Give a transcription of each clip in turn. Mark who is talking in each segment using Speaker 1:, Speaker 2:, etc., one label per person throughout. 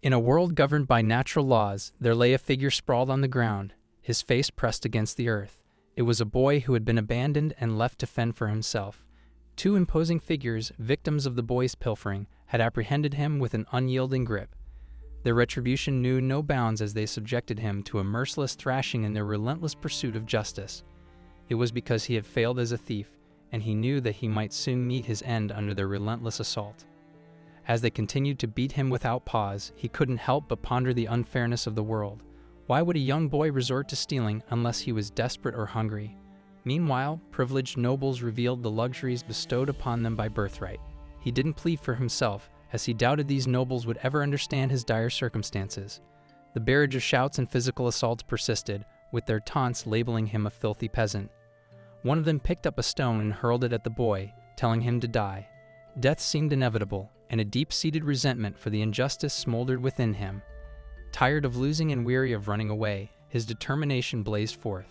Speaker 1: In a world governed by natural laws, there lay a figure sprawled on the ground, his face pressed against the earth. It was a boy who had been abandoned and left to fend for himself. Two imposing figures, victims of the boy's pilfering, had apprehended him with an unyielding grip. Their retribution knew no bounds as they subjected him to a merciless thrashing in their relentless pursuit of justice. It was because he had failed as a thief, and he knew that he might soon meet his end under their relentless assault. As they continued to beat him without pause, he couldn't help but ponder the unfairness of the world. Why would a young boy resort to stealing unless he was desperate or hungry? Meanwhile, privileged nobles revealed the luxuries bestowed upon them by birthright. He didn't plead for himself, as he doubted these nobles would ever understand his dire circumstances. The barrage of shouts and physical assaults persisted, with their taunts labeling him a filthy peasant. One of them picked up a stone and hurled it at the boy, telling him to die. Death seemed inevitable, and a deep-seated resentment for the injustice smoldered within him. Tired of losing and weary of running away, his determination blazed forth.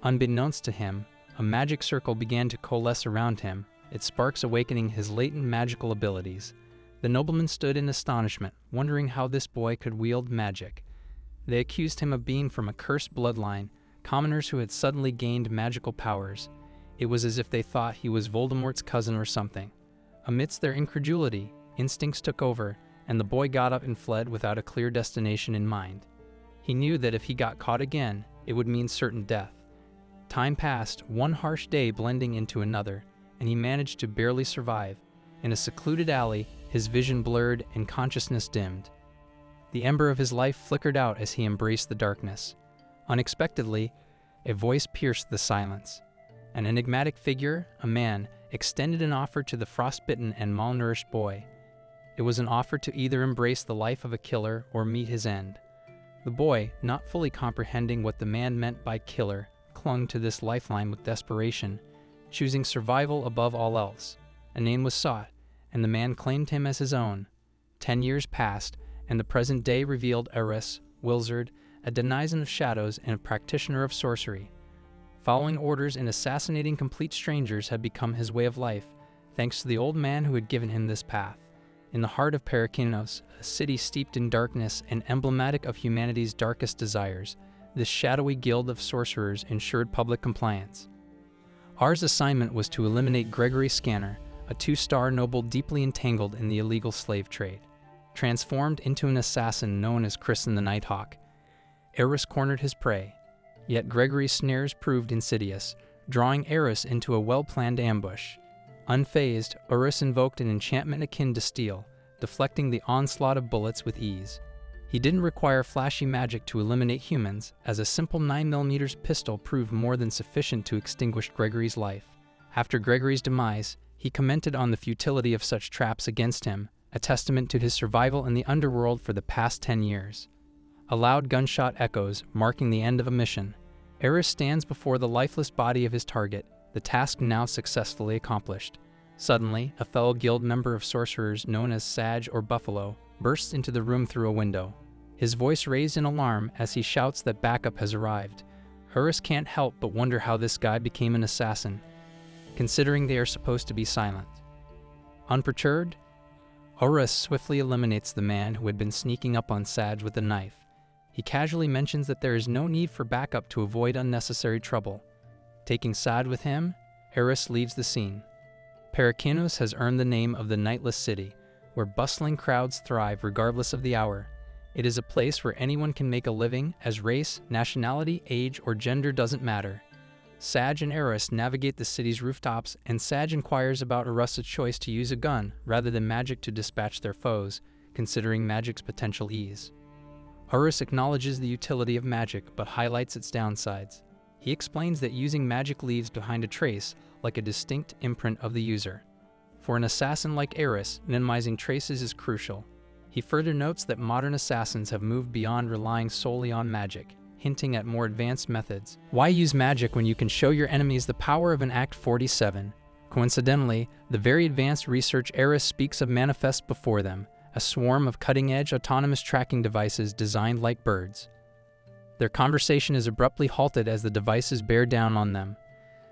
Speaker 1: Unbeknownst to him, a magic circle began to coalesce around him, its sparks awakening his latent magical abilities. The noblemen stood in astonishment, wondering how this boy could wield magic. They accused him of being from a cursed bloodline, commoners who had suddenly gained magical powers. It was as if they thought he was Voldemort's cousin or something. Amidst their incredulity, instincts took over, and the boy got up and fled without a clear destination in mind. He knew that if he got caught again, it would mean certain death. Time passed, one harsh day blending into another, and he managed to barely survive. In a secluded alley, his vision blurred and consciousness dimmed. The ember of his life flickered out as he embraced the darkness. Unexpectedly, a voice pierced the silence. An enigmatic figure, a man, extended an offer to the frostbitten and malnourished boy. It was an offer to either embrace the life of a killer or meet his end. The boy, not fully comprehending what the man meant by killer, clung to this lifeline with desperation, choosing survival above all else. A name was sought, and the man claimed him as his own. 10 years passed, and the present day revealed Eris, Wilzard, a denizen of shadows and a practitioner of sorcery. Following orders and assassinating complete strangers had become his way of life, thanks to the old man who had given him this path. In the heart of Parakinos, a city steeped in darkness and emblematic of humanity's darkest desires, this shadowy guild of sorcerers ensured public compliance. Ours assignment was to eliminate Gregory Scanner, a 2-star noble deeply entangled in the illegal slave trade. Transformed into an assassin known as Kristen the Nighthawk, Eris cornered his prey. Yet Gregory's snares proved insidious, drawing Eris into a well-planned ambush. Unfazed, Eris invoked an enchantment akin to steel, deflecting the onslaught of bullets with ease. He didn't require flashy magic to eliminate humans, as a simple 9mm pistol proved more than sufficient to extinguish Gregory's life. After Gregory's demise, he commented on the futility of such traps against him, a testament to his survival in the underworld for the past 10 years. A loud gunshot echoes, marking the end of a mission. Eris stands before the lifeless body of his target, the task now successfully accomplished. Suddenly, a fellow guild member of sorcerers known as Sage or Buffalo bursts into the room through a window. His voice raised in alarm as he shouts that backup has arrived. Eris can't help but wonder how this guy became an assassin, considering they are supposed to be silent. Unperturbed, Eris swiftly eliminates the man who had been sneaking up on Sage with a knife. He casually mentions that there is no need for backup to avoid unnecessary trouble. Taking Sage with him, Eris leaves the scene. Parakinos has earned the name of the Nightless City, where bustling crowds thrive regardless of the hour. It is a place where anyone can make a living, as race, nationality, age, or gender doesn't matter. Sage and Eris navigate the city's rooftops, and Sage inquires about Eris's choice to use a gun rather than magic to dispatch their foes, considering magic's potential ease. Eris acknowledges the utility of magic, but highlights its downsides. He explains that using magic leaves behind a trace, like a distinct imprint of the user. For an assassin like Eris, minimizing traces is crucial. He further notes that modern assassins have moved beyond relying solely on magic, hinting at more advanced methods. Why use magic when you can show your enemies the power of an Act 47? Coincidentally, the very advanced research Eris speaks of manifests before them, a swarm of cutting-edge autonomous tracking devices designed like birds. Their conversation is abruptly halted as the devices bear down on them.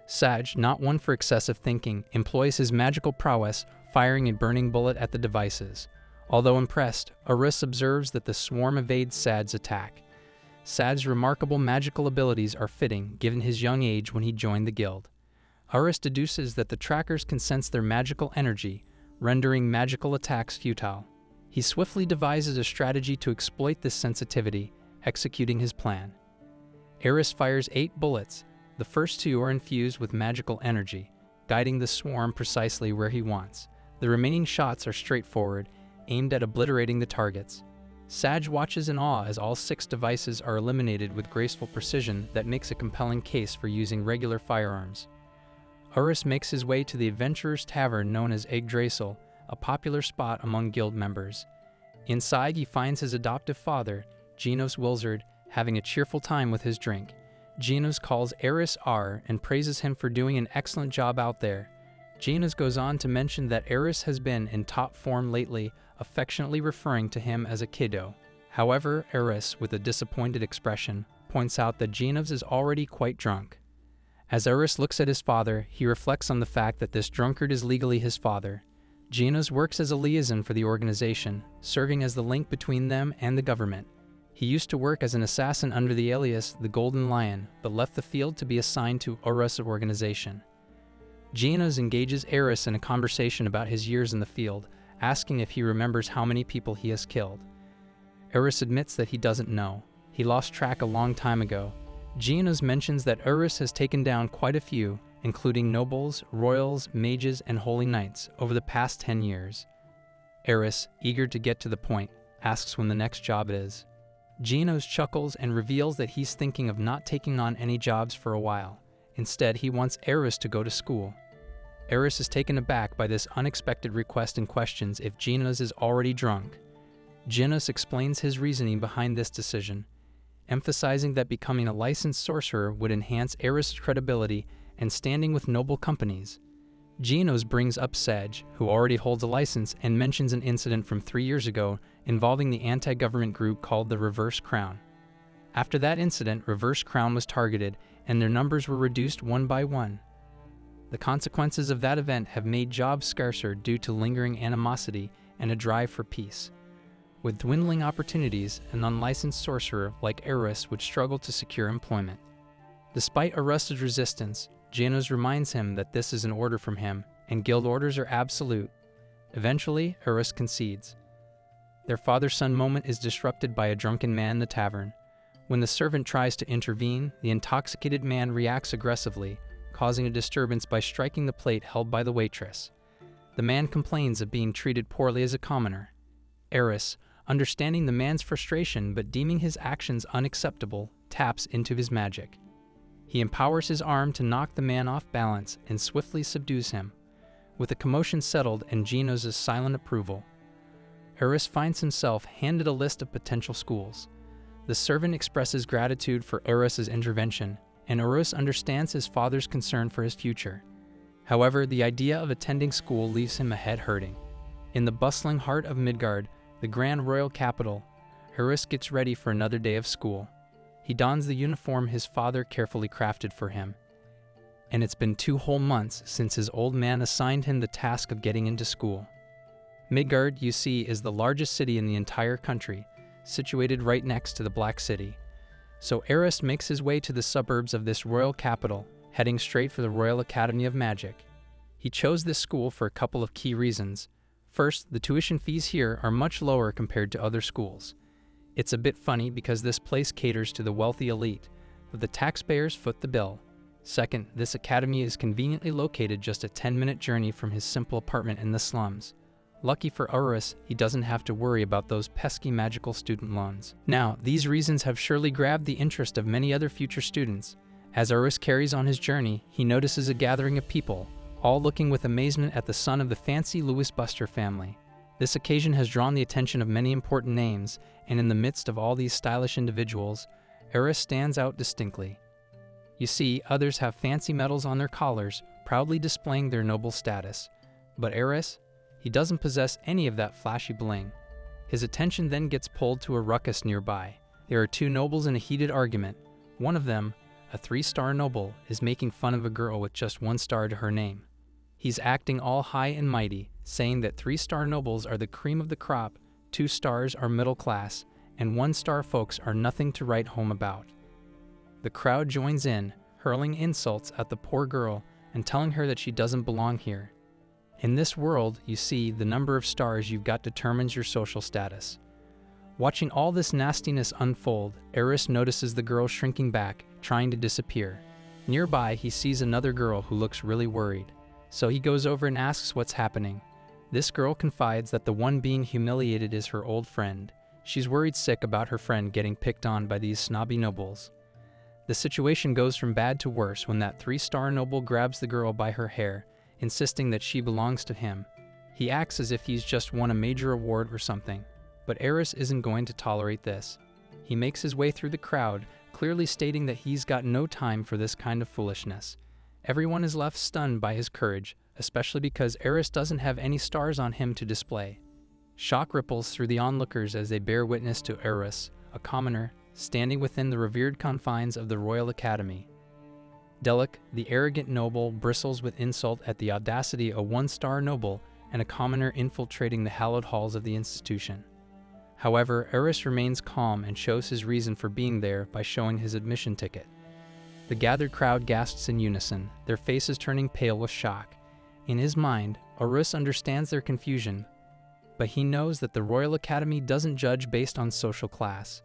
Speaker 1: Sage, not one for excessive thinking, employs his magical prowess, firing a burning bullet at the devices. Although impressed, Arus observes that the swarm evades Sad's attack. Sad's remarkable magical abilities are fitting given his young age when he joined the guild. Arus deduces that the trackers can sense their magical energy, rendering magical attacks futile. He swiftly devises a strategy to exploit this sensitivity, executing his plan. Arus fires 8 bullets. The first 2 are infused with magical energy, guiding the swarm precisely where he wants. The remaining shots are straightforward, aimed at obliterating the targets. Sag watches in awe as all 6 devices are eliminated with graceful precision that makes a compelling case for using regular firearms. Arus makes his way to the adventurer's tavern known as Yggdrasil, a popular spot among guild members. Inside, he finds his adoptive father, Genos Wilzard, having a cheerful time with his drink. Genos calls Arus R and praises him for doing an excellent job out there. Genos goes on to mention that Arus has been in top form lately, affectionately referring to him as a kiddo. However, Arus, with a disappointed expression, points out that Genos is already quite drunk. As Arus looks at his father, he reflects on the fact that this drunkard is legally his father. Genos works as a liaison for the organization, serving as the link between them and the government. He used to work as an assassin under the alias the Golden Lion, but left the field to be assigned to Arus' organization. Genos engages Arus in a conversation about his years in the field, asking if he remembers how many people he has killed. Arus admits that he doesn't know. He lost track a long time ago. Genos mentions that Arus has taken down quite a few, including nobles, royals, mages, and holy knights, over the past 10 years. Arus, eager to get to the point, asks when the next job is. Genos chuckles and reveals that he's thinking of not taking on any jobs for a while. Instead, he wants Arus to go to school. Arus is taken aback by this unexpected request and questions if Genos is already drunk. Genos explains his reasoning behind this decision, emphasizing that becoming a licensed sorcerer would enhance Arus' credibility and standing with noble companies. Genos brings up Sag, who already holds a license, and mentions an incident from 3 years ago involving the anti-government group called the Reverse Crown. After that incident, Reverse Crown was targeted, and their numbers were reduced one by one. The consequences of that event have made jobs scarcer due to lingering animosity and a drive for peace. With dwindling opportunities, an unlicensed sorcerer like Arus would struggle to secure employment. Despite Arus' resistance, Genos reminds him that this is an order from him, and guild orders are absolute. Eventually, Arus concedes. Their father-son moment is disrupted by a drunken man in the tavern. When the servant tries to intervene, the intoxicated man reacts aggressively, causing a disturbance by striking the plate held by the waitress. The man complains of being treated poorly as a commoner. Arus, understanding the man's frustration but deeming his actions unacceptable, taps into his magic. He empowers his arm to knock the man off balance and swiftly subdues him. With the commotion settled and Genos' silent approval, Arus finds himself handed a list of potential schools. The servant expresses gratitude for Arus' intervention, and Arus understands his father's concern for his future. However, the idea of attending school leaves him a head hurting. In the bustling heart of Midgard, the grand royal capital, Arus gets ready for another day of school. He dons the uniform his father carefully crafted for him. And it's been 2 whole months since his old man assigned him the task of getting into school. Midgard, you see, is the largest city in the entire country, situated right next to the Black City. So Arus makes his way to the suburbs of this royal capital, heading straight for the Royal Academy of Magic. He chose this school for a couple of key reasons. First, the tuition fees here are much lower compared to other schools. It's a bit funny because this place caters to the wealthy elite, but the taxpayers foot the bill. Second, this academy is conveniently located just a 10-minute journey from his simple apartment in the slums. Lucky for Arus, he doesn't have to worry about those pesky magical student loans. Now, these reasons have surely grabbed the interest of many other future students. As Arus carries on his journey, he notices a gathering of people, all looking with amazement at the son of the fancy Louis Buster family. This occasion has drawn the attention of many important names, and in the midst of all these stylish individuals, Arus stands out distinctly. You see, others have fancy medals on their collars, proudly displaying their noble status. But Arus, he doesn't possess any of that flashy bling. His attention then gets pulled to a ruckus nearby. There are 2 nobles in a heated argument. One of them, a 3-star noble, is making fun of a girl with just 1 star to her name. He's acting all high and mighty, saying that 3-star nobles are the cream of the crop, 2 stars are middle class, and 1-star folks are nothing to write home about. The crowd joins in, hurling insults at the poor girl and telling her that she doesn't belong here. In this world, you see, the number of stars you've got determines your social status. Watching all this nastiness unfold, Eris notices the girl shrinking back, trying to disappear. Nearby, he sees another girl who looks really worried. So he goes over and asks what's happening. This girl confides that the one being humiliated is her old friend. She's worried sick about her friend getting picked on by these snobby nobles. The situation goes from bad to worse when that 3-star noble grabs the girl by her hair, insisting that she belongs to him. He acts as if he's just won a major award or something. But Eris isn't going to tolerate this. He makes his way through the crowd, clearly stating that he's got no time for this kind of foolishness. Everyone is left stunned by his courage, especially because Eris doesn't have any stars on him to display. Shock ripples through the onlookers as they bear witness to Eris, a commoner, standing within the revered confines of the Royal Academy. Delik, the arrogant noble, bristles with insult at the audacity of a 1-star noble and a commoner infiltrating the hallowed halls of the institution. However, Eris remains calm and shows his reason for being there by showing his admission ticket. The gathered crowd gasps in unison, their faces turning pale with shock. In his mind, Eris understands their confusion, but he knows that the Royal Academy doesn't judge based on social class.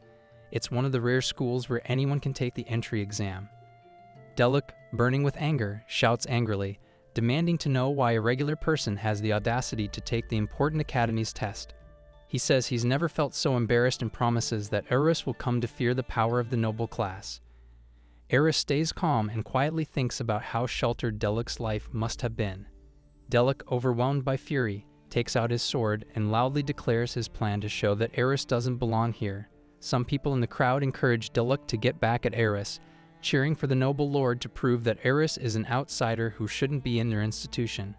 Speaker 1: It's one of the rare schools where anyone can take the entry exam. Delik, burning with anger, shouts angrily, demanding to know why a regular person has the audacity to take the important academy's test. He says he's never felt so embarrassed and promises that Eris will come to fear the power of the noble class. Eris stays calm and quietly thinks about how sheltered Delik's life must have been. Delik, overwhelmed by fury, takes out his sword and loudly declares his plan to show that Eris doesn't belong here. Some people in the crowd encourage Delik to get back at Eris, cheering for the noble lord to prove that Eris is an outsider who shouldn't be in their institution.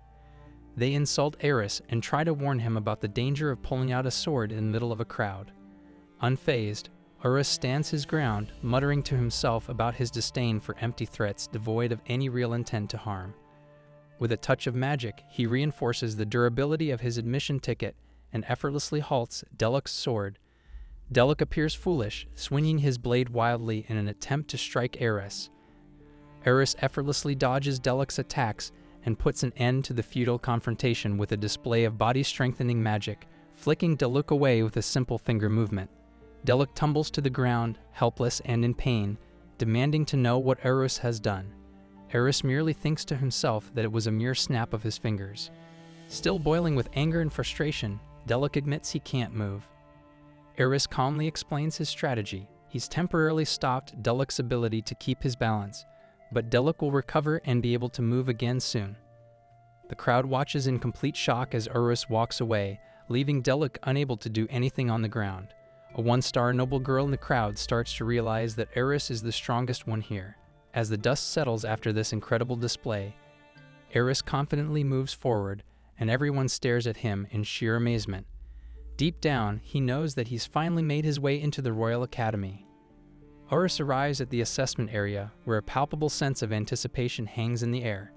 Speaker 1: They insult Eris and try to warn him about the danger of pulling out a sword in the middle of a crowd. Unfazed, Eris stands his ground, muttering to himself about his disdain for empty threats devoid of any real intent to harm. With a touch of magic, he reinforces the durability of his admission ticket and effortlessly halts Delik's sword. Delik appears foolish, swinging his blade wildly in an attempt to strike Eris. Eris effortlessly dodges Delik's attacks and puts an end to the futile confrontation with a display of body-strengthening magic, flicking Delik away with a simple finger movement. Delik tumbles to the ground, helpless and in pain, demanding to know what Eris has done. Eris merely thinks to himself that it was a mere snap of his fingers. Still boiling with anger and frustration, Delik admits he can't move. Eris calmly explains his strategy. He's temporarily stopped Delik's ability to keep his balance, but Delik will recover and be able to move again soon. The crowd watches in complete shock as Eris walks away, leaving Delik unable to do anything on the ground. A 1-star noble girl in the crowd starts to realize that Eris is the strongest one here. As the dust settles after this incredible display, Eris confidently moves forward, and everyone stares at him in sheer amazement. Deep down, he knows that he's finally made his way into the Royal Academy. Eris arrives at the assessment area, where a palpable sense of anticipation hangs in the air.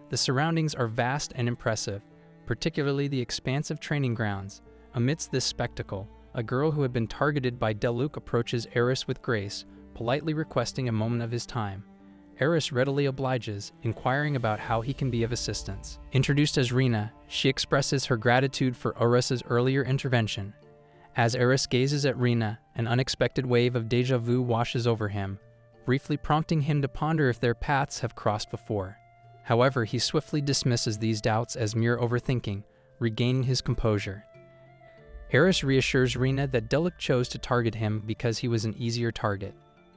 Speaker 1: The surroundings are vast and impressive, particularly the expansive training grounds. Amidst this spectacle, a girl who had been targeted by Delik approaches Eris with grace, politely requesting a moment of his time. Eris readily obliges, inquiring about how he can be of assistance. Introduced as Rina, she expresses her gratitude for Eris's earlier intervention. As Eris gazes at Rina, an unexpected wave of déjà vu washes over him, briefly prompting him to ponder if their paths have crossed before. However, he swiftly dismisses these doubts as mere overthinking, regaining his composure. Eris reassures Rina that Delik chose to target him because he was an easier target.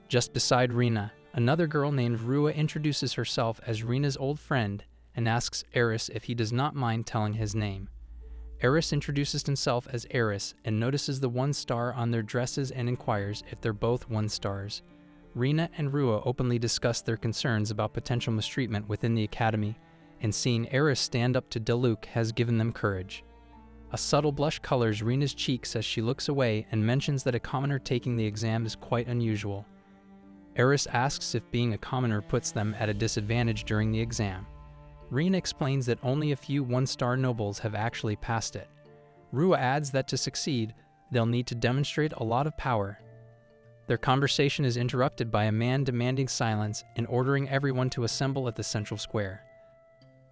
Speaker 1: Just beside Rina, another girl named Rua introduces herself as Rina's old friend and asks Eris if he does not mind telling his name. Eris introduces himself as Eris and notices the 1-star on their dresses and inquires if they're both 1-stars. Rina and Rua openly discuss their concerns about potential mistreatment within the academy, and seeing Eris stand up to Delik has given them courage. A subtle blush colors Rina's cheeks as she looks away and mentions that a commoner taking the exam is quite unusual. Eris asks if being a commoner puts them at a disadvantage during the exam. Rina explains that only a few 1-star nobles have actually passed it. Rua adds that to succeed, they'll need to demonstrate a lot of power. Their conversation is interrupted by a man demanding silence and ordering everyone to assemble at the central square.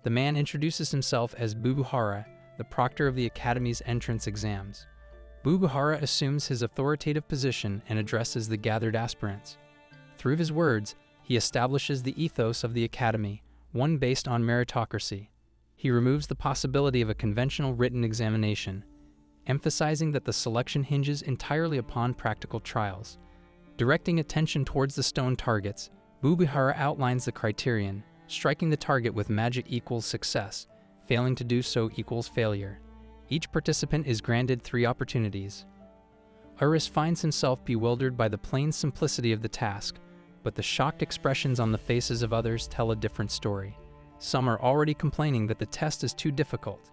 Speaker 1: The man introduces himself as Bubuhara, the proctor of the Academy's entrance exams. Bubuhara assumes his authoritative position and addresses the gathered aspirants. Through his words, he establishes the ethos of the Academy, one based on meritocracy. He removes the possibility of a conventional written examination, emphasizing that the selection hinges entirely upon practical trials. Directing attention towards the stone targets, Bubuhara outlines the criterion: striking the target with magic equals success, failing to do so equals failure. Each participant is granted 3 opportunities. Urus finds himself bewildered by the plain simplicity of the task, but the shocked expressions on the faces of others tell a different story. Some are already complaining that the test is too difficult.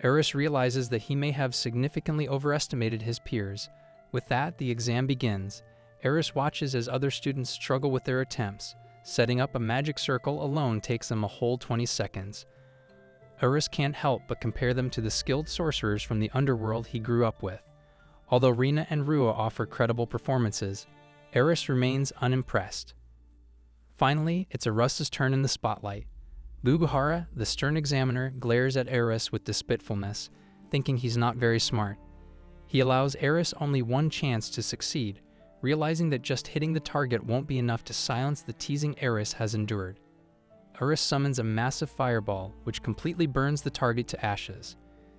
Speaker 1: Urus realizes that he may have significantly overestimated his peers. With that, the exam begins. Urus watches as other students struggle with their attempts. Setting up a magic circle alone takes them a whole 20 seconds. Urus can't help but compare them to the skilled sorcerers from the underworld he grew up with. Although Rina and Rua offer credible performances, Urus remains unimpressed. Finally, it's Urus's turn in the spotlight. Bubuhara, the stern examiner, glares at Urus with despitefulness, thinking he's not very smart. He allows Urus only one chance to succeed, realizing that just hitting the target won't be enough to silence the teasing Urus has endured. Urus summons a massive fireball, which completely burns the target to ashes.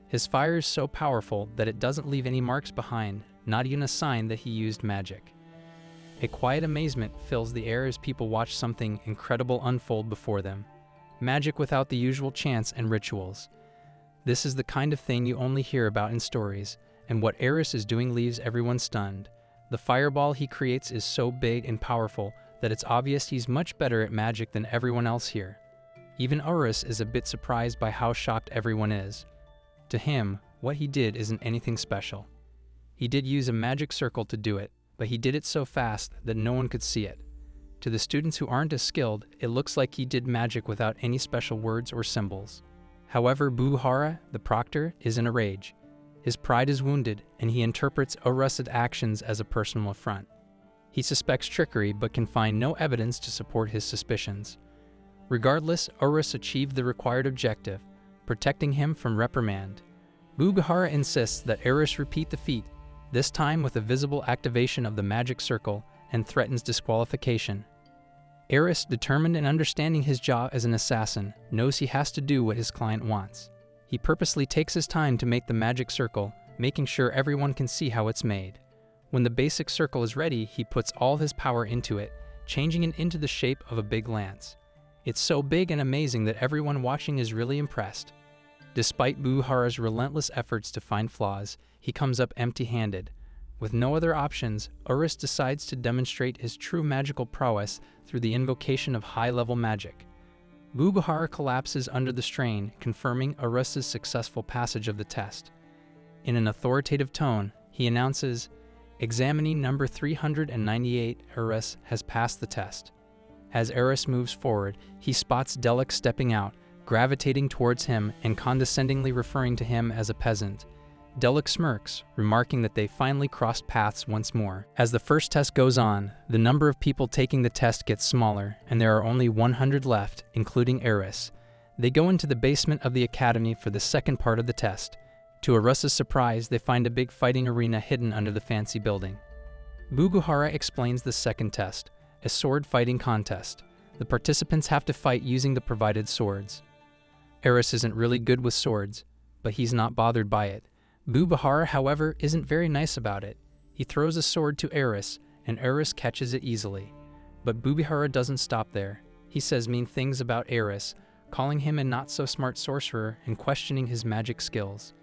Speaker 1: His fire is so powerful that it doesn't leave any marks behind, not even a sign that he used magic. A quiet amazement fills the air as people watch something incredible unfold before them. Magic without the usual chants and rituals. This is the kind of thing you only hear about in stories, and what Urus is doing leaves everyone stunned. The fireball he creates is so big and powerful that it's obvious he's much better at magic than everyone else here. Even Urus is a bit surprised by how shocked everyone is. To him, what he did isn't anything special. He did use a magic circle to do it, but he did it so fast that no one could see it. To the students who aren't as skilled, it looks like he did magic without any special words or symbols. However, Bubuhara, the proctor, is in a rage. His pride is wounded, and he interprets Urus's actions as a personal affront. He suspects trickery but can find no evidence to support his suspicions. Regardless, Urus achieved the required objective, protecting him from reprimand. Bubuhara insists that Urus repeat the feat, this time with a visible activation of the magic circle, and threatens disqualification. Urus, determined and understanding his job as an assassin, knows he has to do what his client wants. He purposely takes his time to make the magic circle, making sure everyone can see how it's made. When the basic circle is ready, he puts all his power into it, changing it into the shape of a big lance. It's so big and amazing that everyone watching is really impressed. Despite Bubuhara's relentless efforts to find flaws, he comes up empty-handed. With no other options, Urus decides to demonstrate his true magical prowess through the invocation of high-level magic. Bubuhara collapses under the strain, confirming Urus's successful passage of the test. In an authoritative tone, he announces, "Examinee number 398, Urus, has passed the test." As Urus moves forward, he spots Delek stepping out, gravitating towards him and condescendingly referring to him as a peasant. Delek smirks, remarking that they finally crossed paths once more. As the first test goes on, the number of people taking the test gets smaller, and there are only 100 left, including Urus. They go into the basement of the academy for the second part of the test. To Urus's surprise, they find a big fighting arena hidden under the fancy building. Bubuhara explains the second test, a sword fighting contest. The participants have to fight using the provided swords. Urus isn't really good with swords, but he's not bothered by it. Bubuhara, however, isn't very nice about it. He throws a sword to Urus, and Urus catches it easily. But Bubuhara doesn't stop there. He says mean things about Urus, calling him a not-so-smart sorcerer and questioning his magic skills.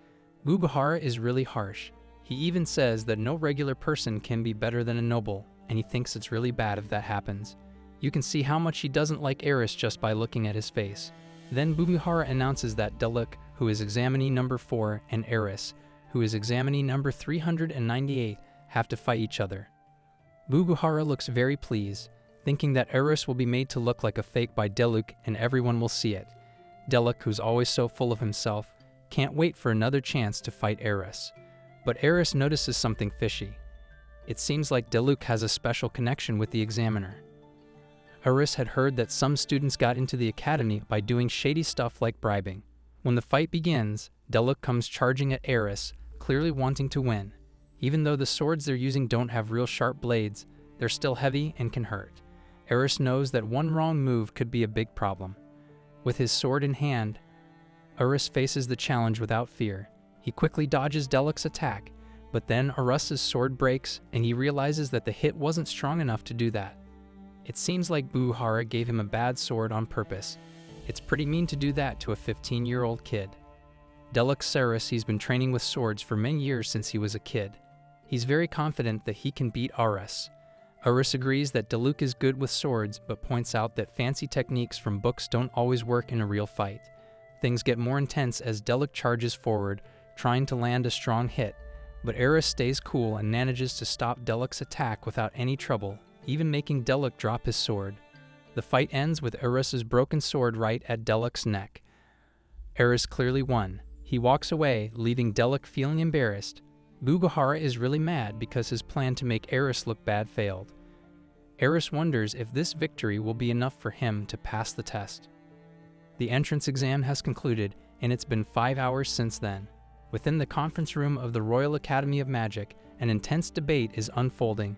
Speaker 1: Bubuhara is really harsh. He even says that no regular person can be better than a noble, and he thinks it's really bad if that happens. You can see how much he doesn't like Urus just by looking at his face. Then Bubuhara announces that Delek, who is examinee number 4, and Urus, who is examinee number 398, have to fight each other. Bubuhara looks very pleased, thinking that Urus will be made to look like a fake by Delek and everyone will see it. Delek, who's always so full of himself, can't wait for another chance to fight Urus. But Eris notices something fishy. It seems like Diluc has a special connection with the examiner. Eris had heard that some students got into the academy by doing shady stuff like bribing. When the fight begins, Diluc comes charging at Eris, clearly wanting to win. Even though the swords they're using don't have real sharp blades, they're still heavy and can hurt. Eris knows that one wrong move could be a big problem. With his sword in hand, Eris faces the challenge without fear. He quickly dodges Diluc's attack, but then Erus's sword breaks and he realizes that the hit wasn't strong enough to do that. It seems like Buhara gave him a bad sword on purpose. It's pretty mean to do that to a 15-year-old kid. Diluc says he's been training with swords for many years since he was a kid. He's very confident that he can beat Eris. Eris agrees that Diluc is good with swords, but points out that fancy techniques from books don't always work in a real fight. Things get more intense as Diluc charges forward, trying to land a strong hit, but Eris stays cool and manages to stop Diluc's attack without any trouble, even making Diluc drop his sword. The fight ends with Eris's broken sword right at Diluc's neck. Eris clearly won. He walks away, leaving Diluc feeling embarrassed. Buhara is really mad because his plan to make Eris look bad failed. Eris wonders if this victory will be enough for him to pass the test. The entrance exam has concluded, and it's been 5 hours since then. Within the conference room of the Royal Academy of Magic, an intense debate is unfolding,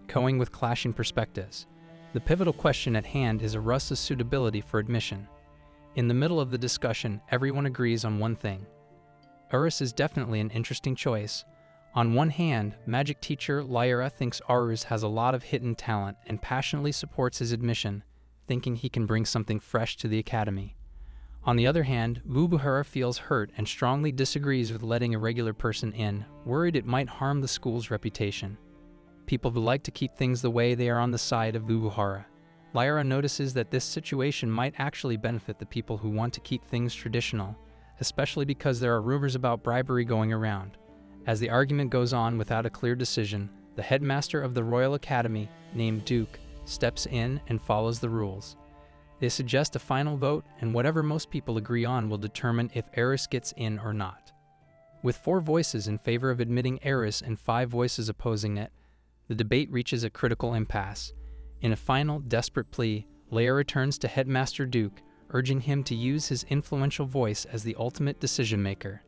Speaker 1: going with clashing perspectives. The pivotal question at hand is Erus's suitability for admission. In the middle of the discussion, everyone agrees on one thing. Eris is definitely an interesting choice. On one hand, magic teacher Lyra thinks Arus has a lot of hidden talent and passionately supports his admission, thinking he can bring something fresh to the academy. On the other hand, Buhara feels hurt and strongly disagrees with letting a regular person in, worried it might harm the school's reputation. People who like to keep things the way they are on the side of Buhara. Lyra notices that this situation might actually benefit the people who want to keep things traditional, especially because there are rumors about bribery going around. As the argument goes on without a clear decision, the headmaster of the Royal Academy, named Duke, steps in and follows the rules. They suggest a final vote, and whatever most people agree on will determine if Eris gets in or not. With 4 voices in favor of admitting Eris and 5 voices opposing it, the debate reaches a critical impasse. In a final, desperate plea, Lyra turns to Headmaster Duke, urging him to use his influential voice as the ultimate decision-maker.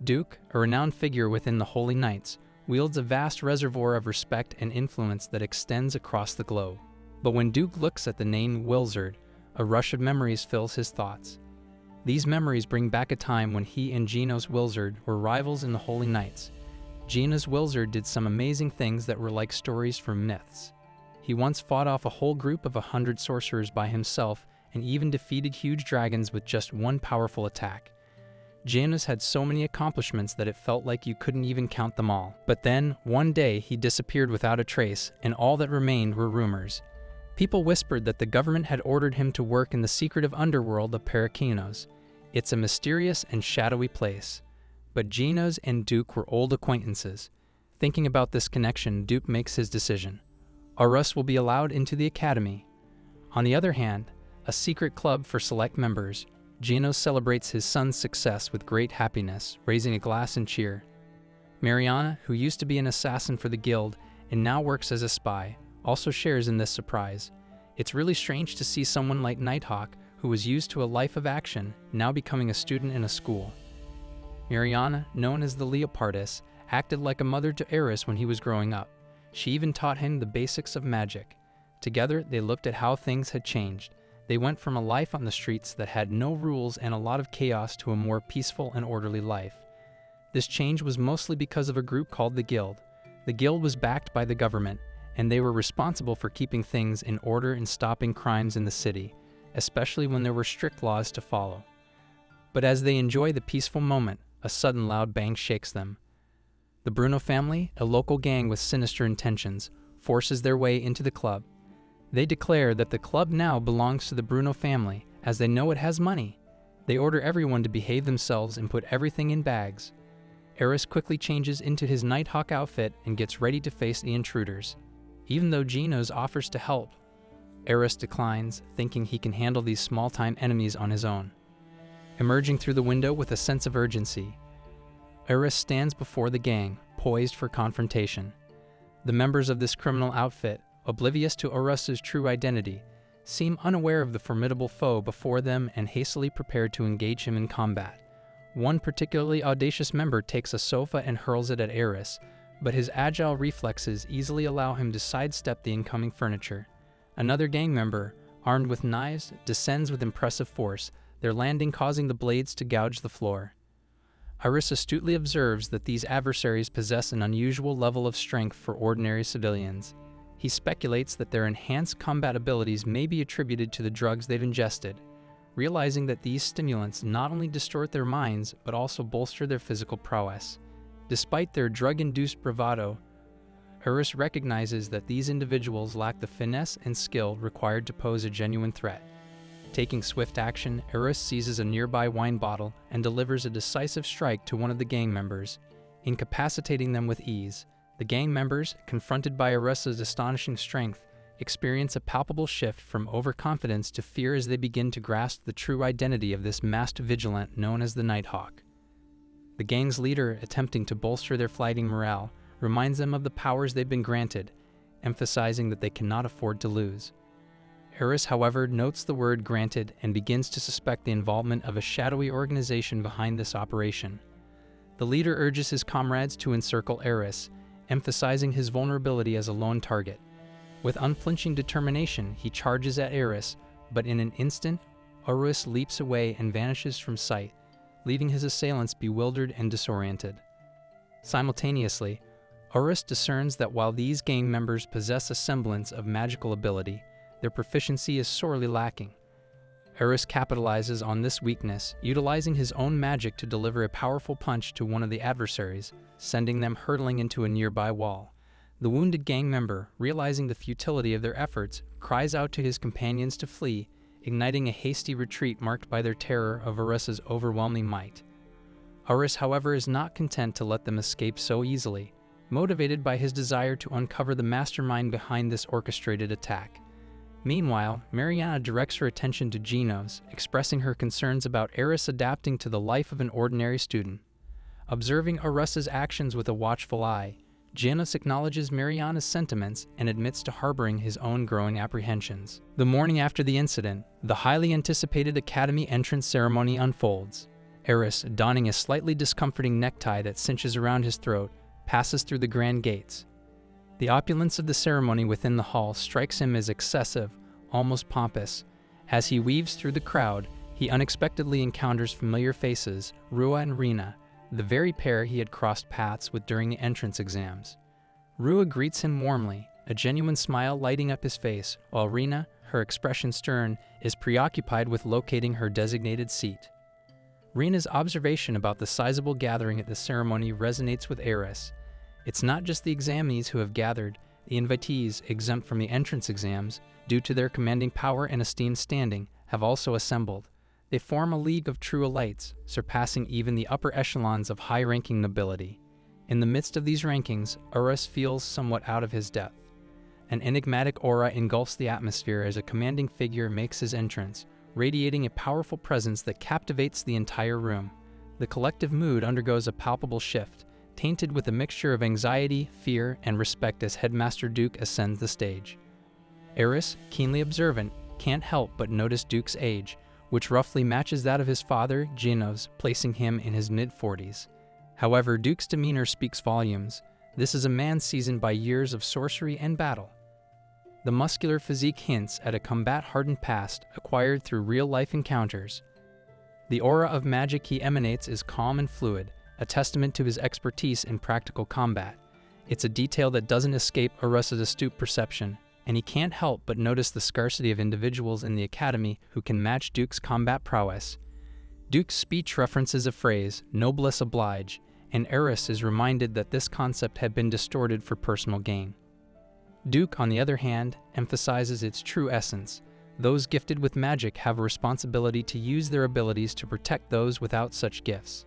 Speaker 1: Duke, a renowned figure within the Holy Knights, wields a vast reservoir of respect and influence that extends across the globe. But when Duke looks at the name Wilzard, a rush of memories fills his thoughts. These memories bring back a time when he and Genos Wilzard were rivals in the Holy Knights. Genos Wilzard did some amazing things that were like stories from myths. He once fought off a whole group of 100 sorcerers by himself and even defeated huge dragons with just one powerful attack. Genos had so many accomplishments that it felt like you couldn't even count them all. But then, one day, he disappeared without a trace, and all that remained were rumors. People whispered that the government had ordered him to work in the secretive underworld of Parakinos. It's a mysterious and shadowy place. But Genos and Duke were old acquaintances. Thinking about this connection, Duke makes his decision. Arus will be allowed into the academy. On the other hand, a secret club for select members, Genos celebrates his son's success with great happiness, raising a glass and cheer. Mariana, who used to be an assassin for the guild and now works as a spy, also shares in this surprise. It's really strange to see someone like Nighthawk, who was used to a life of action, now becoming a student in a school. Mariana, known as the Leopardess, acted like a mother to Eris when he was growing up. She even taught him the basics of magic. Together, they looked at how things had changed. They went from a life on the streets that had no rules and a lot of chaos to a more peaceful and orderly life. This change was mostly because of a group called the Guild. The Guild was backed by the government, and they were responsible for keeping things in order and stopping crimes in the city, especially when there were strict laws to follow. But as they enjoy the peaceful moment, a sudden loud bang shakes them. The Bruno family, a local gang with sinister intentions, forces their way into the club. They declare that the club now belongs to the Bruno family, as they know it has money. They order everyone to behave themselves and put everything in bags. Eris quickly changes into his Nighthawk outfit and gets ready to face the intruders. Even though Genos offers to help, Eris declines, thinking he can handle these small-time enemies on his own. Emerging through the window with a sense of urgency, Eris stands before the gang, poised for confrontation. The members of this criminal outfit, oblivious to Arus's true identity, seem unaware of the formidable foe before them and hastily prepare to engage him in combat. One particularly audacious member takes a sofa and hurls it at Eris, but his agile reflexes easily allow him to sidestep the incoming furniture. Another gang member, armed with knives, descends with impressive force, their landing causing the blades to gouge the floor. Eris astutely observes that these adversaries possess an unusual level of strength for ordinary civilians. He speculates that their enhanced combat abilities may be attributed to the drugs they've ingested, realizing that these stimulants not only distort their minds but also bolster their physical prowess. Despite their drug-induced bravado, Eris recognizes that these individuals lack the finesse and skill required to pose a genuine threat. Taking swift action, Eris seizes a nearby wine bottle and delivers a decisive strike to one of the gang members, incapacitating them with ease. The gang members, confronted by Eris's astonishing strength, experience a palpable shift from overconfidence to fear as they begin to grasp the true identity of this masked vigilant known as the Nighthawk. The gang's leader, attempting to bolster their fighting morale, reminds them of the powers they've been granted, emphasizing that they cannot afford to lose. Eris, however, notes the word granted and begins to suspect the involvement of a shadowy organization behind this operation. The leader urges his comrades to encircle Eris, emphasizing his vulnerability as a lone target. With unflinching determination, he charges at Eris, but in an instant, Eris leaps away and vanishes from sight, leaving his assailants bewildered and disoriented. Simultaneously, Eris discerns that while these gang members possess a semblance of magical ability, their proficiency is sorely lacking. Eris capitalizes on this weakness, utilizing his own magic to deliver a powerful punch to one of the adversaries, sending them hurtling into a nearby wall. The wounded gang member, realizing the futility of their efforts, cries out to his companions to flee, igniting a hasty retreat marked by their terror of Eris's overwhelming might. Eris, however, is not content to let them escape so easily, motivated by his desire to uncover the mastermind behind this orchestrated attack. Meanwhile, Mariana directs her attention to Genos, expressing her concerns about Eris adapting to the life of an ordinary student. Observing Eris's actions with a watchful eye, Genos acknowledges Mariana's sentiments and admits to harboring his own growing apprehensions. The morning after the incident, the highly anticipated academy entrance ceremony unfolds. Eris, donning a slightly discomforting necktie that cinches around his throat, passes through the grand gates. The opulence of the ceremony within the hall strikes him as excessive, almost pompous. As he weaves through the crowd, he unexpectedly encounters familiar faces, Rua and Rina, the very pair he had crossed paths with during the entrance exams. Rua greets him warmly, a genuine smile lighting up his face, while Rina, her expression stern, is preoccupied with locating her designated seat. Rina's observation about the sizable gathering at the ceremony resonates with Eris. It's not just the examinees who have gathered, the invitees, exempt from the entrance exams, due to their commanding power and esteemed standing, have also assembled. They form a league of true elites, surpassing even the upper echelons of high-ranking nobility. In the midst of these rankings, Eris feels somewhat out of his depth. An enigmatic aura engulfs the atmosphere as a commanding figure makes his entrance, radiating a powerful presence that captivates the entire room. The collective mood undergoes a palpable shift, tainted with a mixture of anxiety, fear, and respect as Headmaster Duke ascends the stage. Eris, keenly observant, can't help but notice Duke's age, which roughly matches that of his father, Genos, placing him in his mid-40s. However, Duke's demeanor speaks volumes. This is a man seasoned by years of sorcery and battle. The muscular physique hints at a combat-hardened past acquired through real-life encounters. The aura of magic he emanates is calm and fluid, a testament to his expertise in practical combat. It's a detail that doesn't escape Eris's astute perception, and he can't help but notice the scarcity of individuals in the academy who can match Duke's combat prowess. Duke's speech references a phrase, noblesse oblige, and Eris is reminded that this concept had been distorted for personal gain. Duke, on the other hand, emphasizes its true essence. Those gifted with magic have a responsibility to use their abilities to protect those without such gifts.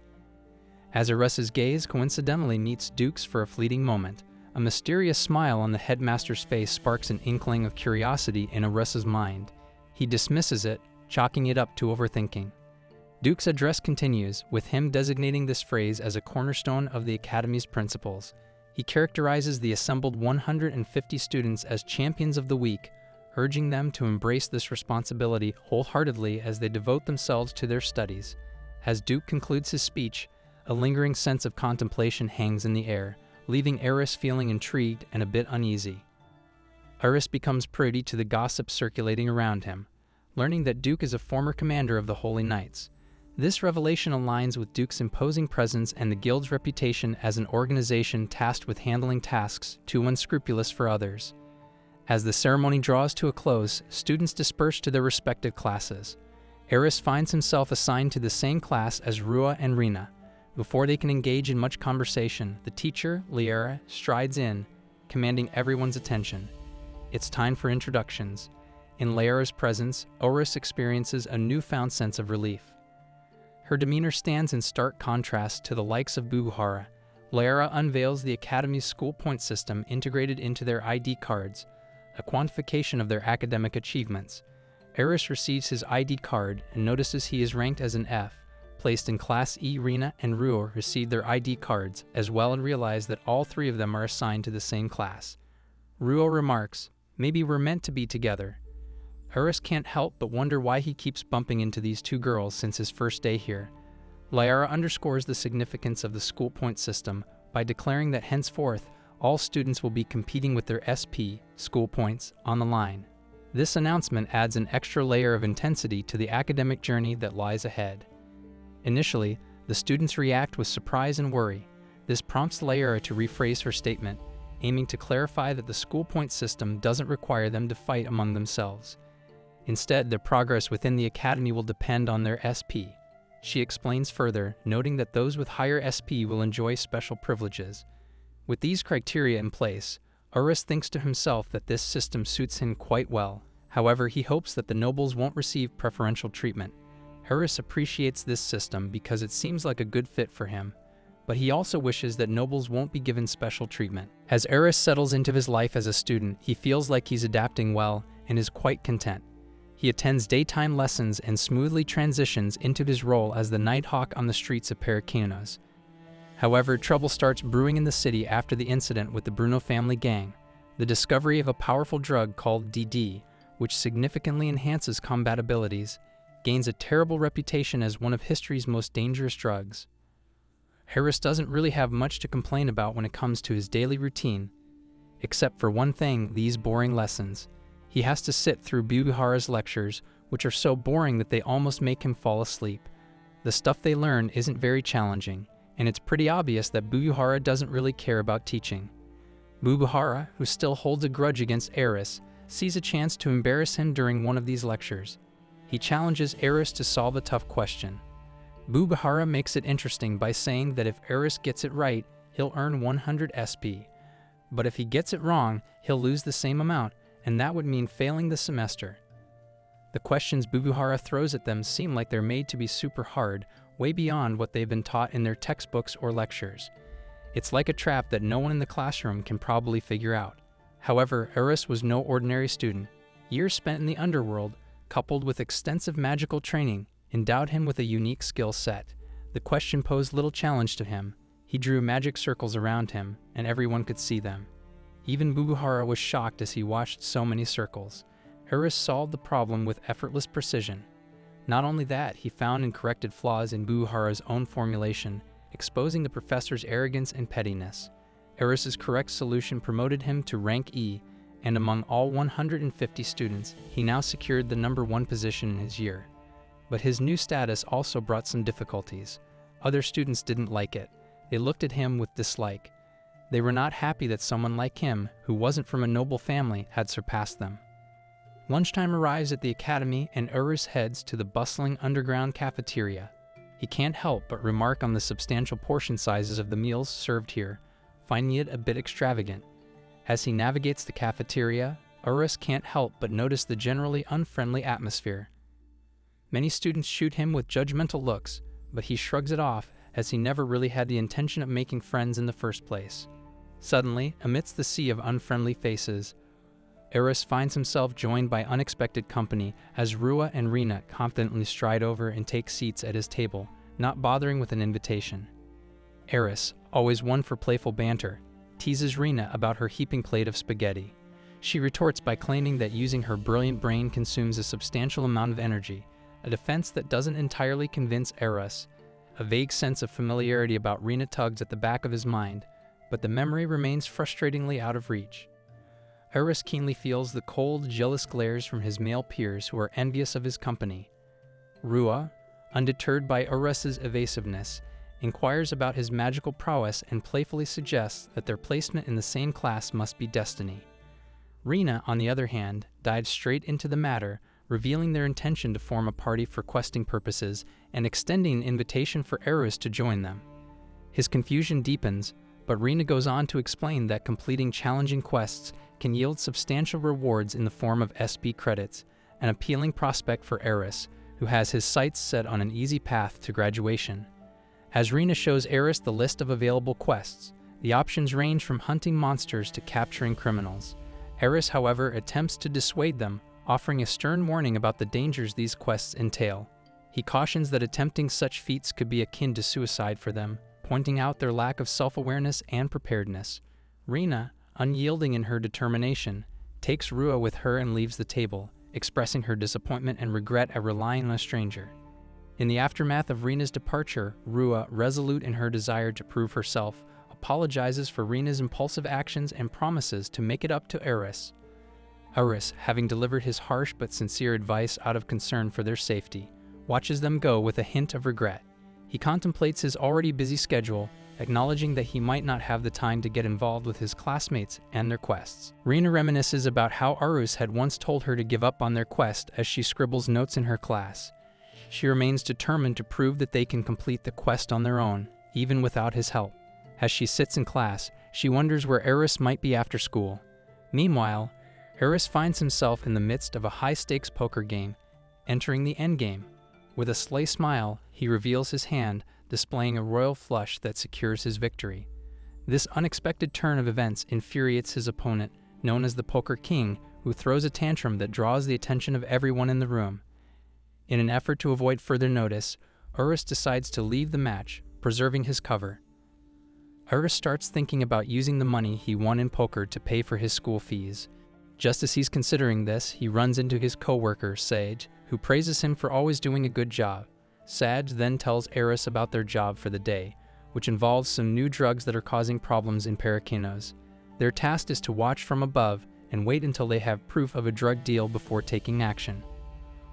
Speaker 1: As Eris's gaze coincidentally meets Duke's for a fleeting moment, a mysterious smile on the headmaster's face sparks an inkling of curiosity in Eris's mind. He dismisses it, chalking it up to overthinking. Duke's address continues, with him designating this phrase as a cornerstone of the Academy's principles. He characterizes the assembled 150 students as champions of the week, urging them to embrace this responsibility wholeheartedly as they devote themselves to their studies. As Duke concludes his speech, a lingering sense of contemplation hangs in the air, leaving Eris feeling intrigued and a bit uneasy. Eris becomes privy to the gossip circulating around him, learning that Duke is a former commander of the Holy Knights. This revelation aligns with Duke's imposing presence and the Guild's reputation as an organization tasked with handling tasks too unscrupulous for others. As the ceremony draws to a close, students disperse to their respective classes. Eris finds himself assigned to the same class as Rua and Rina. Before they can engage in much conversation, the teacher, Liera, strides in, commanding everyone's attention. It's time for introductions. In Liera's presence, Eris experiences a newfound sense of relief. Her demeanor stands in stark contrast to the likes of Bubuhara. Liera unveils the Academy's school point system integrated into their ID cards, a quantification of their academic achievements. Eris receives his ID card and notices he is ranked as an F. Placed in Class E, Rina and Ruo receive their ID cards as well and realize that all three of them are assigned to the same class. Ruo remarks, "Maybe we're meant to be together." Eris can't help but wonder why he keeps bumping into these two girls since his first day here. Liera underscores the significance of the school point system by declaring that henceforth all students will be competing with their SP, school points, on the line. This announcement adds an extra layer of intensity to the academic journey that lies ahead. Initially, the students react with surprise and worry. This prompts Liera to rephrase her statement, aiming to clarify that the school point system doesn't require them to fight among themselves. Instead, their progress within the Academy will depend on their SP. She explains further, noting that those with higher SP will enjoy special privileges. With these criteria in place, Eris thinks to himself that this system suits him quite well. However, he hopes that the nobles won't receive preferential treatment. Eris appreciates this system because it seems like a good fit for him, but he also wishes that nobles won't be given special treatment. As Eris settles into his life as a student, he feels like he's adapting well and is quite content. He attends daytime lessons and smoothly transitions into his role as the Nighthawk on the streets of Perikinos. However, trouble starts brewing in the city after the incident with the Bruno family gang. The discovery of a powerful drug called DD, which significantly enhances combat abilities, gains a terrible reputation as one of history's most dangerous drugs. Eris doesn't really have much to complain about when it comes to his daily routine, except for one thing: these boring lessons. He has to sit through Bubuhara's lectures, which are so boring that they almost make him fall asleep. The stuff they learn isn't very challenging, and it's pretty obvious that Bubuhara doesn't really care about teaching. Bubuhara, who still holds a grudge against Eris, sees a chance to embarrass him during one of these lectures. He challenges Eris to solve a tough question. Bubuhara makes it interesting by saying that if Eris gets it right, he'll earn 100 SP. But if he gets it wrong, he'll lose the same amount, and that would mean failing the semester. The questions Bubuhara throws at them seem like they're made to be super hard, way beyond what they've been taught in their textbooks or lectures. It's like a trap that no one in the classroom can probably figure out. However, Eris was no ordinary student. Years spent in the underworld, coupled with extensive magical training, endowed him with a unique skill set. The question posed little challenge to him. He drew magic circles around him, and everyone could see them. Even Bubuhara was shocked as he watched so many circles. Eris solved the problem with effortless precision. Not only that, he found and corrected flaws in Bubuhara's own formulation, exposing the professor's arrogance and pettiness. Eris's correct solution promoted him to rank E, and among all 150 students, he now secured the #1 position in his year. But his new status also brought some difficulties. Other students didn't like it. They looked at him with dislike. They were not happy that someone like him, who wasn't from a noble family, had surpassed them. Lunchtime arrives at the academy and Eris heads to the bustling underground cafeteria. He can't help but remark on the substantial portion sizes of the meals served here, finding it a bit extravagant. As he navigates the cafeteria, Eris can't help but notice the generally unfriendly atmosphere. Many students shoot him with judgmental looks, but he shrugs it off as he never really had the intention of making friends in the first place. Suddenly, amidst the sea of unfriendly faces, Eris finds himself joined by unexpected company as Rua and Rina confidently stride over and take seats at his table, not bothering with an invitation. Eris, always one for playful banter, teases Rina about her heaping plate of spaghetti. She retorts by claiming that using her brilliant brain consumes a substantial amount of energy, a defense that doesn't entirely convince Eris. A vague sense of familiarity about Rina tugs at the back of his mind, but the memory remains frustratingly out of reach. Eris keenly feels the cold, jealous glares from his male peers who are envious of his company. Rua, undeterred by Eris's evasiveness, inquires about his magical prowess and playfully suggests that their placement in the same class must be destiny. Rina, on the other hand, dives straight into the matter, revealing their intention to form a party for questing purposes and extending an invitation for Eris to join them. His confusion deepens, but Rina goes on to explain that completing challenging quests can yield substantial rewards in the form of SP credits, an appealing prospect for Eris, who has his sights set on an easy path to graduation. As Rina shows Eris the list of available quests, the options range from hunting monsters to capturing criminals. Eris, however, attempts to dissuade them, offering a stern warning about the dangers these quests entail. He cautions that attempting such feats could be akin to suicide for them, pointing out their lack of self-awareness and preparedness. Rina, unyielding in her determination, takes Rua with her and leaves the table, expressing her disappointment and regret at relying on a stranger. In the aftermath of Rina's departure, Rua, resolute in her desire to prove herself, apologizes for Rina's impulsive actions and promises to make it up to Eris. Eris, having delivered his harsh but sincere advice out of concern for their safety, watches them go with a hint of regret. He contemplates his already busy schedule, acknowledging that he might not have the time to get involved with his classmates and their quests. Rina reminisces about how Eris had once told her to give up on their quest as she scribbles notes in her class. She remains determined to prove that they can complete the quest on their own, even without his help. As she sits in class, she wonders where Eris might be after school. Meanwhile, Eris finds himself in the midst of a high-stakes poker game, entering the endgame. With a sly smile, he reveals his hand, displaying a royal flush that secures his victory. This unexpected turn of events infuriates his opponent, known as the Poker King, who throws a tantrum that draws the attention of everyone in the room. In an effort to avoid further notice, Eris decides to leave the match, preserving his cover. Eris starts thinking about using the money he won in poker to pay for his school fees. Just as he's considering this, he runs into his co-worker, Sage, who praises him for always doing a good job. Sage then tells Eris about their job for the day, which involves some new drugs that are causing problems in Parakinos. Their task is to watch from above and wait until they have proof of a drug deal before taking action.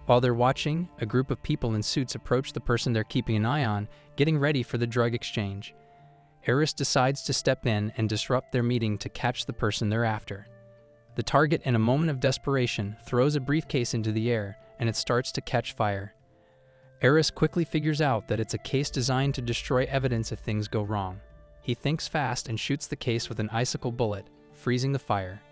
Speaker 1: While they're watching, a group of people in suits approach the person they're keeping an eye on, getting ready for the drug exchange. Eris decides to step in and disrupt their meeting to catch the person they're after. The target, in a moment of desperation, throws a briefcase into the air, and it starts to catch fire. Eris quickly figures out that it's a case designed to destroy evidence if things go wrong. He thinks fast and shoots the case with an icicle bullet, freezing the fire.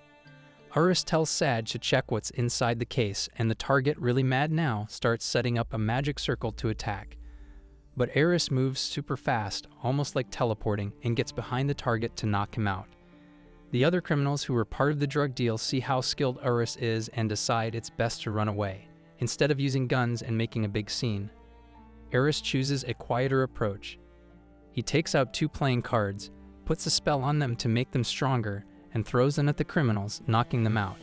Speaker 1: Eris tells Sage to check what's inside the case, and the target, really mad now, starts setting up a magic circle to attack. But Eris moves super fast, almost like teleporting, and gets behind the target to knock him out. The other criminals who were part of the drug deal see how skilled Eris is and decide it's best to run away, instead of using guns and making a big scene. Eris chooses a quieter approach. He takes out 2 playing cards, puts a spell on them to make them stronger, and throws them at the criminals, knocking them out.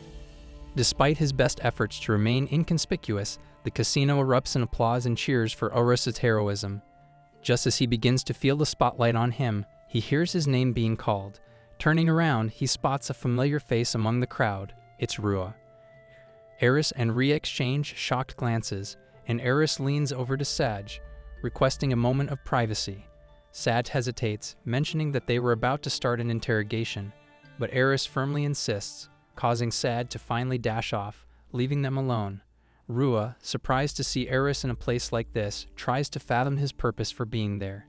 Speaker 1: Despite his best efforts to remain inconspicuous, the casino erupts in applause and cheers for Eris's heroism. Just as he begins to feel the spotlight on him, he hears his name being called. Turning around, he spots a familiar face among the crowd. It's Rua. Eris and Rhea exchange shocked glances, and Eris leans over to Sage, requesting a moment of privacy. Sage hesitates, mentioning that they were about to start an interrogation, but Eris firmly insists, causing Sage to finally dash off, leaving them alone. Rua, surprised to see Eris in a place like this, tries to fathom his purpose for being there.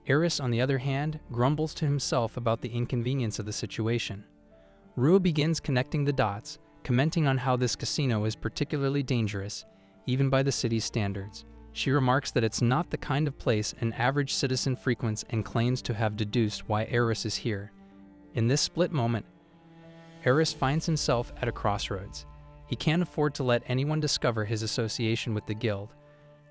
Speaker 1: Eris, on the other hand, grumbles to himself about the inconvenience of the situation. Rua begins connecting the dots, commenting on how this casino is particularly dangerous, even by the city's standards. She remarks that it's not the kind of place an average citizen frequents and claims to have deduced why Eris is here. In this split moment, Eris finds himself at a crossroads. He can't afford to let anyone discover his association with the guild.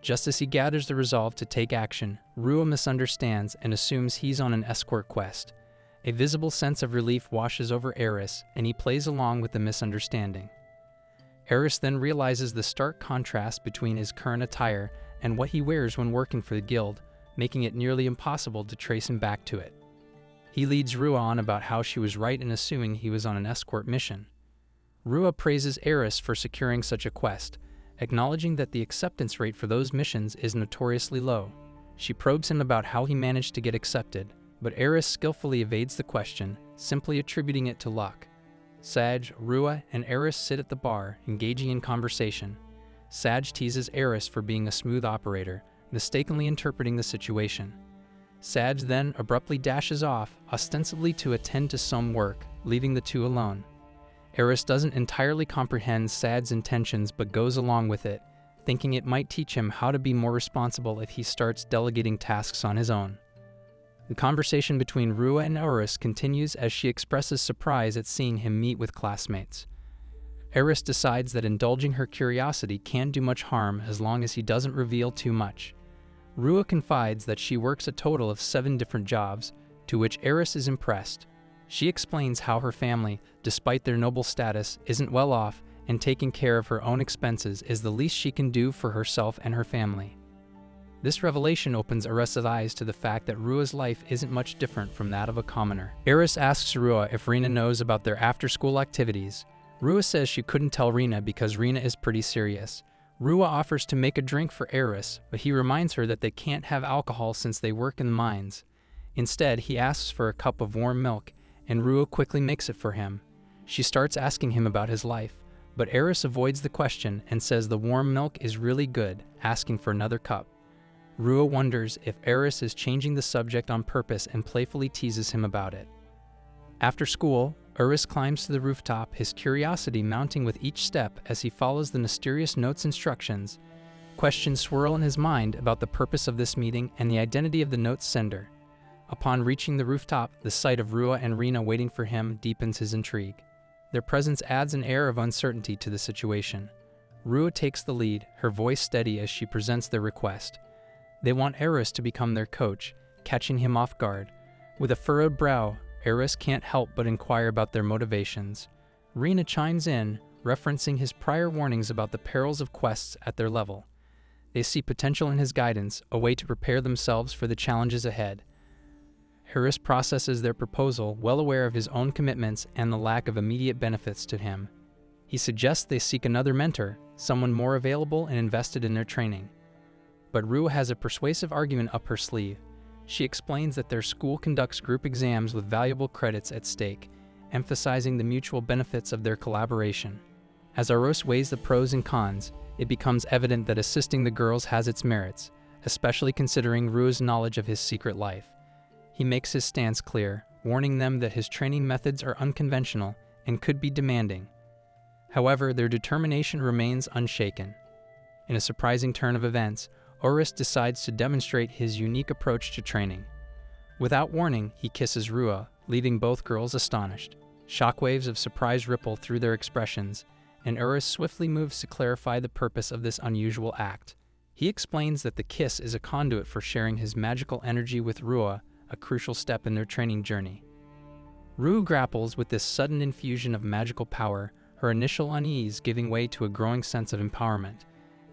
Speaker 1: Just as he gathers the resolve to take action, Rua misunderstands and assumes he's on an escort quest. A visible sense of relief washes over Eris, and he plays along with the misunderstanding. Eris then realizes the stark contrast between his current attire and what he wears when working for the guild, making it nearly impossible to trace him back to it. He leads Rua on about how she was right in assuming he was on an escort mission. Rua praises Eris for securing such a quest, acknowledging that the acceptance rate for those missions is notoriously low. She probes him about how he managed to get accepted, but Eris skillfully evades the question, simply attributing it to luck. Saj, Rua, and Eris sit at the bar, engaging in conversation. Saj teases Eris for being a smooth operator, mistakenly interpreting the situation. Saj then abruptly dashes off, ostensibly to attend to some work, leaving the two alone. Eris doesn't entirely comprehend Saj's intentions but goes along with it, thinking it might teach him how to be more responsible if he starts delegating tasks on his own. The conversation between Rua and Eris continues as she expresses surprise at seeing him meet with classmates. Eris decides that indulging her curiosity can't do much harm as long as he doesn't reveal too much. Rua confides that she works a total of 7 different jobs, to which Eris is impressed. She explains how her family, despite their noble status, isn't well off, and taking care of her own expenses is the least she can do for herself and her family. This revelation opens Eris's eyes to the fact that Rua's life isn't much different from that of a commoner. Eris asks Rua if Rina knows about their after-school activities. Rua says she couldn't tell Rina because Rina is pretty serious. Rua offers to make a drink for Eris, but he reminds her that they can't have alcohol since they work in the mines. Instead, he asks for a cup of warm milk, and Rua quickly makes it for him. She starts asking him about his life, but Eris avoids the question and says the warm milk is really good, asking for another cup. Rua wonders if Eris is changing the subject on purpose and playfully teases him about it. After school, Eris climbs to the rooftop, his curiosity mounting with each step as he follows the mysterious note's instructions. Questions swirl in his mind about the purpose of this meeting and the identity of the note's sender. Upon reaching the rooftop, the sight of Rua and Rina waiting for him deepens his intrigue. Their presence adds an air of uncertainty to the situation. Rua takes the lead, her voice steady as she presents their request. They want Eris to become their coach, catching him off guard. With a furrowed brow, Eris can't help but inquire about their motivations. Rina chimes in, referencing his prior warnings about the perils of quests at their level. They see potential in his guidance, a way to prepare themselves for the challenges ahead. Eris processes their proposal, well aware of his own commitments and the lack of immediate benefits to him. He suggests they seek another mentor, someone more available and invested in their training. But Rua has a persuasive argument up her sleeve. She explains that their school conducts group exams with valuable credits at stake, emphasizing the mutual benefits of their collaboration. As Eris weighs the pros and cons, it becomes evident that assisting the girls has its merits, especially considering Rua's knowledge of his secret life. He makes his stance clear, warning them that his training methods are unconventional and could be demanding. However, their determination remains unshaken. In a surprising turn of events, Eris decides to demonstrate his unique approach to training. Without warning, he kisses Rua, leaving both girls astonished. Shockwaves of surprise ripple through their expressions, and Eris swiftly moves to clarify the purpose of this unusual act. He explains that the kiss is a conduit for sharing his magical energy with Rua, a crucial step in their training journey. Rua grapples with this sudden infusion of magical power, her initial unease giving way to a growing sense of empowerment.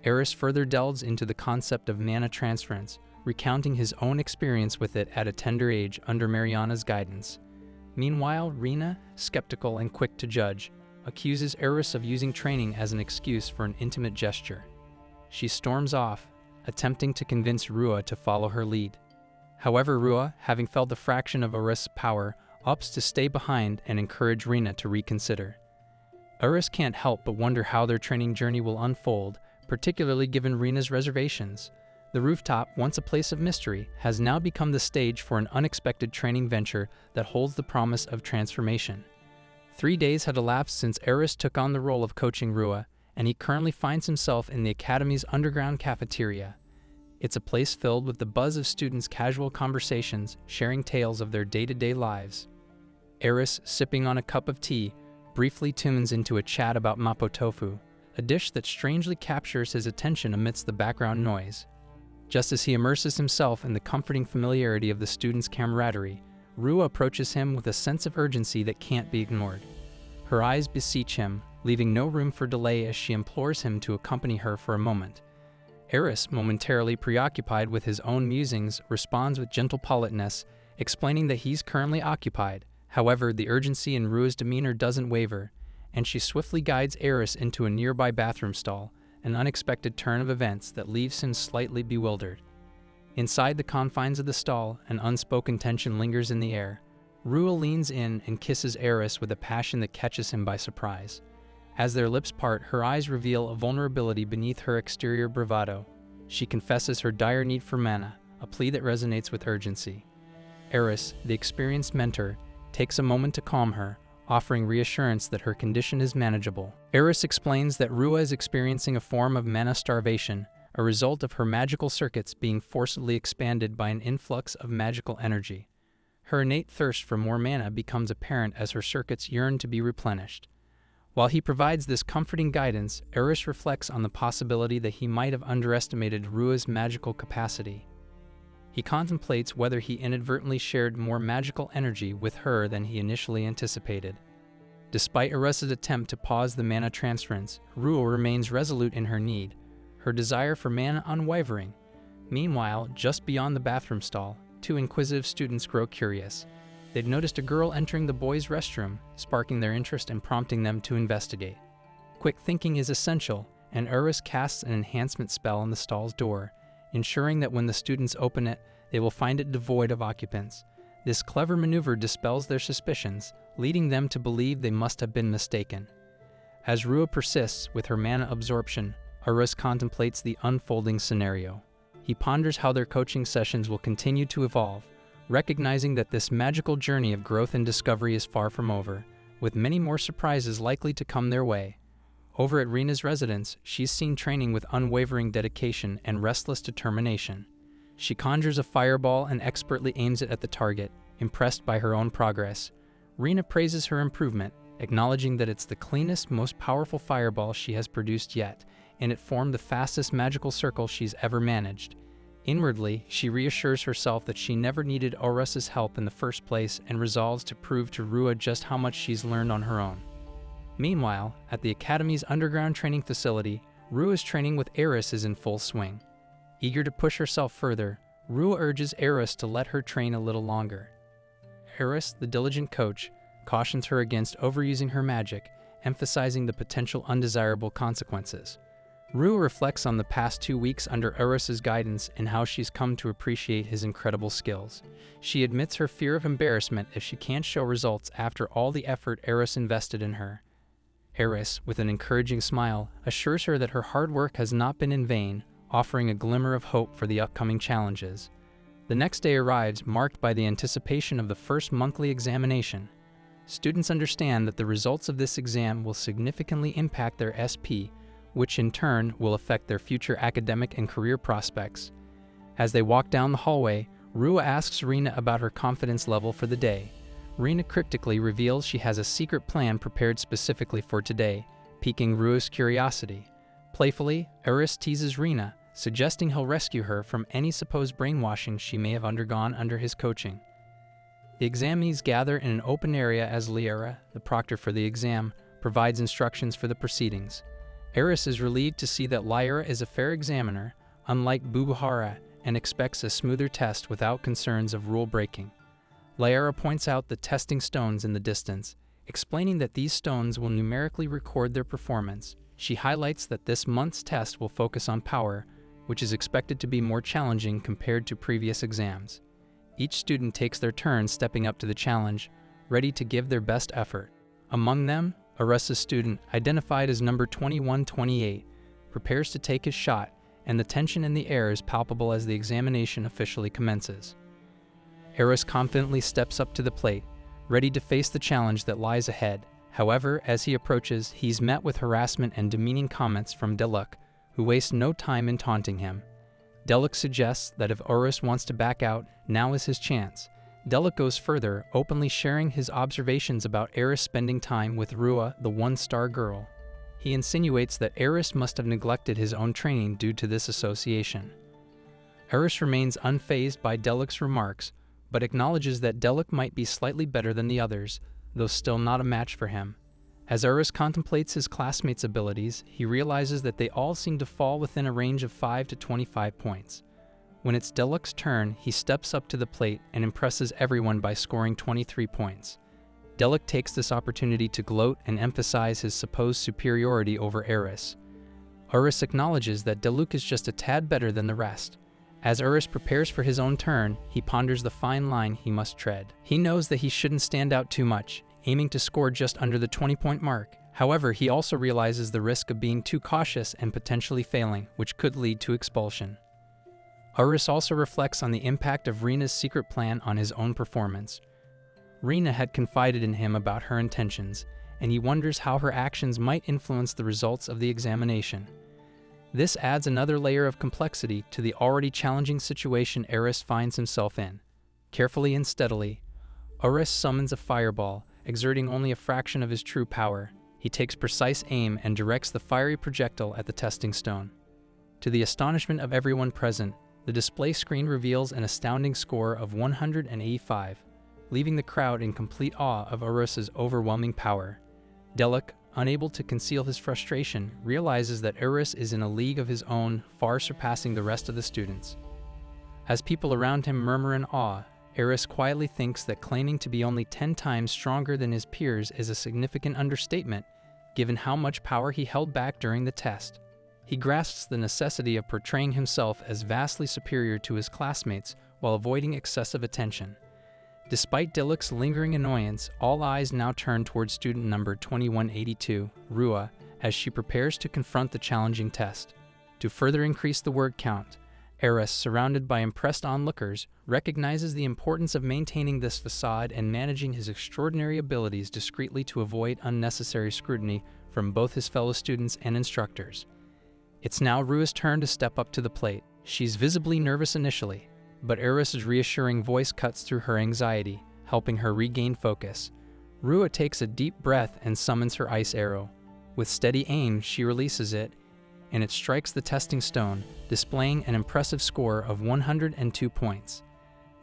Speaker 1: Eris further delves into the concept of mana transference, recounting his own experience with it at a tender age under Mariana's guidance. Meanwhile, Rina, skeptical and quick to judge, accuses Eris of using training as an excuse for an intimate gesture. She storms off, attempting to convince Rua to follow her lead. However, Rua, having felt a fraction of Eris' power, opts to stay behind and encourage Rina to reconsider. Eris can't help but wonder how their training journey will unfold, particularly given Rina's reservations. The rooftop, once a place of mystery, has now become the stage for an unexpected training venture that holds the promise of transformation. 3 days had elapsed since Eris took on the role of coaching Rua, and he currently finds himself in the Academy's underground cafeteria. It's a place filled with the buzz of students' casual conversations, sharing tales of their day-to-day lives. Eris, sipping on a cup of tea, briefly tunes into a chat about mapo tofu, a dish that strangely captures his attention amidst the background noise. Just as he immerses himself in the comforting familiarity of the students' camaraderie, Rua approaches him with a sense of urgency that can't be ignored. Her eyes beseech him, leaving no room for delay as she implores him to accompany her for a moment. Eris, momentarily preoccupied with his own musings, responds with gentle politeness, explaining that he's currently occupied. However, the urgency in Rua's demeanor doesn't waver, and she swiftly guides Eris into a nearby bathroom stall, an unexpected turn of events that leaves him slightly bewildered. Inside the confines of the stall, an unspoken tension lingers in the air. Rua leans in and kisses Eris with a passion that catches him by surprise. As their lips part, her eyes reveal a vulnerability beneath her exterior bravado. She confesses her dire need for mana, a plea that resonates with urgency. Eris, the experienced mentor, takes a moment to calm her, offering reassurance that her condition is manageable. Eris explains that Rua is experiencing a form of mana starvation, a result of her magical circuits being forcibly expanded by an influx of magical energy. Her innate thirst for more mana becomes apparent as her circuits yearn to be replenished. While he provides this comforting guidance, Eris reflects on the possibility that he might have underestimated Rua's magical capacity. He contemplates whether he inadvertently shared more magical energy with her than he initially anticipated. Despite Eris's attempt to pause the mana transference, Rua remains resolute in her need, her desire for mana unwavering. Meanwhile, just beyond the bathroom stall, two inquisitive students grow curious. They'd noticed a girl entering the boys' restroom, sparking their interest and prompting them to investigate. Quick thinking is essential, and Eris casts an enhancement spell on the stall's door, ensuring that when the students open it, they will find it devoid of occupants. This clever maneuver dispels their suspicions, leading them to believe they must have been mistaken. As Rua persists with her mana absorption, Eris contemplates the unfolding scenario. He ponders how their coaching sessions will continue to evolve, recognizing that this magical journey of growth and discovery is far from over, with many more surprises likely to come their way. Over at Rina's residence, she's seen training with unwavering dedication and restless determination. She conjures a fireball and expertly aims it at the target, impressed by her own progress. Rina praises her improvement, acknowledging that it's the cleanest, most powerful fireball she has produced yet, and it formed the fastest magical circle she's ever managed. Inwardly, she reassures herself that she never needed Eris's help in the first place and resolves to prove to Rua just how much she's learned on her own. Meanwhile, at the Academy's underground training facility, Rua's training with Eris is in full swing. Eager to push herself further, Rua urges Eris to let her train a little longer. Eris, the diligent coach, cautions her against overusing her magic, emphasizing the potential undesirable consequences. Rua reflects on the past 2 weeks under Eris's guidance and how she's come to appreciate his incredible skills. She admits her fear of embarrassment if she can't show results after all the effort Eris invested in her. Eris, with an encouraging smile, assures her that her hard work has not been in vain, offering a glimmer of hope for the upcoming challenges. The next day arrives, marked by the anticipation of the first monthly examination. Students understand that the results of this exam will significantly impact their SP, which in turn will affect their future academic and career prospects. As they walk down the hallway, Rua asks Rina about her confidence level for the day. Rina cryptically reveals she has a secret plan prepared specifically for today, piquing Rua's curiosity. Playfully, Eris teases Rina, suggesting he'll rescue her from any supposed brainwashing she may have undergone under his coaching. The examinees gather in an open area as Liera, the proctor for the exam, provides instructions for the proceedings. Eris is relieved to see that Lyra is a fair examiner, unlike Bubuhara, and expects a smoother test without concerns of rule breaking. Lyra points out the testing stones in the distance, explaining that these stones will numerically record their performance. She highlights that this month's test will focus on power, which is expected to be more challenging compared to previous exams. Each student takes their turn stepping up to the challenge, ready to give their best effort. Among them, Eris's student, identified as number 2128, prepares to take his shot, and the tension in the air is palpable as the examination officially commences. Eris confidently steps up to the plate, ready to face the challenge that lies ahead. However, as he approaches, he's met with harassment and demeaning comments from Deluk, who wastes no time in taunting him. Deluk suggests that if Eris wants to back out, now is his chance. Delic goes further, openly sharing his observations about Eris spending time with Rua, the one-star girl. He insinuates that Eris must have neglected his own training due to this association. Eris remains unfazed by Delic's remarks, but acknowledges that Delic might be slightly better than the others, though still not a match for him. As Eris contemplates his classmates' abilities, he realizes that they all seem to fall within a range of 5 to 25 points. When it's Delic's turn, he steps up to the plate and impresses everyone by scoring 23 points. Delic takes this opportunity to gloat and emphasize his supposed superiority over Eris. Eris acknowledges that Delic is just a tad better than the rest. As Eris prepares for his own turn, he ponders the fine line he must tread. He knows that he shouldn't stand out too much, aiming to score just under the 20-point mark. However, he also realizes the risk of being too cautious and potentially failing, which could lead to expulsion. Eris also reflects on the impact of Rina's secret plan on his own performance. Rina had confided in him about her intentions, and he wonders how her actions might influence the results of the examination. This adds another layer of complexity to the already challenging situation Eris finds himself in. Carefully and steadily, Eris summons a fireball, exerting only a fraction of his true power. He takes precise aim and directs the fiery projectile at the testing stone. To the astonishment of everyone present, the display screen reveals an astounding score of 185, leaving the crowd in complete awe of Eris's overwhelming power. Delic, unable to conceal his frustration, realizes that Eris is in a league of his own, far surpassing the rest of the students. As people around him murmur in awe, Eris quietly thinks that claiming to be only 10 times stronger than his peers is a significant understatement, given how much power he held back during the test. He grasps the necessity of portraying himself as vastly superior to his classmates while avoiding excessive attention. Despite Delic's lingering annoyance, all eyes now turn towards student number 2182, Rua, as she prepares to confront the challenging test. To further increase the word count, Eris, surrounded by impressed onlookers, recognizes the importance of maintaining this facade and managing his extraordinary abilities discreetly to avoid unnecessary scrutiny from both his fellow students and instructors. It's now Rua's turn to step up to the plate. She's visibly nervous initially, but Eris's reassuring voice cuts through her anxiety, helping her regain focus. Rua takes a deep breath and summons her ice arrow. With steady aim, she releases it, and it strikes the testing stone, displaying an impressive score of 102 points.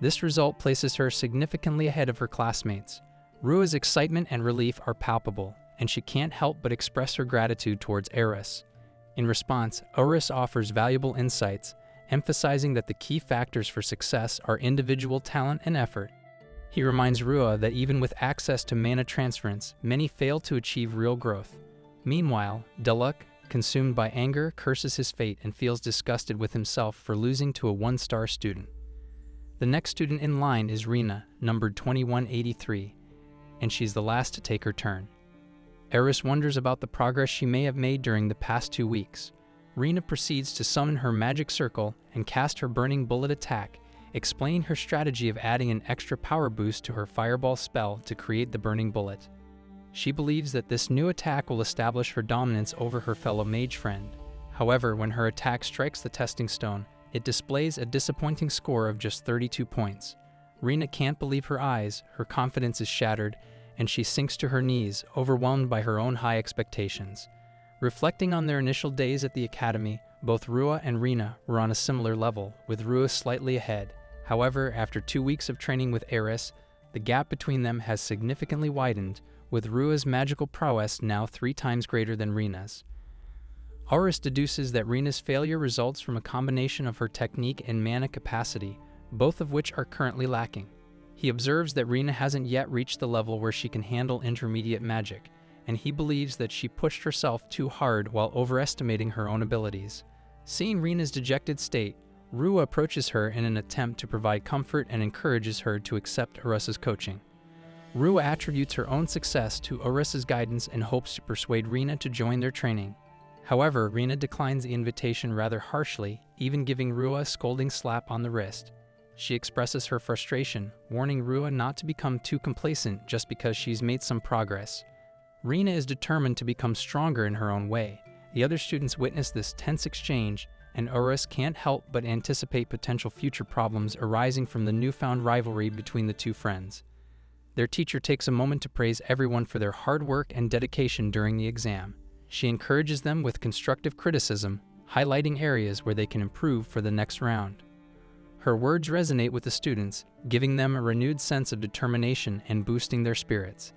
Speaker 1: This result places her significantly ahead of her classmates. Rua's excitement and relief are palpable, and she can't help but express her gratitude towards Eris. In response, Eris offers valuable insights, emphasizing that the key factors for success are individual talent and effort. He reminds Rua that even with access to mana transference, many fail to achieve real growth. Meanwhile, Delic, consumed by anger, curses his fate and feels disgusted with himself for losing to a one-star student. The next student in line is Rina, numbered 2183, and she's the last to take her turn. Eris wonders about the progress she may have made during the past 2 weeks. Rina proceeds to summon her magic circle and cast her burning bullet attack, explaining her strategy of adding an extra power boost to her fireball spell to create the burning bullet. She believes that this new attack will establish her dominance over her fellow mage friend. However, when her attack strikes the testing stone, it displays a disappointing score of just 32 points. Rina can't believe her eyes, her confidence is shattered, and she sinks to her knees, overwhelmed by her own high expectations. Reflecting on their initial days at the academy, both Rua and Rina were on a similar level, with Rua slightly ahead. However, after 2 weeks of training with Eris, the gap between them has significantly widened, with Rua's magical prowess now 3 times greater than Rina's. Eris deduces that Rina's failure results from a combination of her technique and mana capacity, both of which are currently lacking. He observes that Rina hasn't yet reached the level where she can handle intermediate magic, and he believes that she pushed herself too hard while overestimating her own abilities. Seeing Rina's dejected state, Rua approaches her in an attempt to provide comfort and encourages her to accept Eris's coaching. Rua attributes her own success to Eris's guidance and hopes to persuade Rina to join their training. However, Rina declines the invitation rather harshly, even giving Rua a scolding slap on the wrist. She expresses her frustration, warning Rua not to become too complacent just because she's made some progress. Rina is determined to become stronger in her own way. The other students witness this tense exchange, and Urus can't help but anticipate potential future problems arising from the newfound rivalry between the two friends. Their teacher takes a moment to praise everyone for their hard work and dedication during the exam. She encourages them with constructive criticism, highlighting areas where they can improve for the next round. Her words resonate with the students, giving them a renewed sense of determination and boosting their spirits.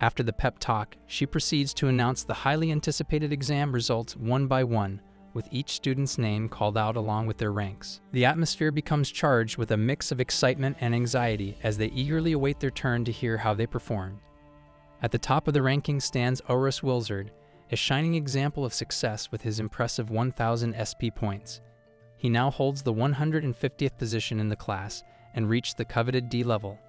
Speaker 1: After the pep talk, she proceeds to announce the highly anticipated exam results one by one, with each student's name called out along with their ranks. The atmosphere becomes charged with a mix of excitement and anxiety as they eagerly await their turn to hear how they performed. At the top of the rankings stands Urus Wilzard, a shining example of success with his impressive 1,000 SP points. He now holds the 150th position in the class and reached the coveted D level.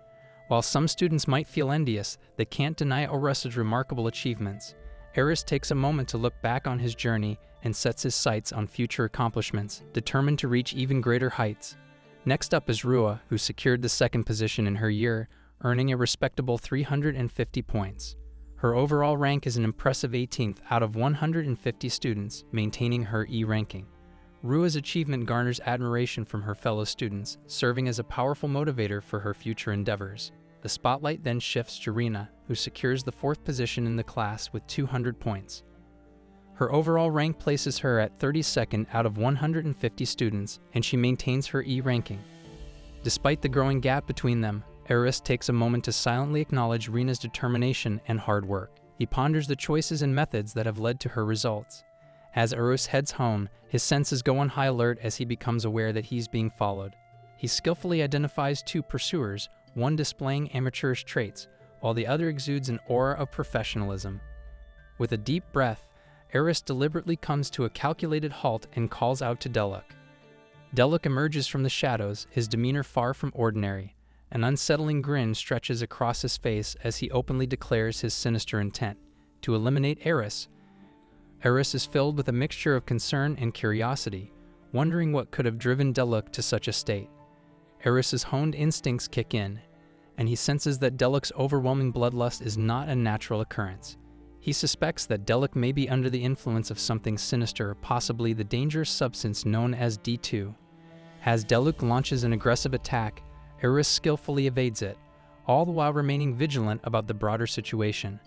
Speaker 1: While some students might feel envious, they can't deny Urus's remarkable achievements. Urus takes a moment to look back on his journey and sets his sights on future accomplishments, determined to reach even greater heights. Next up is Rua, who secured the second position in her year, earning a respectable 350 points. Her overall rank is an impressive 18th out of 150 students, maintaining her E ranking. Rua's achievement garners admiration from her fellow students, serving as a powerful motivator for her future endeavors. The spotlight then shifts to Rina, who secures the fourth position in the class with 200 points. Her overall rank places her at 32nd out of 150 students, and she maintains her E ranking. Despite the growing gap between them, Urus takes a moment to silently acknowledge Rina's determination and hard work. He ponders the choices and methods that have led to her results. As Urus heads home, his senses go on high alert as he becomes aware that he's being followed. He skillfully identifies two pursuers, one displaying amateurish traits, while the other exudes an aura of professionalism. With a deep breath, Urus deliberately comes to a calculated halt and calls out to Deluk. Deluk emerges from the shadows, his demeanor far from ordinary. An unsettling grin stretches across his face as he openly declares his sinister intent to eliminate Urus. Urus is filled with a mixture of concern and curiosity, wondering what could have driven Deluk to such a state. Urus's honed instincts kick in, and he senses that Deluk's overwhelming bloodlust is not a natural occurrence. He suspects that Deluk may be under the influence of something sinister, possibly the dangerous substance known as D2. As Deluk launches an aggressive attack, Urus skillfully evades it, all the while remaining vigilant about the broader situation.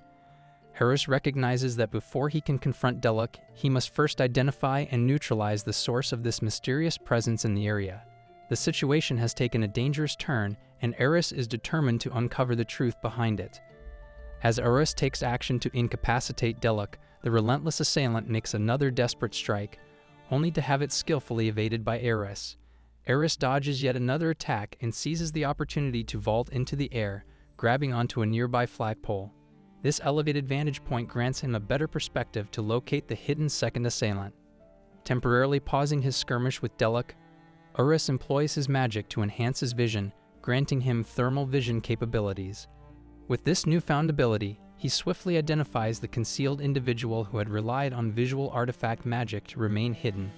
Speaker 1: Urus recognizes that before he can confront Deluk, he must first identify and neutralize the source of this mysterious presence in the area. The situation has taken a dangerous turn, and Urus is determined to uncover the truth behind it. As Urus takes action to incapacitate Deluk, the relentless assailant makes another desperate strike, only to have it skillfully evaded by Urus. Urus dodges yet another attack and seizes the opportunity to vault into the air, grabbing onto a nearby flagpole. This elevated vantage point grants him a better perspective to locate the hidden second assailant. Temporarily pausing his skirmish with Deluk, Urus employs his magic to enhance his vision, granting him thermal vision capabilities. With this newfound ability, he swiftly identifies the concealed individual who had relied on visual artifact magic to remain hidden.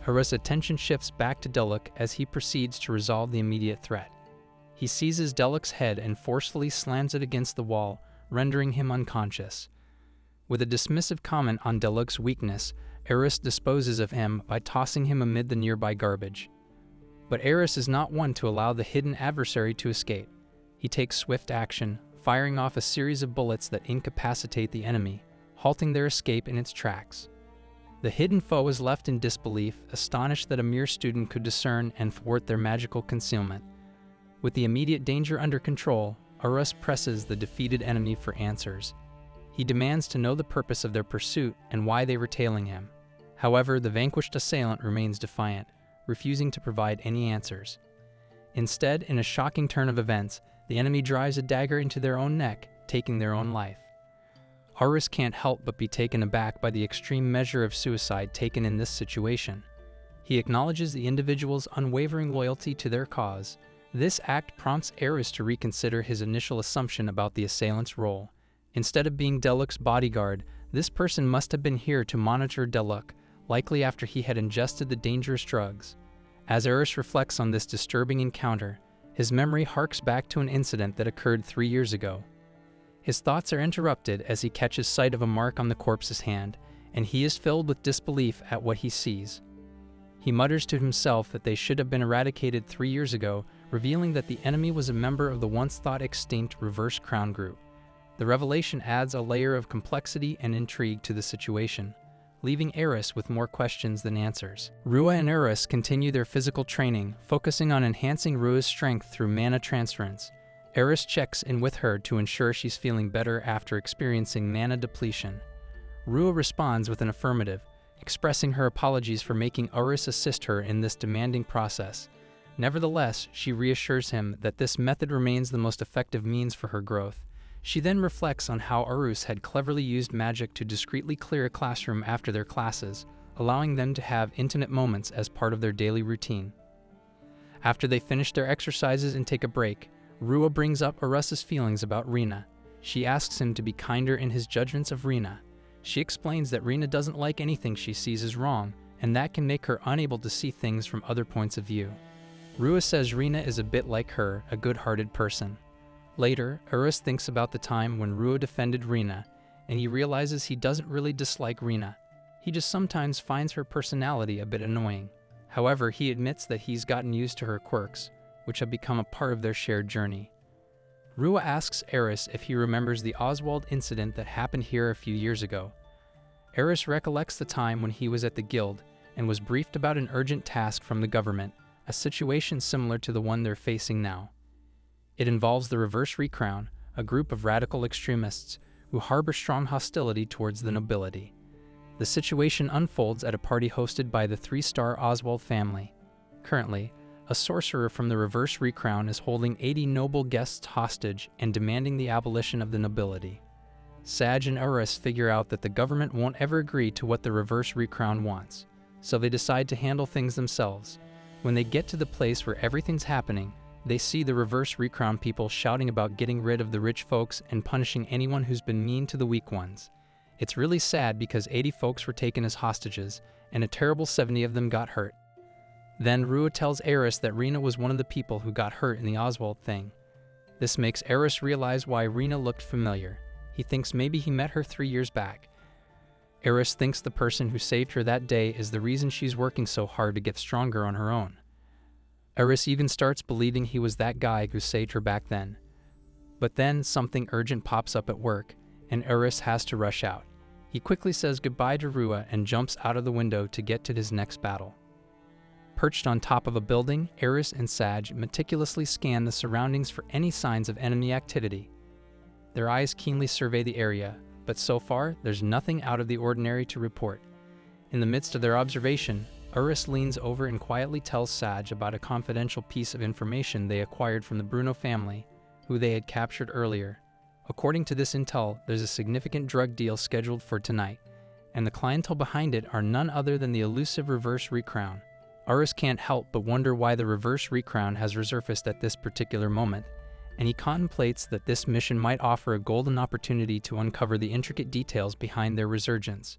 Speaker 1: Urus' attention shifts back to Deluk as he proceeds to resolve the immediate threat. He seizes Deluk's head and forcefully slams it against the wall, rendering him unconscious. With a dismissive comment on Deluk's weakness, Urus disposes of him by tossing him amid the nearby garbage. But Urus is not one to allow the hidden adversary to escape. He takes swift action, firing off a series of bullets that incapacitate the enemy, halting their escape in its tracks. The hidden foe is left in disbelief, astonished that a mere student could discern and thwart their magical concealment. With the immediate danger under control, Urus presses the defeated enemy for answers. He demands to know the purpose of their pursuit and why they were tailing him. However, the vanquished assailant remains defiant, refusing to provide any answers. Instead, in a shocking turn of events, the enemy drives a dagger into their own neck, taking their own life. Urus can't help but be taken aback by the extreme measure of suicide taken in this situation. He acknowledges the individual's unwavering loyalty to their cause. This act prompts Urus to reconsider his initial assumption about the assailant's role. Instead of being Deluk's bodyguard, this person must have been here to monitor Deluk, likely after he had ingested the dangerous drugs. As Urus reflects on this disturbing encounter, his memory harks back to an incident that occurred 3 years ago. His thoughts are interrupted as he catches sight of a mark on the corpse's hand, and he is filled with disbelief at what he sees. He mutters to himself that they should have been eradicated 3 years ago, revealing that the enemy was a member of the once-thought-extinct Reverse Crown group. The revelation adds a layer of complexity and intrigue to the situation, leaving Eris with more questions than answers. Rua and Eris continue their physical training, focusing on enhancing Rua's strength through mana transference. Eris checks in with her to ensure she's feeling better after experiencing mana depletion. Rua responds with an affirmative, expressing her apologies for making Eris assist her in this demanding process. Nevertheless, she reassures him that this method remains the most effective means for her growth. She then reflects on how Eris had cleverly used magic to discreetly clear a classroom after their classes, allowing them to have intimate moments as part of their daily routine. After they finish their exercises and take a break, Rua brings up Eris's feelings about Rina. She asks him to be kinder in his judgments of Rina. She explains that Rina doesn't like anything she sees as wrong, and that can make her unable to see things from other points of view. Rua says Rina is a bit like her, a good-hearted person. Later, Eris thinks about the time when Rua defended Rina, and he realizes he doesn't really dislike Rina. He just sometimes finds her personality a bit annoying. However, he admits that he's gotten used to her quirks, which have become a part of their shared journey. Rua asks Eris if he remembers the Oswald incident that happened here a few years ago. Eris recollects the time when he was at the guild and was briefed about an urgent task from the government, a situation similar to the one they're facing now. It involves the Reverse Recrown, a group of radical extremists who harbor strong hostility towards the nobility. The situation unfolds at a party hosted by the 3-star Oswald family. Currently, a sorcerer from the Reverse Recrown is holding 80 noble guests hostage and demanding the abolition of the nobility. Sag and Eris figure out that the government won't ever agree to what the Reverse Recrown wants, so they decide to handle things themselves. When they get to the place where everything's happening, they see the Reverse Recrown people shouting about getting rid of the rich folks and punishing anyone who's been mean to the weak ones. It's really sad because 80 folks were taken as hostages, and a terrible 70 of them got hurt. Then Rua tells Eris that Rina was one of the people who got hurt in the Oswald thing. This makes Eris realize why Rina looked familiar. He thinks maybe he met her 3 years back. Eris thinks the person who saved her that day is the reason she's working so hard to get stronger on her own. Eris even starts believing he was that guy who saved her back then. But then something urgent pops up at work, and Eris has to rush out. He quickly says goodbye to Rua and jumps out of the window to get to his next battle. Perched on top of a building, Eris and Sag meticulously scan the surroundings for any signs of enemy activity. Their eyes keenly survey the area, but so far, there's nothing out of the ordinary to report. In the midst of their observation, Eris leans over and quietly tells Sag about a confidential piece of information they acquired from the Bruno family, who they had captured earlier. According to this intel, there's a significant drug deal scheduled for tonight, and the clientele behind it are none other than the elusive Reverse Recrown. Eris can't help but wonder why the Reverse Recrown has resurfaced at this particular moment, and he contemplates that this mission might offer a golden opportunity to uncover the intricate details behind their resurgence.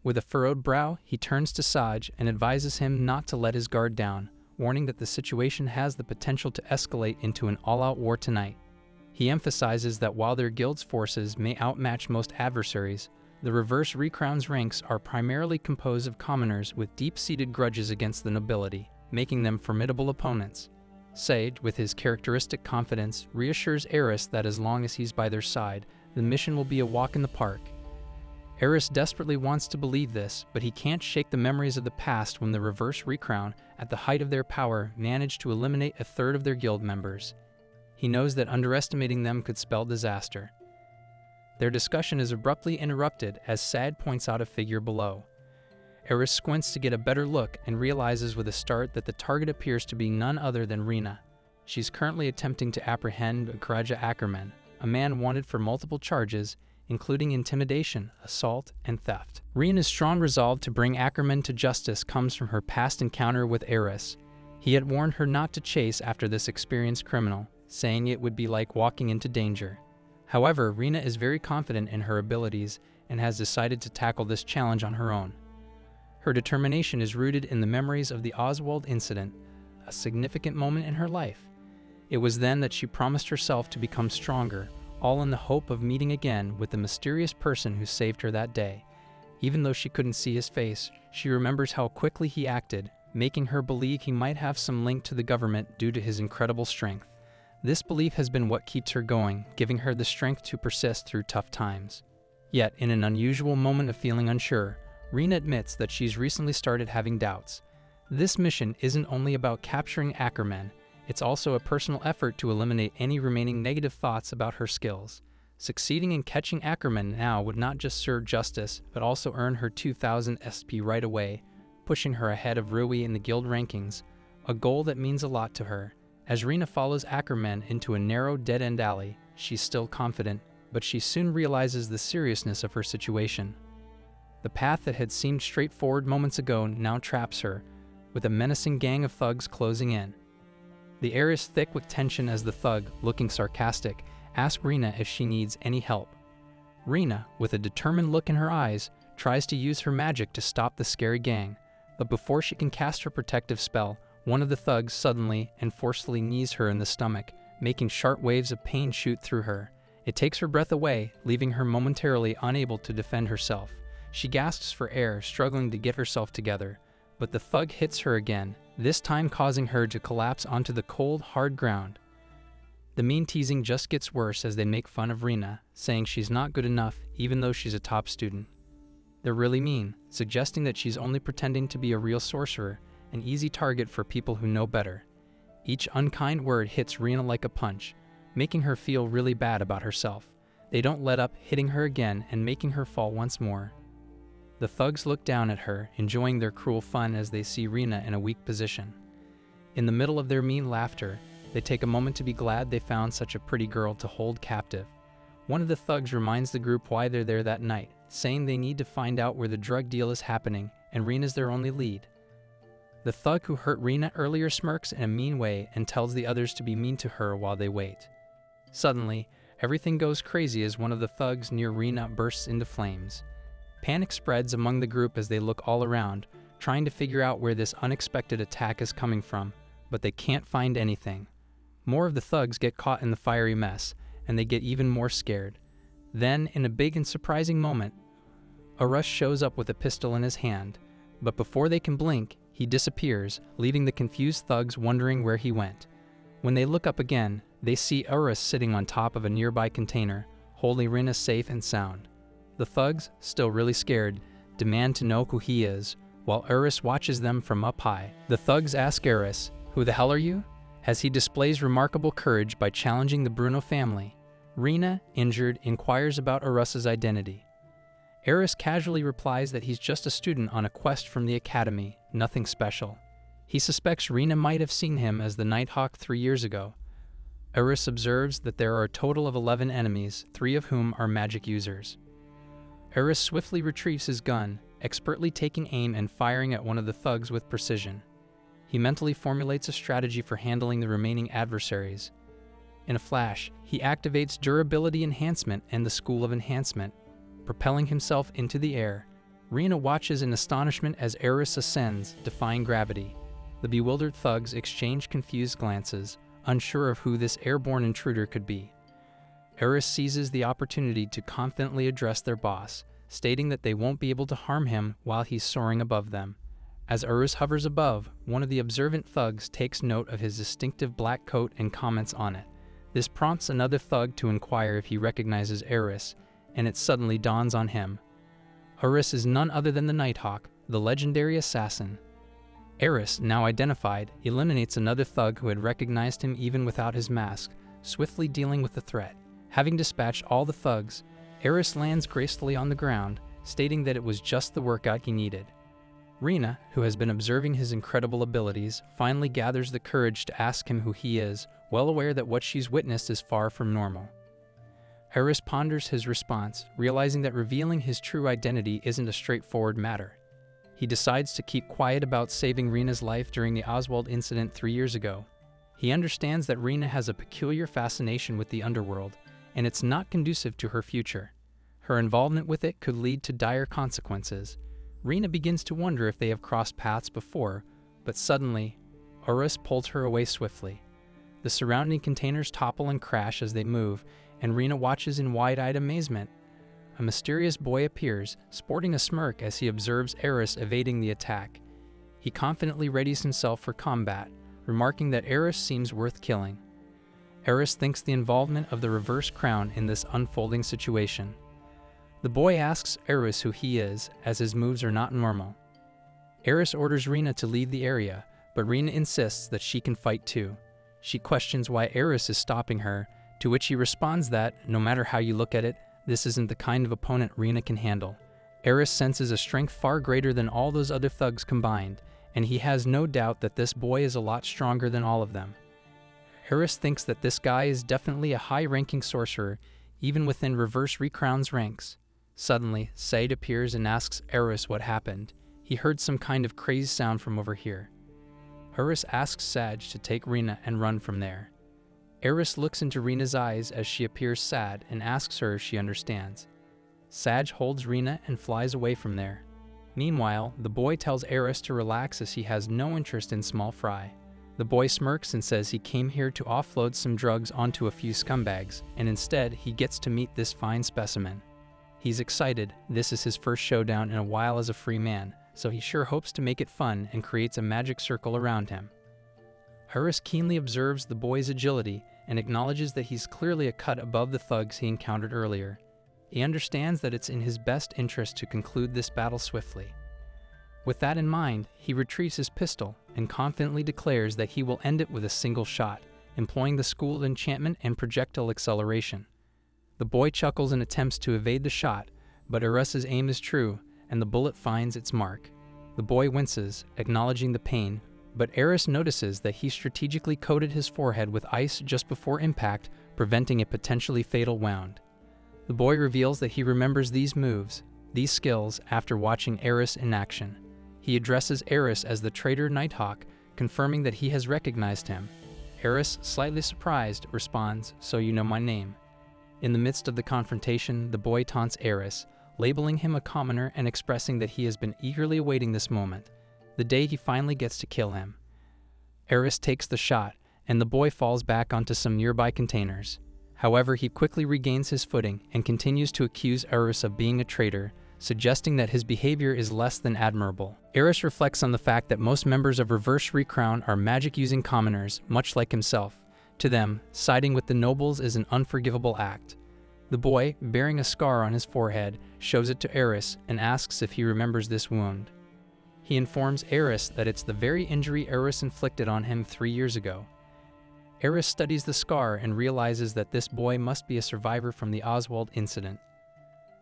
Speaker 1: With a furrowed brow, he turns to Sag and advises him not to let his guard down, warning that the situation has the potential to escalate into an all-out war tonight. He emphasizes that while their guild's forces may outmatch most adversaries, the Reverse Recrown's ranks are primarily composed of commoners with deep-seated grudges against the nobility, making them formidable opponents. Sage, with his characteristic confidence, reassures Eris that as long as he's by their side, the mission will be a walk in the park. Eris desperately wants to believe this, but he can't shake the memories of the past when the Reverse Recrown, at the height of their power, managed to eliminate a third of their guild members. He knows that underestimating them could spell disaster. Their discussion is abruptly interrupted as Sad points out a figure below. Eris squints to get a better look and realizes with a start that the target appears to be none other than Rina. She's currently attempting to apprehend Kraja Ackerman, a man wanted for multiple charges, including intimidation, assault, and theft. Rina's strong resolve to bring Ackerman to justice comes from her past encounter with Eris. He had warned her not to chase after this experienced criminal, saying it would be like walking into danger. However, Rina is very confident in her abilities and has decided to tackle this challenge on her own. Her determination is rooted in the memories of the Oswald incident, a significant moment in her life. It was then that she promised herself to become stronger, all in the hope of meeting again with the mysterious person who saved her that day. Even though she couldn't see his face, she remembers how quickly he acted, making her believe he might have some link to the government due to his incredible strength. This belief has been what keeps her going, giving her the strength to persist through tough times. Yet, in an unusual moment of feeling unsure, Rina admits that she's recently started having doubts. This mission isn't only about capturing Ackerman, it's also a personal effort to eliminate any remaining negative thoughts about her skills. Succeeding in catching Ackerman now would not just serve justice, but also earn her 2000 SP right away, pushing her ahead of Rui in the guild rankings, a goal that means a lot to her. As Rina follows Ackerman into a narrow, dead-end alley, she's still confident, but she soon realizes the seriousness of her situation. The path that had seemed straightforward moments ago now traps her, with a menacing gang of thugs closing in. The air is thick with tension as the thug, looking sarcastic, asks Rina if she needs any help. Rina, with a determined look in her eyes, tries to use her magic to stop the scary gang, but before she can cast her protective spell, one of the thugs suddenly and forcefully knees her in the stomach, making sharp waves of pain shoot through her. It takes her breath away, leaving her momentarily unable to defend herself. She gasps for air, struggling to get herself together, but the thug hits her again, this time causing her to collapse onto the cold, hard ground. The mean teasing just gets worse as they make fun of Rina, saying she's not good enough even though she's a top student. They're really mean, suggesting that she's only pretending to be a real sorcerer, an easy target for people who know better. Each unkind word hits Rina like a punch, making her feel really bad about herself. They don't let up, hitting her again and making her fall once more. The thugs look down at her, enjoying their cruel fun as they see Rina in a weak position. In the middle of their mean laughter, they take a moment to be glad they found such a pretty girl to hold captive. One of the thugs reminds the group why they're there that night, saying they need to find out where the drug deal is happening, and Rina's their only lead. The thug who hurt Rina earlier smirks in a mean way and tells the others to be mean to her while they wait. Suddenly, everything goes crazy as one of the thugs near Rina bursts into flames. Panic spreads among the group as they look all around, trying to figure out where this unexpected attack is coming from, but they can't find anything. More of the thugs get caught in the fiery mess, and they get even more scared. Then, in a big and surprising moment, Enrolls shows up with a pistol in his hand, but before they can blink, he disappears, leaving the confused thugs wondering where he went. When they look up again, they see Enrolls sitting on top of a nearby container, holding Rina safe and sound. The thugs, still really scared, demand to know who he is, while Enrolls watches them from up high. The thugs ask Enrolls, "Who the hell are you?" as he displays remarkable courage by challenging the Bruno family. Rina, injured, inquires about Enrolls' identity. Enrolls casually replies that he's just a student on a quest from the academy, nothing special. He suspects Rina might have seen him as the Nighthawk 3 years ago. Enrolls observes that there are a total of 11 enemies, 3 of whom are magic users. Enrolls swiftly retrieves his gun, expertly taking aim and firing at one of the thugs with precision. He mentally formulates a strategy for handling the remaining adversaries. In a flash, he activates Durability Enhancement and the School of Enhancement, propelling himself into the air. Rina watches in astonishment as Enrolls ascends, defying gravity. The bewildered thugs exchange confused glances, unsure of who this airborne intruder could be. Enrolls seizes the opportunity to confidently address their boss, stating that they won't be able to harm him while he's soaring above them. As Enrolls hovers above, one of the observant thugs takes note of his distinctive black coat and comments on it. This prompts another thug to inquire if he recognizes Enrolls, and it suddenly dawns on him. Enrolls is none other than the Nighthawk, the legendary assassin. Enrolls, now identified, eliminates another thug who had recognized him even without his mask, swiftly dealing with the threat. Having dispatched all the thugs, Enrolls lands gracefully on the ground, stating that it was just the workout he needed. Rina, who has been observing his incredible abilities, finally gathers the courage to ask him who he is, well aware that what she's witnessed is far from normal. Enrolls ponders his response, realizing that revealing his true identity isn't a straightforward matter. He decides to keep quiet about saving Rina's life during the Oswald incident 3 years ago. He understands that Rina has a peculiar fascination with the underworld, and it's not conducive to her future. Her involvement with it could lead to dire consequences. Rina begins to wonder if they have crossed paths before, but suddenly, Enrolls pulls her away swiftly. The surrounding containers topple and crash as they move, and Rina watches in wide-eyed amazement. A mysterious boy appears, sporting a smirk as he observes Enrolls evading the attack. He confidently readies himself for combat, remarking that Eris seems worth killing. Eris thinks the involvement of the reverse crown in this unfolding situation. The boy asks Eris who he is, as his moves are not normal. Eris orders Rina to leave the area, but Rina insists that she can fight too. She questions why Eris is stopping her, to which he responds that, no matter how you look at it, this isn't the kind of opponent Rina can handle. Eris senses a strength far greater than all those other thugs combined, and he has no doubt that this boy is a lot stronger than all of them. Eris thinks that this guy is definitely a high-ranking sorcerer, even within Reverse Recrown's ranks. Suddenly, Said appears and asks Eris what happened. He heard some kind of crazy sound from over here. Eris asks Saj to take Rina and run from there. Eris looks into Rina's eyes as she appears sad and asks her if she understands. Saj holds Rina and flies away from there. Meanwhile, the boy tells Eris to relax as he has no interest in small fry. The boy smirks and says he came here to offload some drugs onto a few scumbags, and instead he gets to meet this fine specimen. He's excited. This is his first showdown in a while as a free man, so he sure hopes to make it fun and creates a magic circle around him. Eris keenly observes the boy's agility and acknowledges that he's clearly a cut above the thugs he encountered earlier. He understands that it's in his best interest to conclude this battle swiftly. With that in mind, he retrieves his pistol and confidently declares that he will end it with a single shot, employing the school of enchantment and projectile acceleration. The boy chuckles and attempts to evade the shot, but Eris's aim is true, and the bullet finds its mark. The boy winces, acknowledging the pain, but Eris notices that he strategically coated his forehead with ice just before impact, preventing a potentially fatal wound. The boy reveals that he remembers these moves, these skills, after watching Eris in action. He addresses Eris as the traitor Nighthawk, confirming that he has recognized him. Eris, slightly surprised, responds, "So you know my name." In the midst of the confrontation, the boy taunts Eris, labeling him a commoner and expressing that he has been eagerly awaiting this moment, the day he finally gets to kill him. Eris takes the shot, and the boy falls back onto some nearby containers. However, he quickly regains his footing and continues to accuse Eris of being a traitor, suggesting that his behavior is less than admirable. Eris reflects on the fact that most members of Reverse Recrown are magic-using commoners, much like himself. To them, siding with the nobles is an unforgivable act. The boy, bearing a scar on his forehead, shows it to Eris and asks if he remembers this wound. He informs Eris that it's the very injury Eris inflicted on him 3 years ago. Eris studies the scar and realizes that this boy must be a survivor from the Oswald incident.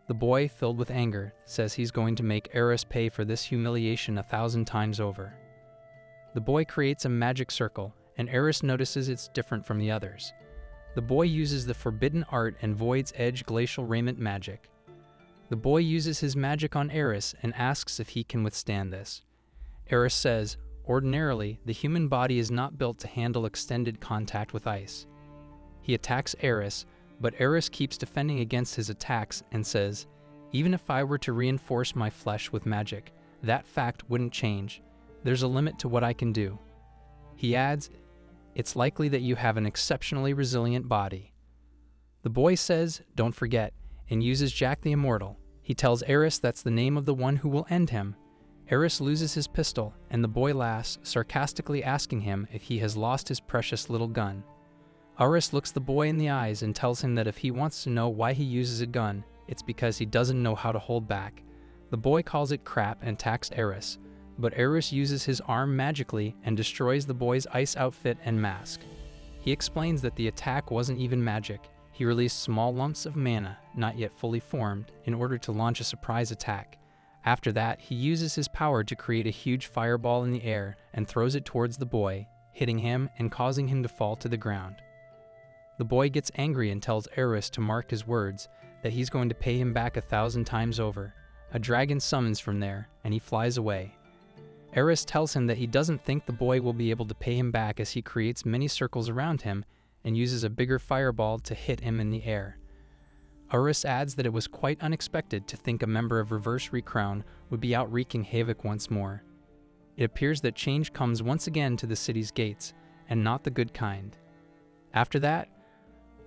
Speaker 1: The boy, filled with anger, says he's going to make Eris pay for this humiliation 1,000 times over. The boy creates a magic circle, and Eris notices it's different from the others. The boy uses the forbidden art and Void's Edge glacial raiment magic. The boy uses his magic on Eris and asks if he can withstand this. Eris says, ordinarily, the human body is not built to handle extended contact with ice. He attacks Eris, but Eris keeps defending against his attacks and says, "Even if I were to reinforce my flesh with magic, that fact wouldn't change. There's a limit to what I can do." He adds, "It's likely that you have an exceptionally resilient body." The boy says, "Don't forget," and uses Jack the Immortal. He tells Eris that's the name of the one who will end him. Eris loses his pistol, and the boy laughs, sarcastically asking him if he has lost his precious little gun. Eris looks the boy in the eyes and tells him that if he wants to know why he uses a gun, it's because he doesn't know how to hold back. The boy calls it crap and attacks Eris, but Eris uses his arm magically and destroys the boy's ice outfit and mask. He explains that the attack wasn't even magic. He released small lumps of mana, not yet fully formed, in order to launch a surprise attack. After that, he uses his power to create a huge fireball in the air and throws it towards the boy, hitting him and causing him to fall to the ground. The boy gets angry and tells Eris to mark his words, that he's going to pay him back 1,000 times over. A dragon summons from there, and he flies away. Eris tells him that he doesn't think the boy will be able to pay him back as he creates many circles around him and uses a bigger fireball to hit him in the air. Eris adds that it was quite unexpected to think a member of Reverse Recrown would be out wreaking havoc once more. It appears that change comes once again to the city's gates, and not the good kind. After that,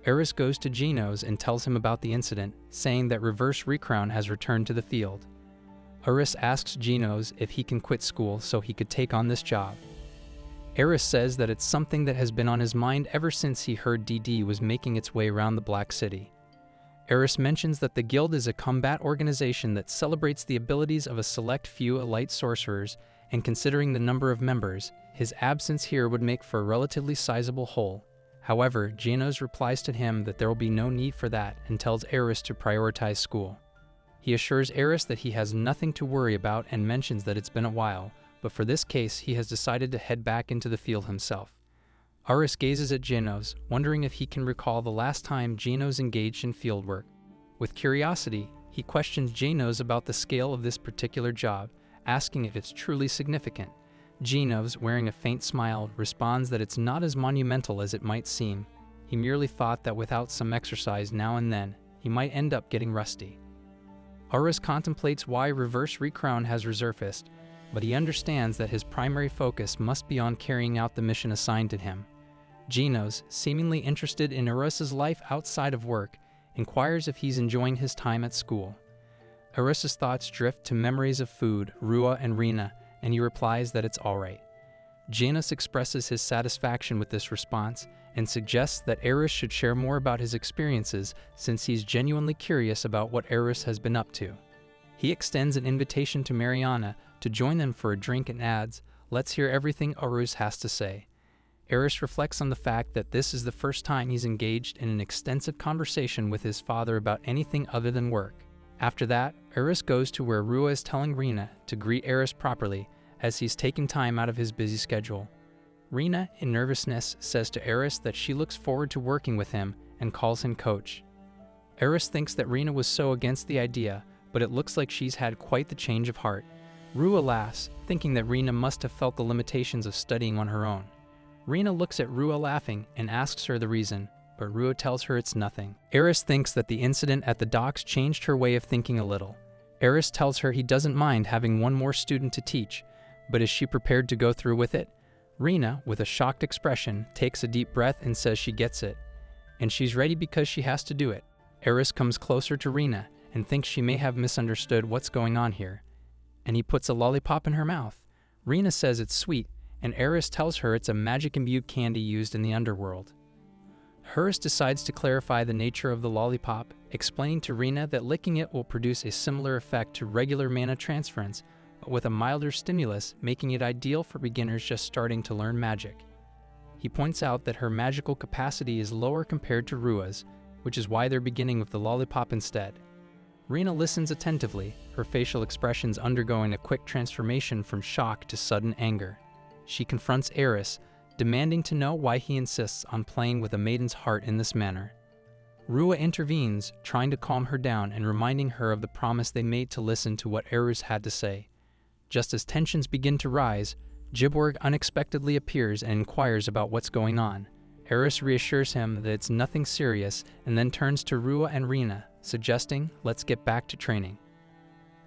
Speaker 1: Eris goes to Geno's and tells him about the incident, saying that Reverse Recrown has returned to the field. Eris asks Genos if he can quit school so he could take on this job. Eris says that it's something that has been on his mind ever since he heard DD was making its way around the Black City. Eris mentions that the guild is a combat organization that celebrates the abilities of a select few elite sorcerers, and considering the number of members, his absence here would make for a relatively sizable hole. However, Genos replies to him that there will be no need for that and tells Eris to prioritize school. He assures Eris that he has nothing to worry about and mentions that it's been a while, but for this case he has decided to head back into the field himself. Eris gazes at Genos, wondering if he can recall the last time Genos engaged in fieldwork. With curiosity, he questions Genos about the scale of this particular job, asking if it's truly significant. Genos, wearing a faint smile, responds that it's not as monumental as it might seem. He merely thought that without some exercise now and then, he might end up getting rusty. Eris contemplates why Reverse Recrown has resurfaced, but he understands that his primary focus must be on carrying out the mission assigned to him. Genos, seemingly interested in Eris's life outside of work, inquires if he's enjoying his time at school. Eris's thoughts drift to memories of food, Rua and Rina, and he replies that it's alright. Genos expresses his satisfaction with this response and suggests that Eris should share more about his experiences since he's genuinely curious about what Eris has been up to. He extends an invitation to Mariana to join them for a drink and adds, "Let's hear everything Eris has to say." Eris reflects on the fact that this is the first time he's engaged in an extensive conversation with his father about anything other than work. After that, Eris goes to where Rua is telling Rina to greet Eris properly, as he's taking time out of his busy schedule. Rina, in nervousness, says to Eris that she looks forward to working with him and calls him coach. Eris thinks that Rina was so against the idea, but it looks like she's had quite the change of heart. Rua laughs, thinking that Rina must have felt the limitations of studying on her own. Rina looks at Rua laughing and asks her the reason, but Rua tells her it's nothing. Eris thinks that the incident at the docks changed her way of thinking a little. Eris tells her he doesn't mind having one more student to teach, but is she prepared to go through with it? Rina, with a shocked expression, takes a deep breath and says she gets it, and she's ready because she has to do it. Eris comes closer to Rina and thinks she may have misunderstood what's going on here, and he puts a lollipop in her mouth. Rina says it's sweet, and Eris tells her it's a magic-imbued candy used in the underworld. Eris decides to clarify the nature of the lollipop, explaining to Rina that licking it will produce a similar effect to regular mana transference, but with a milder stimulus, making it ideal for beginners just starting to learn magic. He points out that her magical capacity is lower compared to Rua's, which is why they're beginning with the lollipop instead. Rina listens attentively, her facial expressions undergoing a quick transformation from shock to sudden anger. She confronts Eris, demanding to know why he insists on playing with a maiden's heart in this manner. Rua intervenes, trying to calm her down and reminding her of the promise they made to listen to what Eris had to say. Just as tensions begin to rise, Gibborg unexpectedly appears and inquires about what's going on. Eris reassures him that it's nothing serious and then turns to Rua and Rina, suggesting, "Let's get back to training."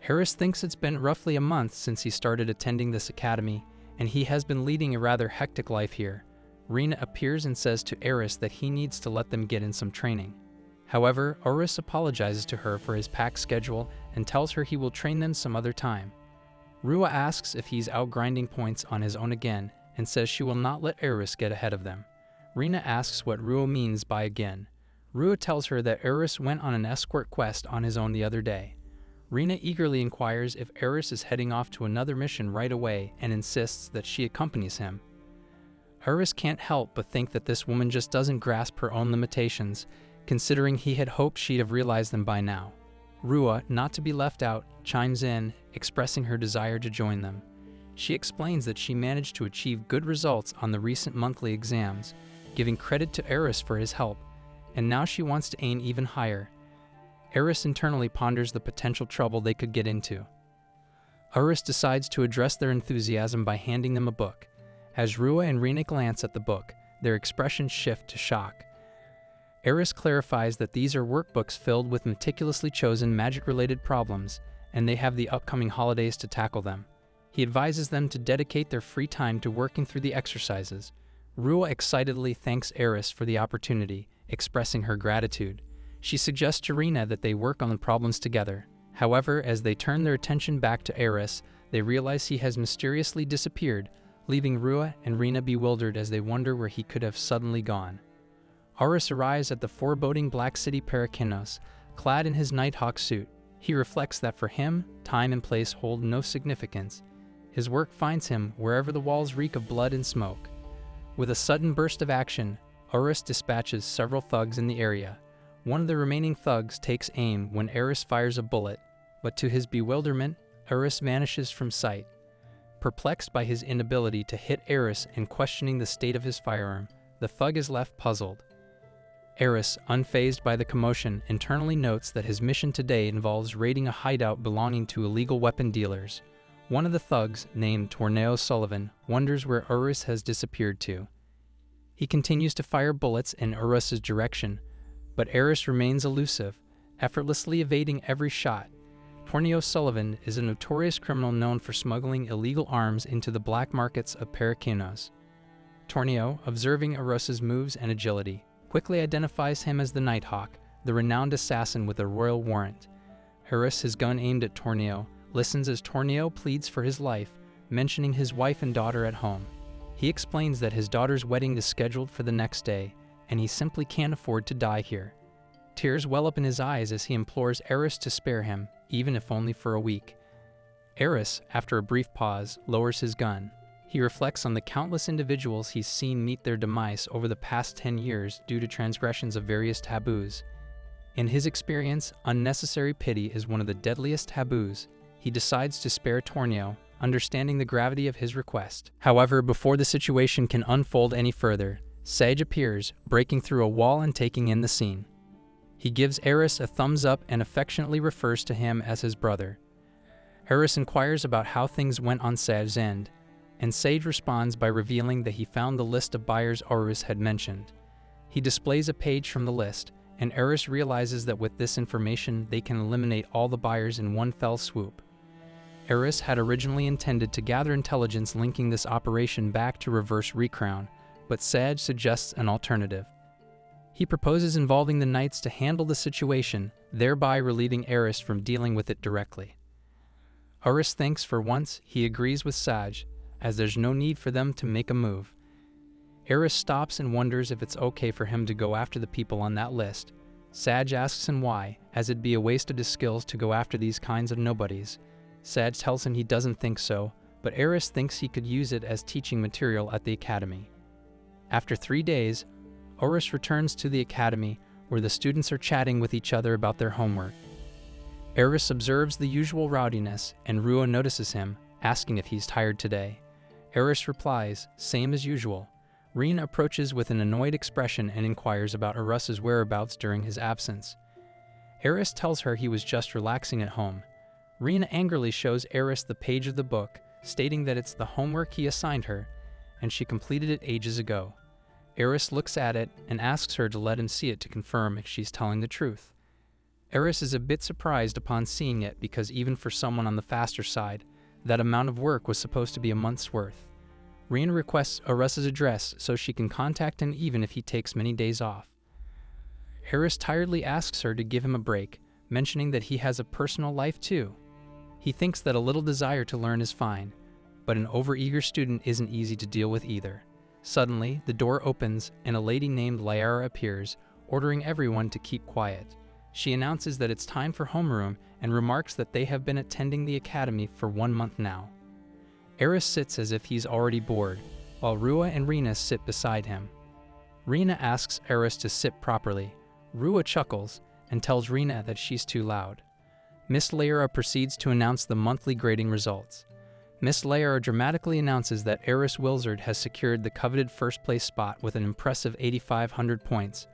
Speaker 1: Eris thinks it's been roughly a month since he started attending this academy, and he has been leading a rather hectic life here. Rina appears and says to Eris that he needs to let them get in some training. However, Eris apologizes to her for his packed schedule and tells her he will train them some other time. Rua asks if he's out grinding points on his own again and says she will not let Eris get ahead of them. Rina asks what Rua means by again. Rua tells her that Eris went on an escort quest on his own the other day. Rina eagerly inquires if Eris is heading off to another mission right away and insists that she accompanies him. Eris can't help but think that this woman just doesn't grasp her own limitations, considering he had hoped she'd have realized them by now. Rua, not to be left out, chimes in, expressing her desire to join them. She explains that she managed to achieve good results on the recent monthly exams, giving credit to Eris for his help, and now she wants to aim even higher. Eris internally ponders the potential trouble they could get into. Eris decides to address their enthusiasm by handing them a book. As Rua and Rina glance at the book, their expressions shift to shock. Eris clarifies that these are workbooks filled with meticulously chosen magic-related problems, and they have the upcoming holidays to tackle them. He advises them to dedicate their free time to working through the exercises. Rua excitedly thanks Eris for the opportunity, expressing her gratitude. She suggests to Rina that they work on the problems together. However, as they turn their attention back to Eris, they realize he has mysteriously disappeared, leaving Rua and Rina bewildered as they wonder where he could have suddenly gone. Eris arrives at the foreboding Black City Parakinos, clad in his Nighthawk suit. He reflects that for him, time and place hold no significance. His work finds him wherever the walls reek of blood and smoke. With a sudden burst of action, Eris dispatches several thugs in the area. One of the remaining thugs takes aim when Eris fires a bullet, but to his bewilderment, Eris vanishes from sight. Perplexed by his inability to hit Eris and questioning the state of his firearm, the thug is left puzzled. Eris, unfazed by the commotion, internally notes that his mission today involves raiding a hideout belonging to illegal weapon dealers. One of the thugs, named Torneo Sullivan, wonders where Eris has disappeared to. He continues to fire bullets in Eris's direction, but Eris remains elusive, effortlessly evading every shot. Torneo Sullivan is a notorious criminal known for smuggling illegal arms into the black markets of Parakinos. Torneo, observing Eris's moves and agility, quickly identifies him as the Nighthawk, the renowned assassin with a royal warrant. Eris, his gun aimed at Torneo, listens as Torneo pleads for his life, mentioning his wife and daughter at home. He explains that his daughter's wedding is scheduled for the next day, and he simply can't afford to die here. Tears well up in his eyes as he implores Eris to spare him, even if only for a week. Eris, after a brief pause, lowers his gun. He reflects on the countless individuals he's seen meet their demise over the past 10 years due to transgressions of various taboos. In his experience, unnecessary pity is one of the deadliest taboos. He decides to spare Torneo, understanding the gravity of his request. However, before the situation can unfold any further, Sage appears, breaking through a wall and taking in the scene. He gives Eris a thumbs up and affectionately refers to him as his brother. Eris inquires about how things went on Sage's end, and Sage responds by revealing that he found the list of buyers Eris had mentioned. He displays a page from the list, and Eris realizes that with this information they can eliminate all the buyers in one fell swoop. Eris had originally intended to gather intelligence linking this operation back to Reverse Recrown, but Sage suggests an alternative. He proposes involving the Knights to handle the situation, thereby relieving Eris from dealing with it directly. Eris thinks for once he agrees with Sage, as there's no need for them to make a move. Eris stops and wonders if it's okay for him to go after the people on that list. Sage asks him why, as it'd be a waste of his skills to go after these kinds of nobodies. Sage tells him he doesn't think so, but Eris thinks he could use it as teaching material at the academy. After 3 days, Eris returns to the academy, where the students are chatting with each other about their homework. Eris observes the usual rowdiness, and Rua notices him, asking if he's tired today. Eris replies, same as usual. Rina approaches with an annoyed expression and inquires about Eris's whereabouts during his absence. Eris tells her he was just relaxing at home. Rina angrily shows Eris the page of the book, stating that it's the homework he assigned her, and she completed it ages ago. Eris looks at it and asks her to let him see it to confirm if she's telling the truth. Eris is a bit surprised upon seeing it because even for someone on the faster side, that amount of work was supposed to be a month's worth. Rina requests Eris's address so she can contact him even if he takes many days off. Eris tiredly asks her to give him a break, mentioning that he has a personal life too. He thinks that a little desire to learn is fine, but an overeager student isn't easy to deal with either. Suddenly, the door opens and a lady named Lyra appears, ordering everyone to keep quiet. She announces that it's time for homeroom and remarks that they have been attending the academy for 1 month now. Eris sits as if he's already bored, while Rua and Rina sit beside him. Rina asks Eris to sit properly. Rua chuckles and tells Rina that she's too loud. Miss Lyra proceeds to announce the monthly grading results. Miss Lyra dramatically announces that Eris Wilzard has secured the coveted first-place spot with an impressive 8,500 points,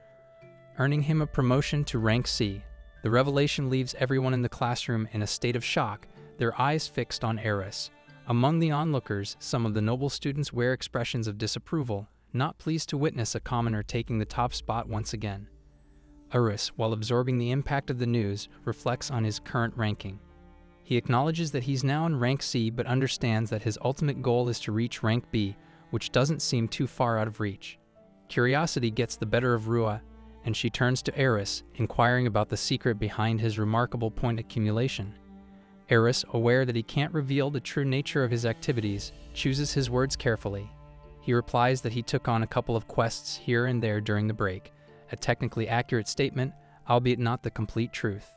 Speaker 1: earning him a promotion to rank C. The revelation leaves everyone in the classroom in a state of shock, their eyes fixed on Eris. Among the onlookers, some of the noble students wear expressions of disapproval, not pleased to witness a commoner taking the top spot once again. Eris, while absorbing the impact of the news, reflects on his current ranking. He acknowledges that he's now in rank C but understands that his ultimate goal is to reach rank B, which doesn't seem too far out of reach. Curiosity gets the better of Rua, and she turns to Eris, inquiring about the secret behind his remarkable point accumulation. Eris, aware that he can't reveal the true nature of his activities, chooses his words carefully. He replies that he took on a couple of quests here and there during the break, a technically accurate statement, albeit not the complete truth.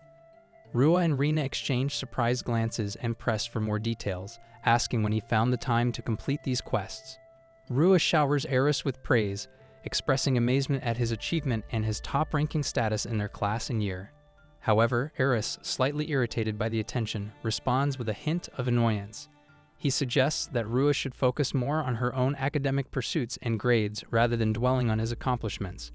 Speaker 1: Rua and Rina exchange surprised glances and press for more details, asking when he found the time to complete these quests. Rua showers Eris with praise, expressing amazement at his achievement and his top-ranking status in their class and year. However, Eris, slightly irritated by the attention, responds with a hint of annoyance. He suggests that Rua should focus more on her own academic pursuits and grades rather than dwelling on his accomplishments.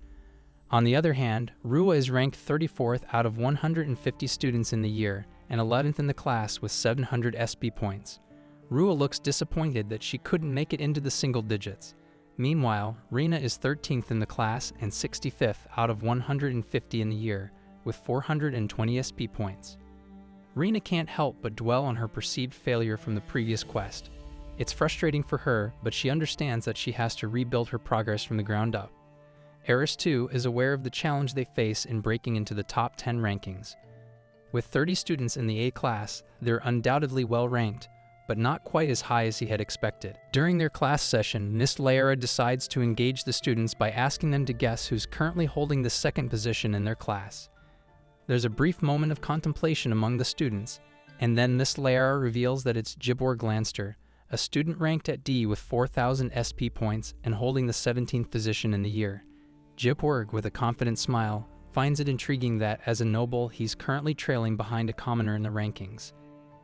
Speaker 1: On the other hand, Rua is ranked 34th out of 150 students in the year and 11th in the class with 700 SP points. Rua looks disappointed that she couldn't make it into the single digits. Meanwhile, Rina is 13th in the class and 65th out of 150 in the year, with 420 SP points. Rina can't help but dwell on her perceived failure from the previous quest. It's frustrating for her, but she understands that she has to rebuild her progress from the ground up. Eris, too, is aware of the challenge they face in breaking into the top 10 rankings. With 30 students in the A class, they're undoubtedly well-ranked, but not quite as high as he had expected. During their class session, Miss Laera decides to engage the students by asking them to guess who's currently holding the second position in their class. There's a brief moment of contemplation among the students, and then Miss Laera reveals that it's Giborg Lanster, a student ranked at D with 4,000 SP points and holding the 17th position in the year. Giborg, with a confident smile, finds it intriguing that, as a noble, he's currently trailing behind a commoner in the rankings.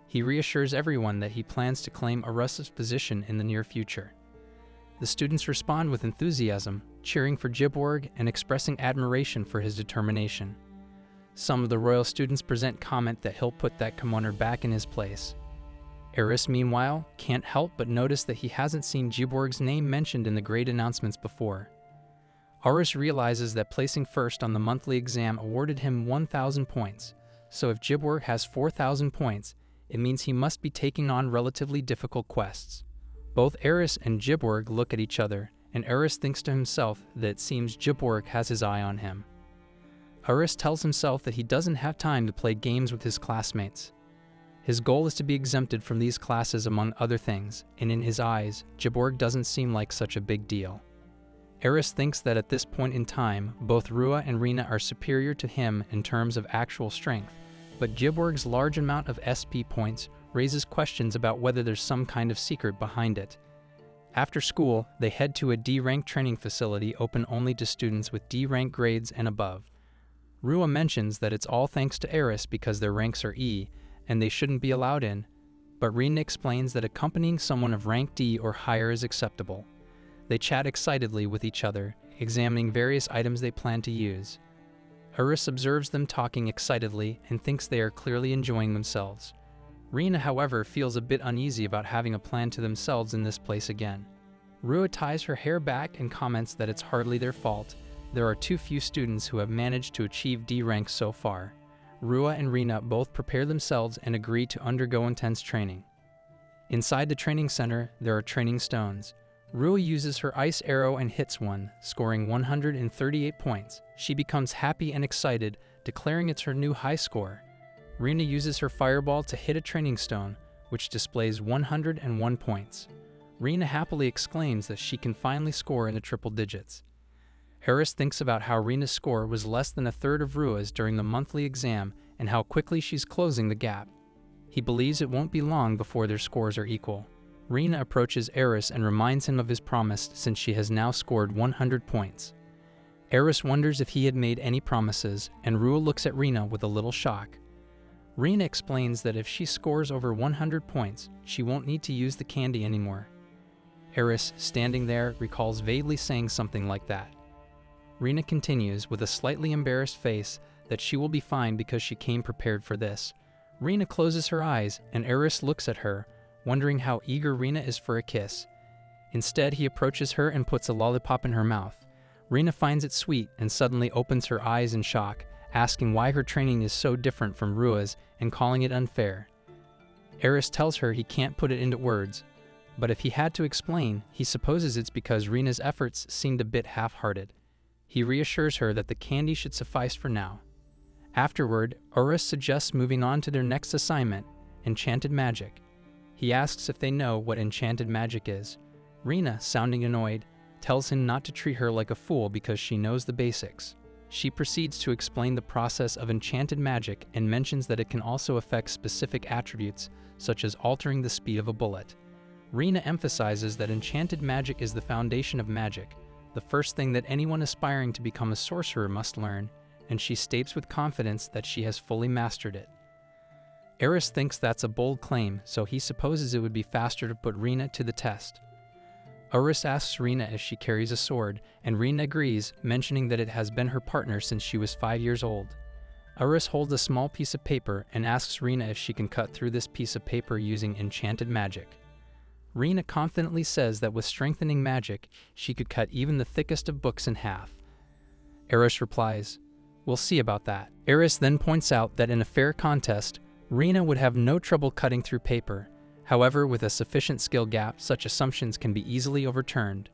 Speaker 1: He reassures everyone that he plans to claim Arus's position in the near future. The students respond with enthusiasm, cheering for Giborg and expressing admiration for his determination. Some of the royal students present comment that he'll put that commoner back in his place. Eris, meanwhile, can't help but notice that he hasn't seen Giborg's name mentioned in the grade announcements before. Eris realizes that placing first on the monthly exam awarded him 1,000 points, so if Giborg has 4,000 points, it means he must be taking on relatively difficult quests. Both Eris and Giborg look at each other, and Eris thinks to himself that it seems Giborg has his eye on him. Eris tells himself that he doesn't have time to play games with his classmates. His goal is to be exempted from these classes among other things, and in his eyes, Giborg doesn't seem like such a big deal. Eris thinks that at this point in time, both Rua and Rina are superior to him in terms of actual strength, but Giborg's large amount of SP points raises questions about whether there's some kind of secret behind it. After school, they head to a D-rank training facility open only to students with D-rank grades and above. Rua mentions that it's all thanks to Eris because their ranks are E, and they shouldn't be allowed in, but Rina explains that accompanying someone of rank D or higher is acceptable. They chat excitedly with each other, examining various items they plan to use. Eris observes them talking excitedly and thinks they are clearly enjoying themselves. Rina, however, feels a bit uneasy about having a plan to themselves in this place again. Rua ties her hair back and comments that it's hardly their fault. There are too few students who have managed to achieve D rank so far. Rua and Rina both prepare themselves and agree to undergo intense training. Inside the training center, there are training stones. Rua uses her ice arrow and hits one, scoring 138 points. She becomes happy and excited, declaring it's her new high score. Rina uses her fireball to hit a training stone, which displays 101 points. Rina happily exclaims that she can finally score in the triple digits. Eris thinks about how Rina's score was less than a third of Rua's during the monthly exam and how quickly she's closing the gap. He believes it won't be long before their scores are equal. Rina approaches Eris and reminds him of his promise since she has now scored 100 points. Eris wonders if he had made any promises, and Rua looks at Rina with a little shock. Rina explains that if she scores over 100 points, she won't need to use the candy anymore. Eris, standing there, recalls vaguely saying something like that. Rina continues with a slightly embarrassed face that she will be fine because she came prepared for this. Rina closes her eyes, and Eris looks at her, wondering how eager Rina is for a kiss. Instead, he approaches her and puts a lollipop in her mouth. Rina finds it sweet and suddenly opens her eyes in shock, asking why her training is so different from Rua's and calling it unfair. Eris tells her he can't put it into words, but if he had to explain, he supposes it's because Rina's efforts seemed a bit half-hearted. He reassures her that the candy should suffice for now. Afterward, Urus suggests moving on to their next assignment, enchanted magic. He asks if they know what enchanted magic is. Rina, sounding annoyed, tells him not to treat her like a fool because she knows the basics. She proceeds to explain the process of enchanted magic and mentions that it can also affect specific attributes, such as altering the speed of a bullet. Rina emphasizes that enchanted magic is the foundation of magic, the first thing that anyone aspiring to become a sorcerer must learn, and she states with confidence that she has fully mastered it. Eris thinks that's a bold claim, so he supposes it would be faster to put Rina to the test. Urus asks Rina if she carries a sword, and Rina agrees, mentioning that it has been her partner since she was 5 years old. Urus holds a small piece of paper and asks Rina if she can cut through this piece of paper using enchanted magic. Rina confidently says that with strengthening magic, she could cut even the thickest of books in half. Eris replies, "We'll see about that." Eris then points out that in a fair contest, Rina would have no trouble cutting through paper. However, with a sufficient skill gap, such assumptions can be easily overturned.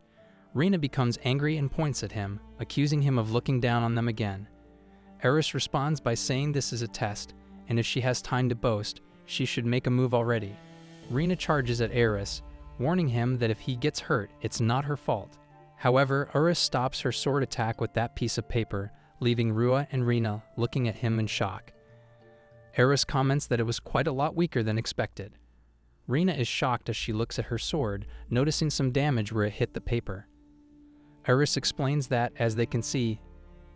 Speaker 1: Rina becomes angry and points at him, accusing him of looking down on them again. Eris responds by saying this is a test, and if she has time to boast, she should make a move already. Rina charges at Eris, warning him that if he gets hurt, it's not her fault. However, Eris stops her sword attack with that piece of paper, leaving Rua and Rina looking at him in shock. Eris comments that it was quite a lot weaker than expected. Rina is shocked as she looks at her sword, noticing some damage where it hit the paper. Eris explains that, as they can see,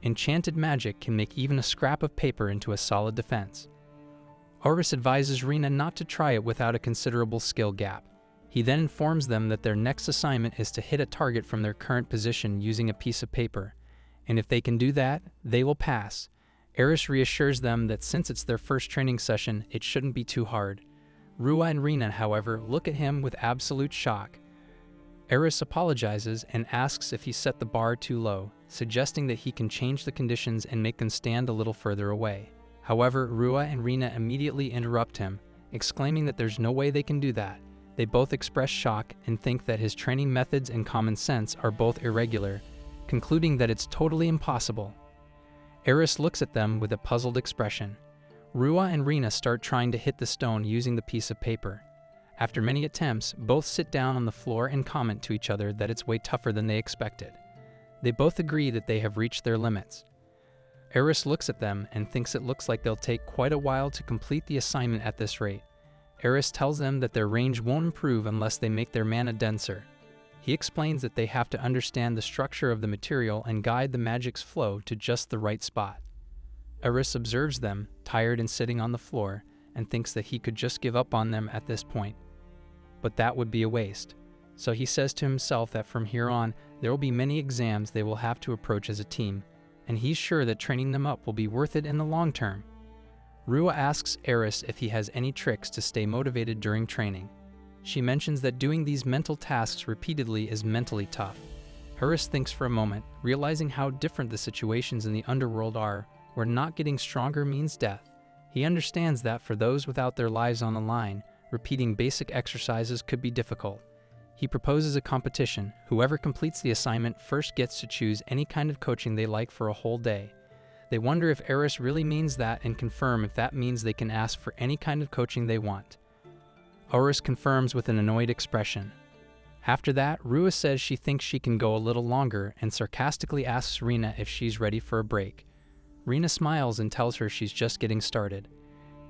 Speaker 1: enchanted magic can make even a scrap of paper into a solid defense. Eris advises Rina not to try it without a considerable skill gap. He then informs them that their next assignment is to hit a target from their current position using a piece of paper, and if they can do that, they will pass. Eris reassures them that since it's their first training session, it shouldn't be too hard. Rua and Rina, however, look at him with absolute shock. Eris apologizes and asks if he set the bar too low, suggesting that he can change the conditions and make them stand a little further away. However, Rua and Rina immediately interrupt him, exclaiming that there's no way they can do that. They both express shock and think that his training methods and common sense are both irregular, concluding that it's totally impossible. Eris looks at them with a puzzled expression. Rua and Rina start trying to hit the stone using the piece of paper. After many attempts, both sit down on the floor and comment to each other that it's way tougher than they expected. They both agree that they have reached their limits. Eris looks at them and thinks it looks like they'll take quite a while to complete the assignment at this rate. Eris tells them that their range won't improve unless they make their mana denser. He explains that they have to understand the structure of the material and guide the magic's flow to just the right spot. Eris observes them, tired and sitting on the floor, and thinks that he could just give up on them at this point. But that would be a waste. So he says to himself that from here on, there will be many exams they will have to approach as a team, and he's sure that training them up will be worth it in the long term. Rua asks Eris if he has any tricks to stay motivated during training. She mentions that doing these mental tasks repeatedly is mentally tough. Eris thinks for a moment, realizing how different the situations in the underworld are, where not getting stronger means death. He understands that for those without their lives on the line, repeating basic exercises could be difficult. He proposes a competition. Whoever completes the assignment first gets to choose any kind of coaching they like for a whole day. They wonder if Eris really means that and confirm if that means they can ask for any kind of coaching they want. Eris confirms with an annoyed expression. After that, Rua says she thinks she can go a little longer and sarcastically asks Rina if she's ready for a break. Rina smiles and tells her she's just getting started.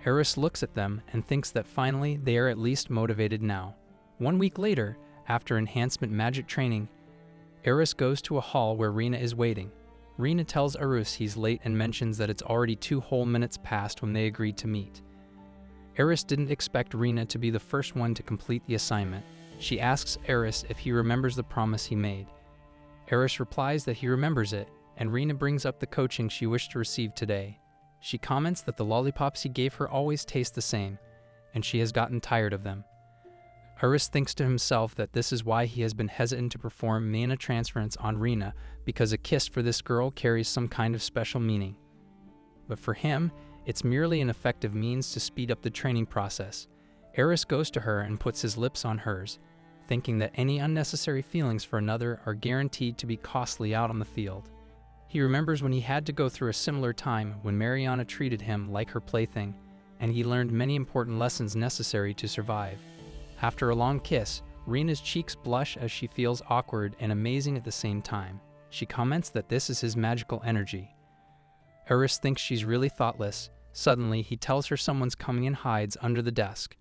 Speaker 1: Eris looks at them and thinks that finally they are at least motivated now. 1 week later, after enhancement magic training, Eris goes to a hall where Rina is waiting. Rina tells Eris he's late and mentions that it's already 2 whole minutes past when they agreed to meet. Eris didn't expect Rina to be the first one to complete the assignment. She asks Eris if he remembers the promise he made. Eris replies that he remembers it, and Rina brings up the coaching she wished to receive today. She comments that the lollipops he gave her always taste the same, and she has gotten tired of them. Eris thinks to himself that this is why he has been hesitant to perform mana transference on Rina, because a kiss for this girl carries some kind of special meaning. But for him, it's merely an effective means to speed up the training process. Eris goes to her and puts his lips on hers, thinking that any unnecessary feelings for another are guaranteed to be costly out on the field. He remembers when he had to go through a similar time when Mariana treated him like her plaything, and he learned many important lessons necessary to survive. After a long kiss, Rina's cheeks blush as she feels awkward and amazing at the same time. She comments that this is his magical energy. Eris thinks she's really thoughtless. Suddenly, he tells her someone's coming and hides under the desk.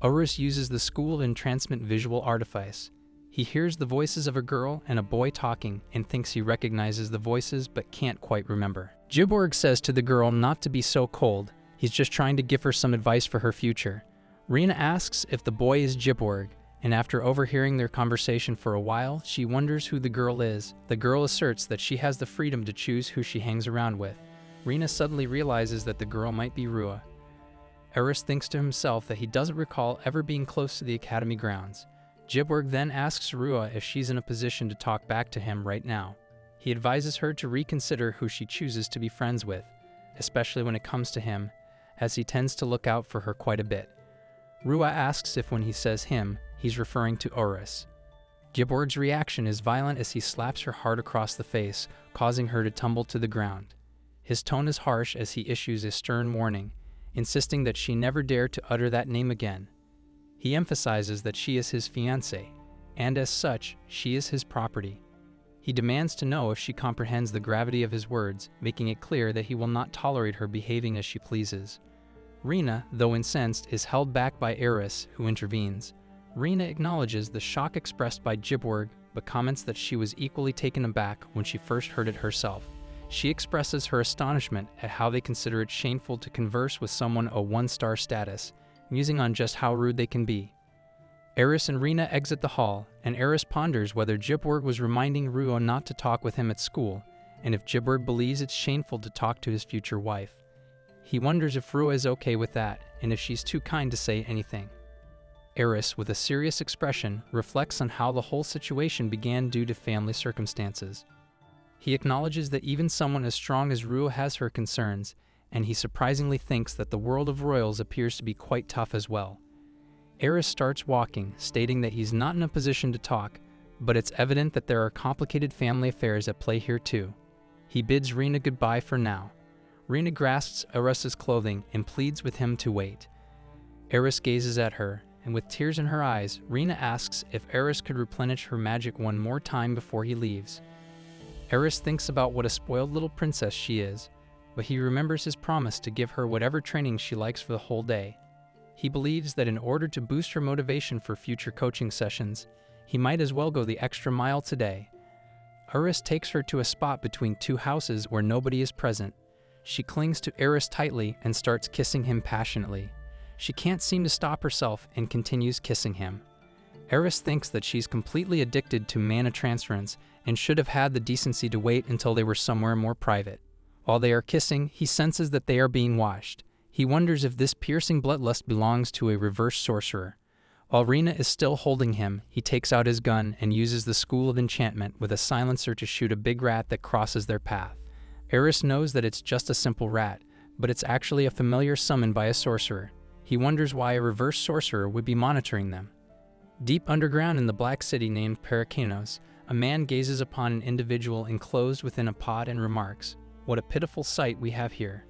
Speaker 1: Eris uses the school of entrancement visual artifice. He hears the voices of a girl and a boy talking and thinks he recognizes the voices but can't quite remember. Giborg says to the girl not to be so cold. He's just trying to give her some advice for her future. Rina asks if the boy is Giborg, and after overhearing their conversation for a while, she wonders who the girl is. The girl asserts that she has the freedom to choose who she hangs around with. Rina suddenly realizes that the girl might be Rua. Eris thinks to himself that he doesn't recall ever being close to the academy grounds. Giborg then asks Rua if she's in a position to talk back to him right now. He advises her to reconsider who she chooses to be friends with, especially when it comes to him, as he tends to look out for her quite a bit. Rua asks if when he says him, he's referring to Eris. Giborg's reaction is violent as he slaps her hard across the face, causing her to tumble to the ground. His tone is harsh as he issues a stern warning, insisting that she never dare to utter that name again. He emphasizes that she is his fiancée, and as such, she is his property. He demands to know if she comprehends the gravity of his words, making it clear that he will not tolerate her behaving as she pleases. Rina, though incensed, is held back by Eris, who intervenes. Rina acknowledges the shock expressed by Giborg, but comments that she was equally taken aback when she first heard it herself. She expresses her astonishment at how they consider it shameful to converse with someone a one-star status, musing on just how rude they can be. Eris and Rina exit the hall, and Eris ponders whether Giborg was reminding Rua not to talk with him at school, and if Giborg believes it's shameful to talk to his future wife. He wonders if Rua is okay with that, and if she's too kind to say anything. Eris, with a serious expression, reflects on how the whole situation began due to family circumstances. He acknowledges that even someone as strong as Rua has her concerns, and he surprisingly thinks that the world of royals appears to be quite tough as well. Eris starts walking, stating that he's not in a position to talk, but it's evident that there are complicated family affairs at play here too. He bids Rina goodbye for now. Rina grasps Eris's clothing and pleads with him to wait. Eris gazes at her, and with tears in her eyes, Rina asks if Eris could replenish her magic one more time before he leaves. Eris thinks about what a spoiled little princess she is, but he remembers his promise to give her whatever training she likes for the whole day. He believes that in order to boost her motivation for future coaching sessions, he might as well go the extra mile today. Eris takes her to a spot between two houses where nobody is present. She clings to Eris tightly and starts kissing him passionately. She can't seem to stop herself and continues kissing him. Eris thinks that she's completely addicted to mana transference and should have had the decency to wait until they were somewhere more private. While they are kissing, he senses that they are being watched. He wonders if this piercing bloodlust belongs to a reverse sorcerer. While Rina is still holding him, he takes out his gun and uses the School of Enchantment with a silencer to shoot a big rat that crosses their path. Eris knows that it's just a simple rat, but it's actually a familiar summoned by a sorcerer. He wonders why a reverse sorcerer would be monitoring them. Deep underground in the Black City named Perikinos, a man gazes upon an individual enclosed within a pod and remarks, "What a pitiful sight we have here."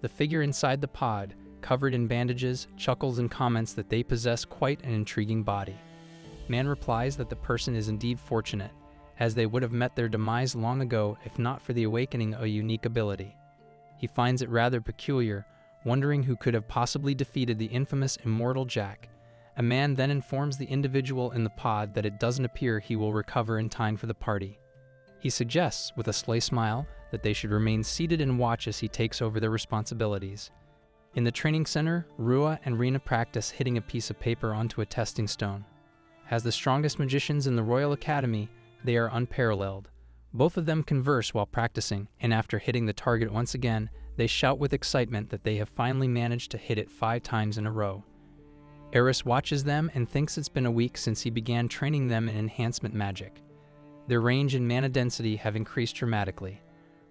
Speaker 1: The figure inside the pod, covered in bandages, chuckles and comments that they possess quite an intriguing body. Man replies that the person is indeed fortunate, as they would have met their demise long ago if not for the awakening of a unique ability. He finds it rather peculiar, wondering who could have possibly defeated the infamous Immortal Jack. A man then informs the individual in the pod that it doesn't appear he will recover in time for the party. He suggests, with a sly smile, that they should remain seated and watch as he takes over their responsibilities. In the training center, Rua and Rina practice hitting a piece of paper onto a testing stone. As the strongest magicians in the Royal Academy, they are unparalleled. Both of them converse while practicing, and after hitting the target once again, they shout with excitement that they have finally managed to hit it 5 times in a row. Eris watches them and thinks it's been a week since he began training them in enhancement magic. Their range and mana density have increased dramatically.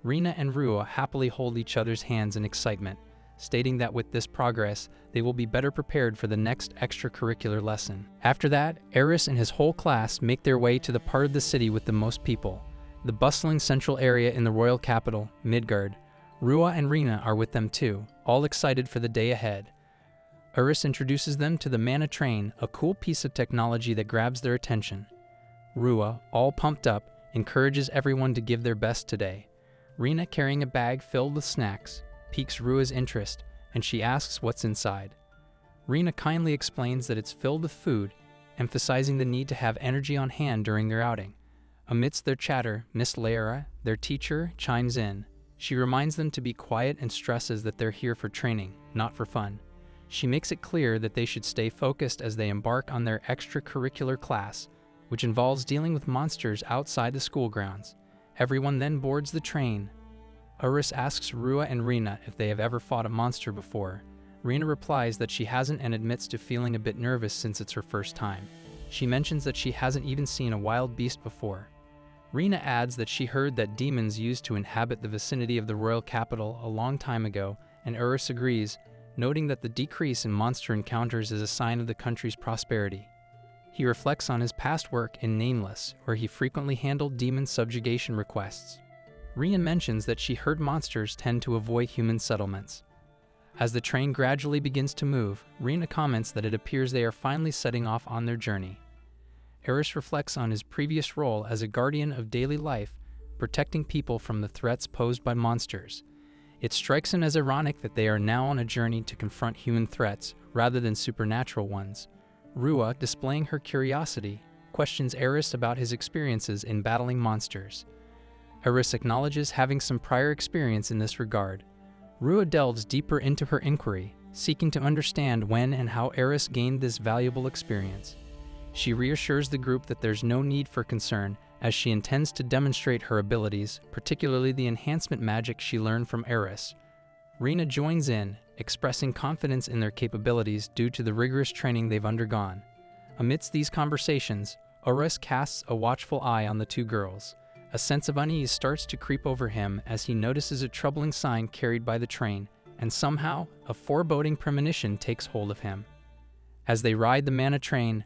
Speaker 1: Rina and Rua happily hold each other's hands in excitement, stating that with this progress, they will be better prepared for the next extracurricular lesson. After that, Eris and his whole class make their way to the part of the city with the most people. the bustling central area in the royal capital, Midgard. Rua and Rina are with them too, all excited for the day ahead. Iris introduces them to the Mana Train, a cool piece of technology that grabs their attention. Rua, all pumped up, encourages everyone to give their best today. Rina, carrying a bag filled with snacks, piques Rua's interest, and she asks what's inside. Rina kindly explains that it's filled with food, emphasizing the need to have energy on hand during their outing. Amidst their chatter, Miss Lara, their teacher, chimes in. She reminds them to be quiet and stresses that they're here for training, not for fun. She makes it clear that they should stay focused as they embark on their extracurricular class, which involves dealing with monsters outside the school grounds. Everyone then boards the train. Iris asks Rua and Rina if they have ever fought a monster before. Rina replies that she hasn't and admits to feeling a bit nervous since it's her first time. She mentions that she hasn't even seen a wild beast before. Rina adds that she heard that demons used to inhabit the vicinity of the royal capital a long time ago, and Iris agrees, noting that the decrease in monster encounters is a sign of the country's prosperity. He reflects on his past work in Nameless, where he frequently handled demon subjugation requests. Rina mentions that she heard monsters tend to avoid human settlements. As the train gradually begins to move, Rina comments that it appears they are finally setting off on their journey. Eris reflects on his previous role as a guardian of daily life, protecting people from the threats posed by monsters. It strikes him as ironic that they are now on a journey to confront human threats rather than supernatural ones. Rua, displaying her curiosity, questions Eris about his experiences in battling monsters. Eris acknowledges having some prior experience in this regard. Rua delves deeper into her inquiry, seeking to understand when and how Eris gained this valuable experience. She reassures the group that there's no need for concern, as she intends to demonstrate her abilities, particularly the enhancement magic she learned from Eris. Rina joins in, expressing confidence in their capabilities due to the rigorous training they've undergone. Amidst these conversations, Eris casts a watchful eye on the two girls. A sense of unease starts to creep over him as he notices a troubling sign carried by the train, and somehow, a foreboding premonition takes hold of him. As they ride the Mana Train,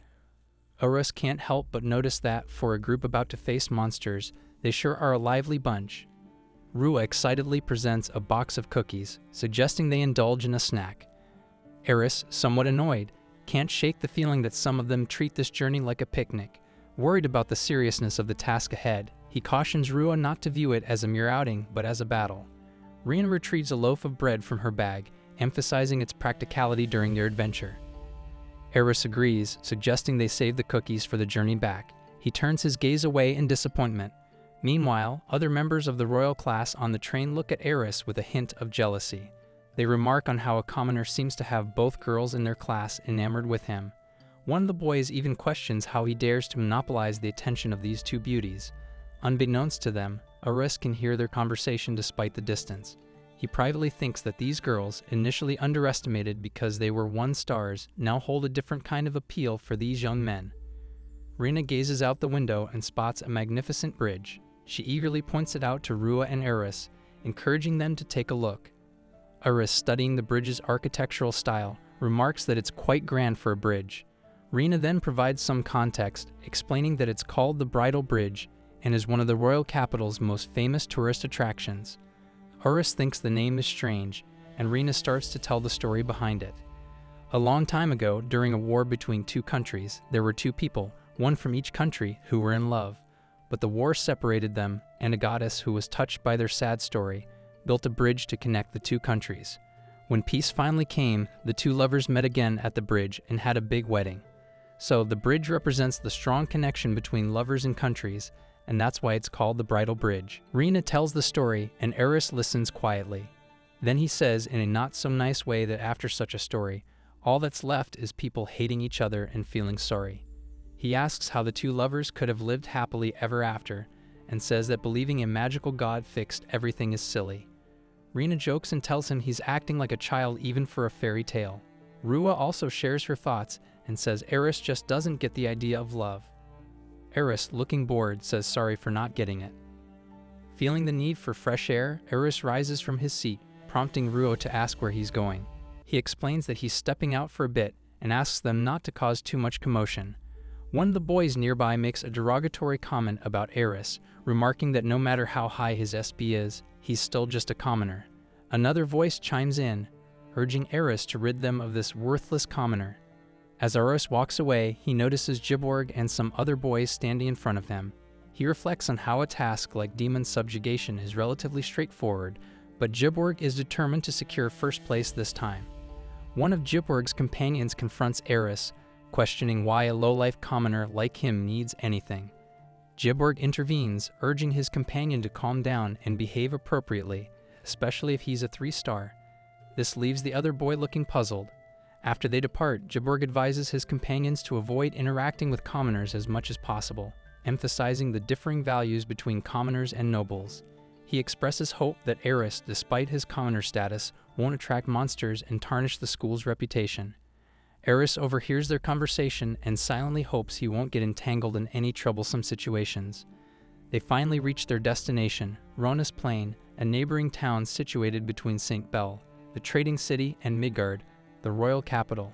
Speaker 1: Eris can't help but notice that, for a group about to face monsters, they sure are a lively bunch. Rua excitedly presents a box of cookies, suggesting they indulge in a snack. Eris, somewhat annoyed, can't shake the feeling that some of them treat this journey like a picnic. Worried about the seriousness of the task ahead, he cautions Rua not to view it as a mere outing, but as a battle. Rina retrieves a loaf of bread from her bag, emphasizing its practicality during their adventure. Eris agrees, suggesting they save the cookies for the journey back. He turns his gaze away in disappointment. Meanwhile, other members of the royal class on the train look at Eris with a hint of jealousy. They remark on how a commoner seems to have both girls in their class enamored with him. One of the boys even questions how he dares to monopolize the attention of these two beauties. Unbeknownst to them, Eris can hear their conversation despite the distance. He privately thinks that these girls, initially underestimated because they were 1-stars, now hold a different kind of appeal for these young men. Rina gazes out the window and spots a magnificent bridge. She eagerly points it out to Rua and Eris, encouraging them to take a look. Eris, studying the bridge's architectural style, remarks that it's quite grand for a bridge. Rina then provides some context, explaining that it's called the Bridal Bridge and is one of the royal capital's most famous tourist attractions. Eris thinks the name is strange, and Rina starts to tell the story behind it. A long time ago, during a war between two countries, there were two people, one from each country, who were in love. But the war separated them, and a goddess who was touched by their sad story built a bridge to connect the two countries. When peace finally came, the two lovers met again at the bridge and had a big wedding. So the bridge represents the strong connection between lovers and countries, and that's why it's called the Bridal Bridge. Rina tells the story, and Eris listens quietly. Then he says in a not-so-nice way that after such a story, all that's left is people hating each other and feeling sorry. He asks how the two lovers could have lived happily ever after, and says that believing a magical god fixed everything is silly. Rina jokes and tells him he's acting like a child even for a fairy tale. Rua also shares her thoughts and says Eris just doesn't get the idea of love. Eris, looking bored, says sorry for not getting it. Feeling the need for fresh air, Eris rises from his seat, prompting Rua to ask where he's going. He explains that he's stepping out for a bit and asks them not to cause too much commotion. One of the boys nearby makes a derogatory comment about Eris, remarking that no matter how high his SP is, he's still just a commoner. Another voice chimes in, urging Eris to rid them of this worthless commoner. As Eris walks away, he notices Giborg and some other boys standing in front of him. He reflects on how a task like demon subjugation is relatively straightforward, but Giborg is determined to secure first place this time. One of Giborg's companions confronts Eris, questioning why a low-life commoner like him needs anything. Giborg intervenes, urging his companion to calm down and behave appropriately, especially if he's a 3-star. This leaves the other boy looking puzzled. After they depart, Giborg advises his companions to avoid interacting with commoners as much as possible, emphasizing the differing values between commoners and nobles. He expresses hope that Eris, despite his commoner status, won't attract monsters and tarnish the school's reputation. Eris overhears their conversation and silently hopes he won't get entangled in any troublesome situations. They finally reach their destination, Ronas Plain, a neighboring town situated between St. Bell, the trading city, and Midgard, the royal capital.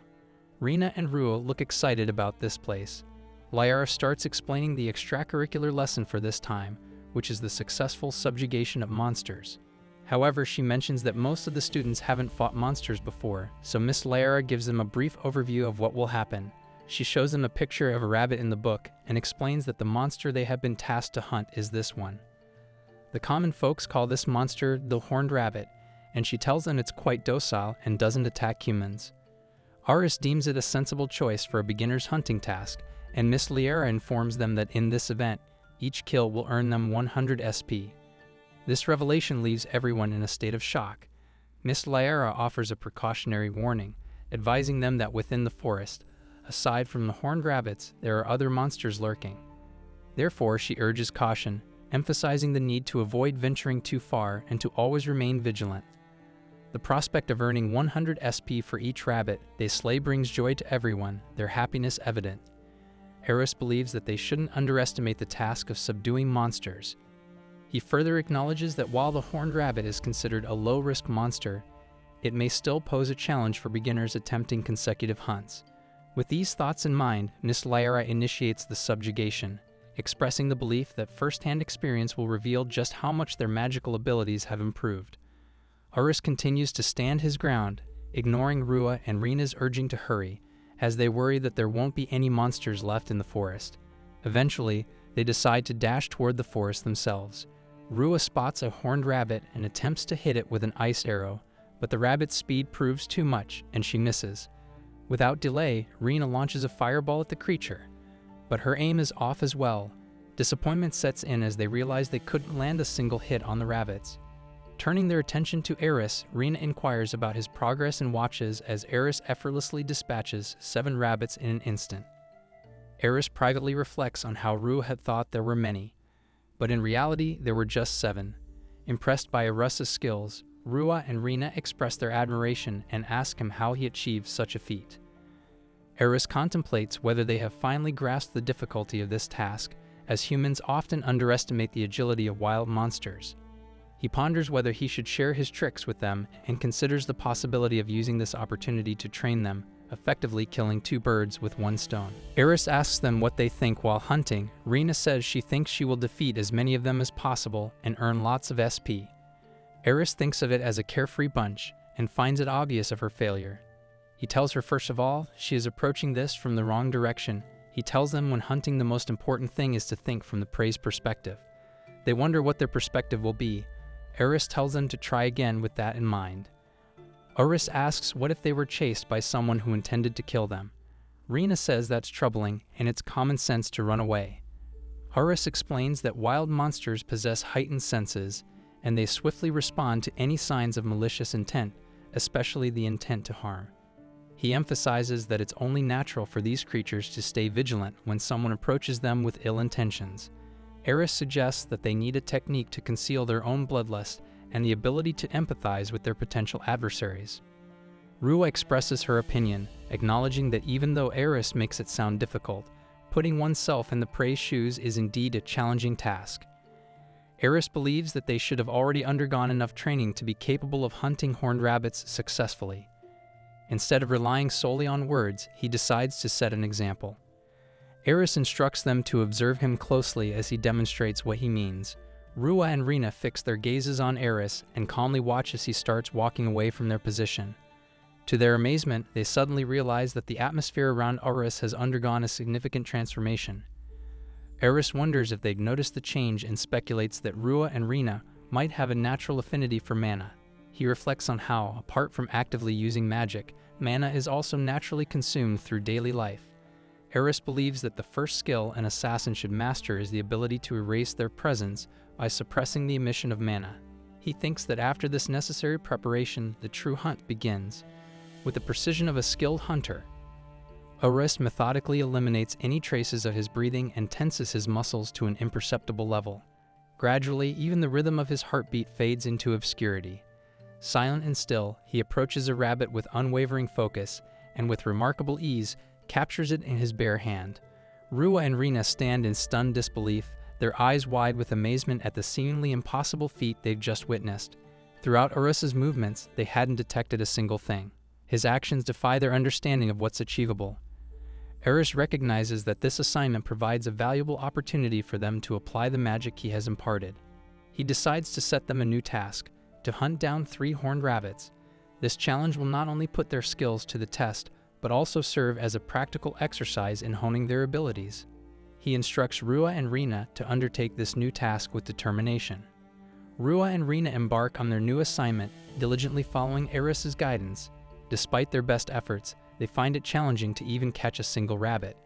Speaker 1: Rina and Rua look excited about this place. Lyra starts explaining the extracurricular lesson for this time, which is the successful subjugation of monsters. However, she mentions that most of the students haven't fought monsters before, so Miss Lyra gives them a brief overview of what will happen. She shows them a picture of a rabbit in the book and explains that the monster they have been tasked to hunt is this one. The common folks call this monster the horned rabbit, and she tells them it's quite docile and doesn't attack humans. Aris deems it a sensible choice for a beginner's hunting task, and Miss Lyra informs them that in this event, each kill will earn them 100 SP. This revelation leaves everyone in a state of shock. Miss Lyra offers a precautionary warning, advising them that within the forest, aside from the horned rabbits, there are other monsters lurking. Therefore, she urges caution, emphasizing the need to avoid venturing too far and to always remain vigilant. The prospect of earning 100 SP for each rabbit they slay brings joy to everyone, their happiness evident. Eris believes that they shouldn't underestimate the task of subduing monsters. He further acknowledges that while the horned rabbit is considered a low-risk monster, it may still pose a challenge for beginners attempting consecutive hunts. With these thoughts in mind, Miss Lyra initiates the subjugation, expressing the belief that first-hand experience will reveal just how much their magical abilities have improved. Aris continues to stand his ground, ignoring Rua and Rina's urging to hurry, as they worry that there won't be any monsters left in the forest. Eventually, they decide to dash toward the forest themselves. Rua spots a horned rabbit and attempts to hit it with an ice arrow, but the rabbit's speed proves too much, and she misses. Without delay, Rina launches a fireball at the creature, but her aim is off as well. Disappointment sets in as they realize they couldn't land a single hit on the rabbits. Turning their attention to Eris, Rina inquires about his progress and watches as Eris effortlessly dispatches 7 rabbits in an instant. Eris privately reflects on how Rua had thought there were many, but in reality there were just 7. Impressed by Eris's skills, Rua and Rina express their admiration and ask him how he achieved such a feat. Eris contemplates whether they have finally grasped the difficulty of this task, as humans often underestimate the agility of wild monsters. He ponders whether he should share his tricks with them and considers the possibility of using this opportunity to train them, effectively killing 2 birds with 1 stone. Eris asks them what they think while hunting. Rina says she thinks she will defeat as many of them as possible and earn lots of SP. Eris thinks of it as a carefree bunch and finds it obvious of her failure. He tells her first of all, she is approaching this from the wrong direction. He tells them when hunting the most important thing is to think from the prey's perspective. They wonder what their perspective will be. Eris tells them to try again with that in mind. Eris asks what if they were chased by someone who intended to kill them. Rina says that's troubling and it's common sense to run away. Eris explains that wild monsters possess heightened senses and they swiftly respond to any signs of malicious intent, especially the intent to harm. He emphasizes that it's only natural for these creatures to stay vigilant when someone approaches them with ill intentions. Eris suggests that they need a technique to conceal their own bloodlust and the ability to empathize with their potential adversaries. Rua expresses her opinion, acknowledging that even though Eris makes it sound difficult, putting oneself in the prey's shoes is indeed a challenging task. Eris believes that they should have already undergone enough training to be capable of hunting horned rabbits successfully. Instead of relying solely on words, he decides to set an example. Eris instructs them to observe him closely as he demonstrates what he means. Rua and Rina fix their gazes on Eris and calmly watch as he starts walking away from their position. To their amazement, they suddenly realize that the atmosphere around Eris has undergone a significant transformation. Eris wonders if they'd noticed the change and speculates that Rua and Rina might have a natural affinity for mana. He reflects on how, apart from actively using magic, mana is also naturally consumed through daily life. Eris believes that the first skill an assassin should master is the ability to erase their presence by suppressing the emission of mana. He thinks that after this necessary preparation, the true hunt begins. With the precision of a skilled hunter, Eris methodically eliminates any traces of his breathing and tenses his muscles to an imperceptible level. Gradually, even the rhythm of his heartbeat fades into obscurity. Silent and still, he approaches a rabbit with unwavering focus, and with remarkable ease, captures it in his bare hand. Rua and Rina stand in stunned disbelief, their eyes wide with amazement at the seemingly impossible feat they've just witnessed. Throughout Eris's movements, they hadn't detected a single thing. His actions defy their understanding of what's achievable. Eris recognizes that this assignment provides a valuable opportunity for them to apply the magic he has imparted. He decides to set them a new task, to hunt down 3 horned rabbits. This challenge will not only put their skills to the test, but also serve as a practical exercise in honing their abilities. He instructs Rua and Rina to undertake this new task with determination. Rua and Rina embark on their new assignment, diligently following Eris's guidance. Despite their best efforts, they find it challenging to even catch a single rabbit.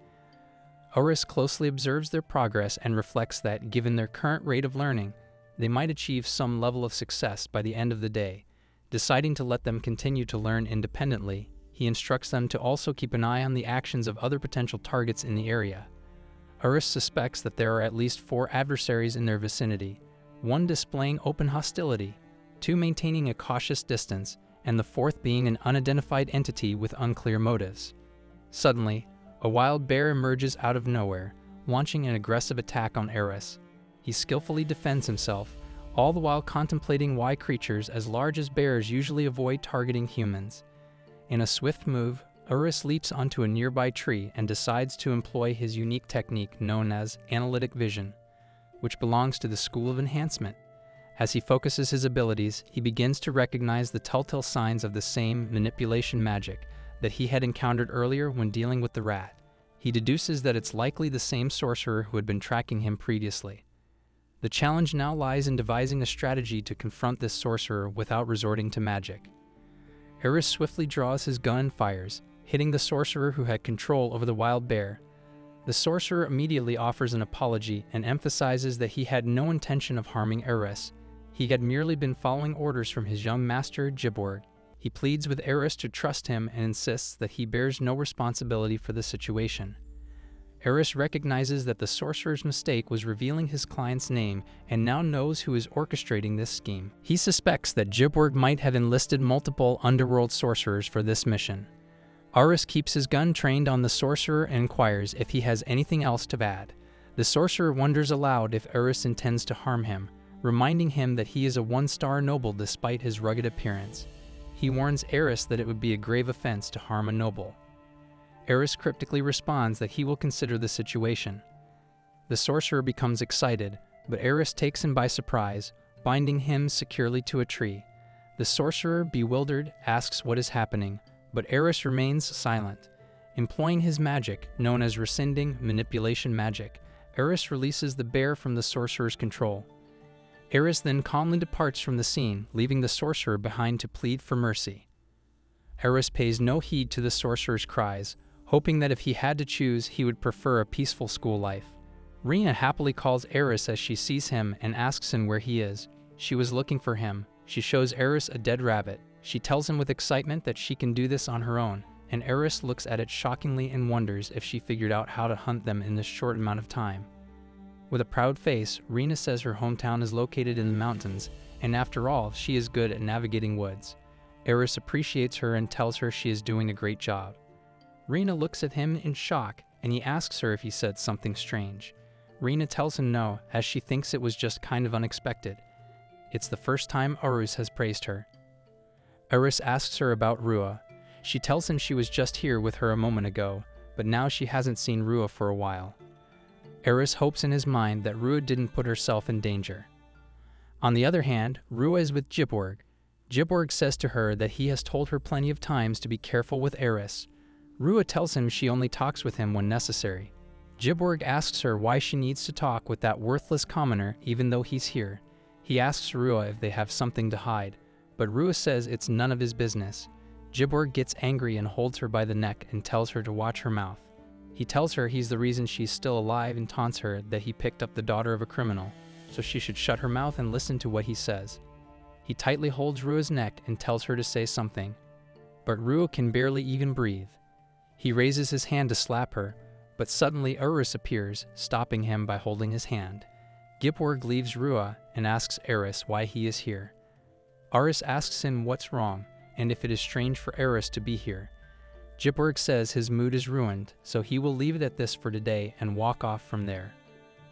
Speaker 1: Eris closely observes their progress and reflects that, given their current rate of learning, they might achieve some level of success by the end of the day. Deciding to let them continue to learn independently, he instructs them to also keep an eye on the actions of other potential targets in the area. Eris suspects that there are at least 4 adversaries in their vicinity, 1 displaying open hostility, 2 maintaining a cautious distance, and the 4th being an unidentified entity with unclear motives. Suddenly, a wild bear emerges out of nowhere, launching an aggressive attack on Eris. He skillfully defends himself, all the while contemplating why creatures as large as bears usually avoid targeting humans. In a swift move, Eris leaps onto a nearby tree and decides to employ his unique technique known as analytic vision, which belongs to the School of Enhancement. As he focuses his abilities, he begins to recognize the telltale signs of the same manipulation magic that he had encountered earlier when dealing with the rat. He deduces that it's likely the same sorcerer who had been tracking him previously. The challenge now lies in devising a strategy to confront this sorcerer without resorting to magic. Eris swiftly draws his gun and fires, hitting the sorcerer who had control over the wild bear. The sorcerer immediately offers an apology and emphasizes that he had no intention of harming Eris. He had merely been following orders from his young master, Giborg. He pleads with Eris to trust him and insists that he bears no responsibility for the situation. Eris recognizes that the sorcerer's mistake was revealing his client's name and now knows who is orchestrating this scheme. He suspects that Giborg might have enlisted multiple underworld sorcerers for this mission. Eris keeps his gun trained on the sorcerer and inquires if he has anything else to add. The sorcerer wonders aloud if Eris intends to harm him, reminding him that he is a 1-star noble despite his rugged appearance. He warns Eris that it would be a grave offense to harm a noble. Eris cryptically responds that he will consider the situation. The sorcerer becomes excited, but Eris takes him by surprise, binding him securely to a tree. The sorcerer, bewildered, asks what is happening, but Eris remains silent. Employing his magic, known as rescinding manipulation magic, Eris releases the bear from the sorcerer's control. Eris then calmly departs from the scene, leaving the sorcerer behind to plead for mercy. Eris pays no heed to the sorcerer's cries, hoping that if he had to choose, he would prefer a peaceful school life. Rina happily calls Eris as she sees him and asks him where he is. She was looking for him. She shows Eris a dead rabbit. She tells him with excitement that she can do this on her own, and Eris looks at it shockingly and wonders if she figured out how to hunt them in this short amount of time. With a proud face, Rina says her hometown is located in the mountains, and after all, she is good at navigating woods. Eris appreciates her and tells her she is doing a great job. Rina looks at him in shock, and he asks her if he said something strange. Rina tells him no, as she thinks it was just kind of unexpected. It's the first time Eris has praised her. Eris asks her about Rua. She tells him she was just here with her a moment ago, but now she hasn't seen Rua for a while. Eris hopes in his mind that Rua didn't put herself in danger. On the other hand, Rua is with Gibborg. Gibborg says to her that he has told her plenty of times to be careful with Eris. Rua tells him she only talks with him when necessary. Gibborg asks her why she needs to talk with that worthless commoner even though he's here. He asks Rua if they have something to hide, but Rua says it's none of his business. Gibborg gets angry and holds her by the neck and tells her to watch her mouth. He tells her he's the reason she's still alive and taunts her that he picked up the daughter of a criminal, so she should shut her mouth and listen to what he says. He tightly holds Rua's neck and tells her to say something, but Rua can barely even breathe. He raises his hand to slap her, but suddenly Eris appears, stopping him by holding his hand. Gibborg leaves Rua and asks Eris why he is here. Eris asks him what's wrong, and if it is strange for Eris to be here. Gibborg says his mood is ruined, so he will leave it at this for today and walk off from there.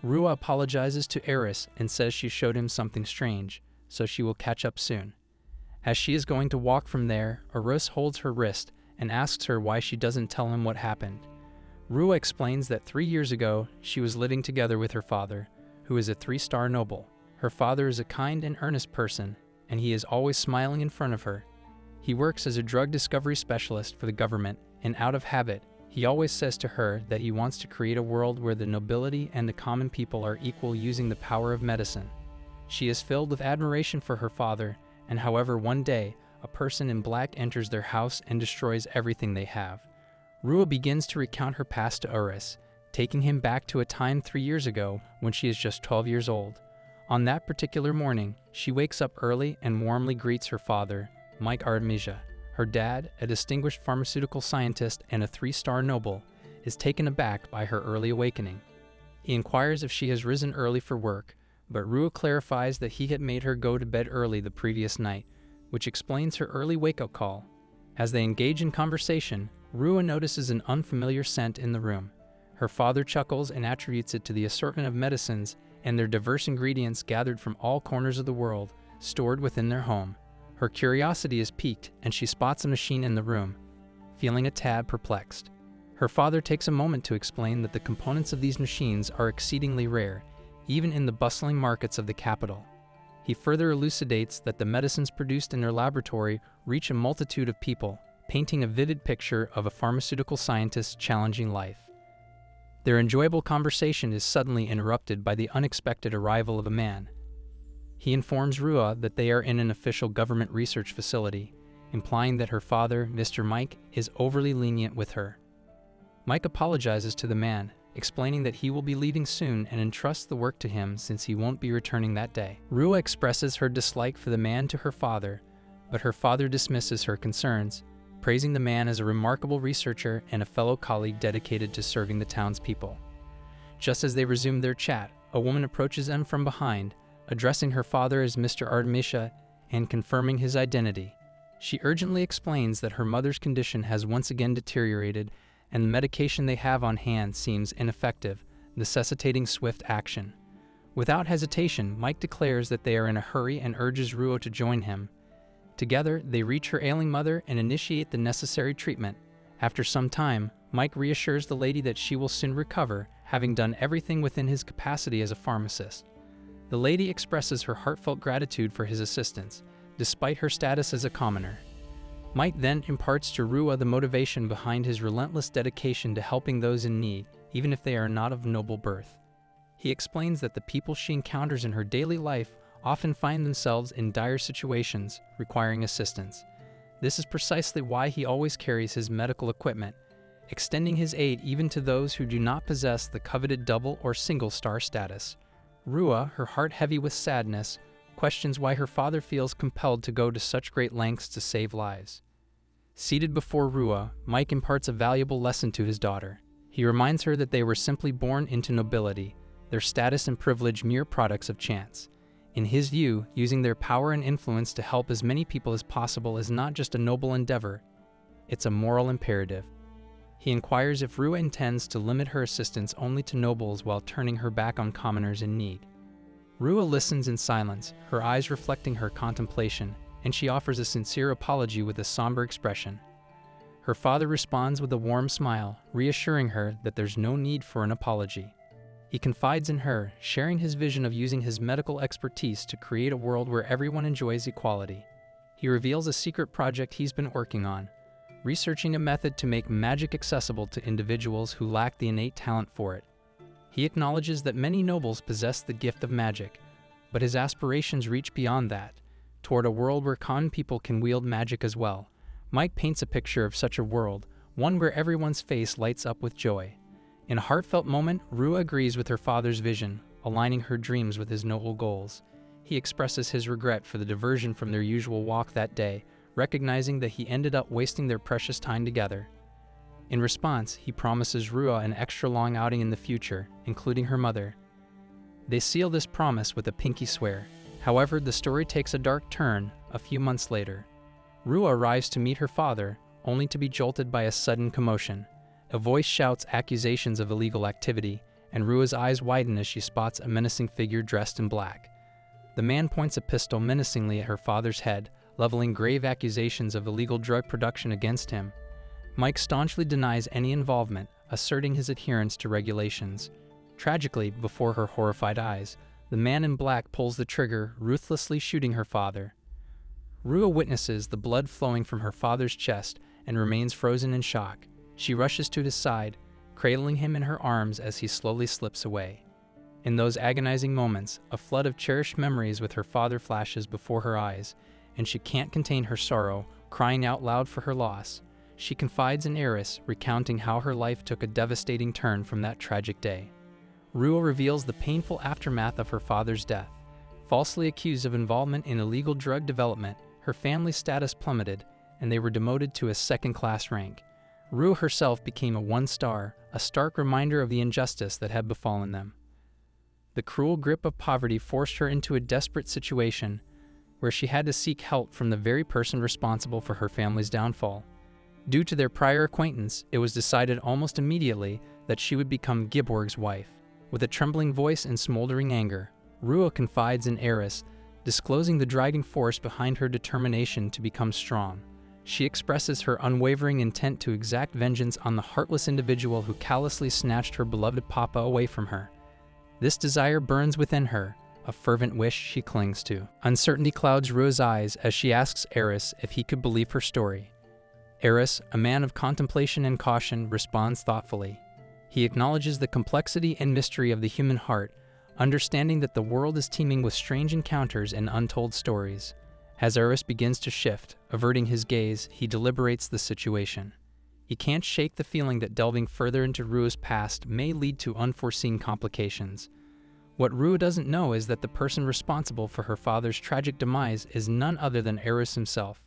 Speaker 1: Rua apologizes to Eris and says she showed him something strange, so she will catch up soon. As she is going to walk from there, Eris holds her wrist and asks her why she doesn't tell him what happened. Rua explains that 3 years ago, she was living together with her father, who is a 3-star noble. Her father is a kind and earnest person, and he is always smiling in front of her. He works as a drug discovery specialist for the government, and out of habit, he always says to her that he wants to create a world where the nobility and the common people are equal using the power of medicine. She is filled with admiration for her father, and however one day, a person in black enters their house and destroys everything they have. Rua begins to recount her past to Eris, taking him back to a time 3 years ago when she is just 12 years old. On that particular morning, she wakes up early and warmly greets her father, Mike Artemisia. Her dad, a distinguished pharmaceutical scientist and a 3-star noble, is taken aback by her early awakening. He inquires if she has risen early for work, but Rua clarifies that he had made her go to bed early the previous night, which explains her early wake-up call. As they engage in conversation, Rua notices an unfamiliar scent in the room. Her father chuckles and attributes it to the assortment of medicines and their diverse ingredients gathered from all corners of the world, stored within their home. Her curiosity is piqued, and she spots a machine in the room, feeling a tad perplexed. Her father takes a moment to explain that the components of these machines are exceedingly rare, even in the bustling markets of the capital. He further elucidates that the medicines produced in their laboratory reach a multitude of people, painting a vivid picture of a pharmaceutical scientist's challenging life. Their enjoyable conversation is suddenly interrupted by the unexpected arrival of a man. He informs Rua that they are in an official government research facility, implying that her father, Mr. Mike, is overly lenient with her. Mike apologizes to the man, explaining that he will be leaving soon and entrusts the work to him since he won't be returning that day. Rua expresses her dislike for the man to her father, but her father dismisses her concerns, praising the man as a remarkable researcher and a fellow colleague dedicated to serving the townspeople. Just as they resume their chat, a woman approaches them from behind, addressing her father as Mr. Artemisia and confirming his identity. She urgently explains that her mother's condition has once again deteriorated and the medication they have on hand seems ineffective, necessitating swift action. Without hesitation, Mike declares that they are in a hurry and urges Rua to join him. Together, they reach her ailing mother and initiate the necessary treatment. After some time, Mike reassures the lady that she will soon recover, having done everything within his capacity as a pharmacist. The lady expresses her heartfelt gratitude for his assistance, despite her status as a commoner. Mike then imparts to Rua the motivation behind his relentless dedication to helping those in need, even if they are not of noble birth. He explains that the people she encounters in her daily life often find themselves in dire situations, requiring assistance. This is precisely why he always carries his medical equipment, extending his aid even to those who do not possess the coveted double or single-star status. Rua, her heart heavy with sadness, questions why her father feels compelled to go to such great lengths to save lives. Seated before Rua, Mike imparts a valuable lesson to his daughter. He reminds her that they were simply born into nobility, their status and privilege mere products of chance. In his view, using their power and influence to help as many people as possible is not just a noble endeavor, it's a moral imperative. He inquires if Rua intends to limit her assistance only to nobles while turning her back on commoners in need. Rua listens in silence, her eyes reflecting her contemplation, and she offers a sincere apology with a somber expression. Her father responds with a warm smile, reassuring her that there's no need for an apology. He confides in her, sharing his vision of using his medical expertise to create a world where everyone enjoys equality. He reveals a secret project he's been working on, researching a method to make magic accessible to individuals who lack the innate talent for it. He acknowledges that many nobles possess the gift of magic, but his aspirations reach beyond that, toward a world where common people can wield magic as well. Mike paints a picture of such a world, one where everyone's face lights up with joy. In a heartfelt moment, Rua agrees with her father's vision, aligning her dreams with his noble goals. He expresses his regret for the diversion from their usual walk that day, recognizing that he ended up wasting their precious time together. In response, he promises Rua an extra long outing in the future, including her mother. They seal this promise with a pinky swear. However, the story takes a dark turn a few months later. Rua arrives to meet her father, only to be jolted by a sudden commotion. A voice shouts accusations of illegal activity, and Rua's eyes widen as she spots a menacing figure dressed in black. The man points a pistol menacingly at her father's head, leveling grave accusations of illegal drug production against him. Mike staunchly denies any involvement, asserting his adherence to regulations. Tragically, before her horrified eyes, the man in black pulls the trigger, ruthlessly shooting her father. Rua witnesses the blood flowing from her father's chest and remains frozen in shock. She rushes to his side, cradling him in her arms as he slowly slips away. In those agonizing moments, a flood of cherished memories with her father flashes before her eyes, and she can't contain her sorrow, crying out loud for her loss. She confides in Eris, recounting how her life took a devastating turn from that tragic day. Rua reveals the painful aftermath of her father's death. Falsely accused of involvement in illegal drug development, her family's status plummeted, and they were demoted to a second-class rank. Rua herself became a one-star, a stark reminder of the injustice that had befallen them. The cruel grip of poverty forced her into a desperate situation, where she had to seek help from the very person responsible for her family's downfall. Due to their prior acquaintance, it was decided almost immediately that she would become Giborg's wife. With a trembling voice and smoldering anger, Rua confides in Eris, disclosing the driving force behind her determination to become strong. She expresses her unwavering intent to exact vengeance on the heartless individual who callously snatched her beloved papa away from her. This desire burns within her, a fervent wish she clings to. Uncertainty clouds Rua's eyes as she asks Eris if he could believe her story. Eris, a man of contemplation and caution, responds thoughtfully. He acknowledges the complexity and mystery of the human heart, understanding that the world is teeming with strange encounters and untold stories. As Eris begins to shift, averting his gaze, he deliberates the situation. He can't shake the feeling that delving further into Rua's past may lead to unforeseen complications. What Rua doesn't know is that the person responsible for her father's tragic demise is none other than Eris himself.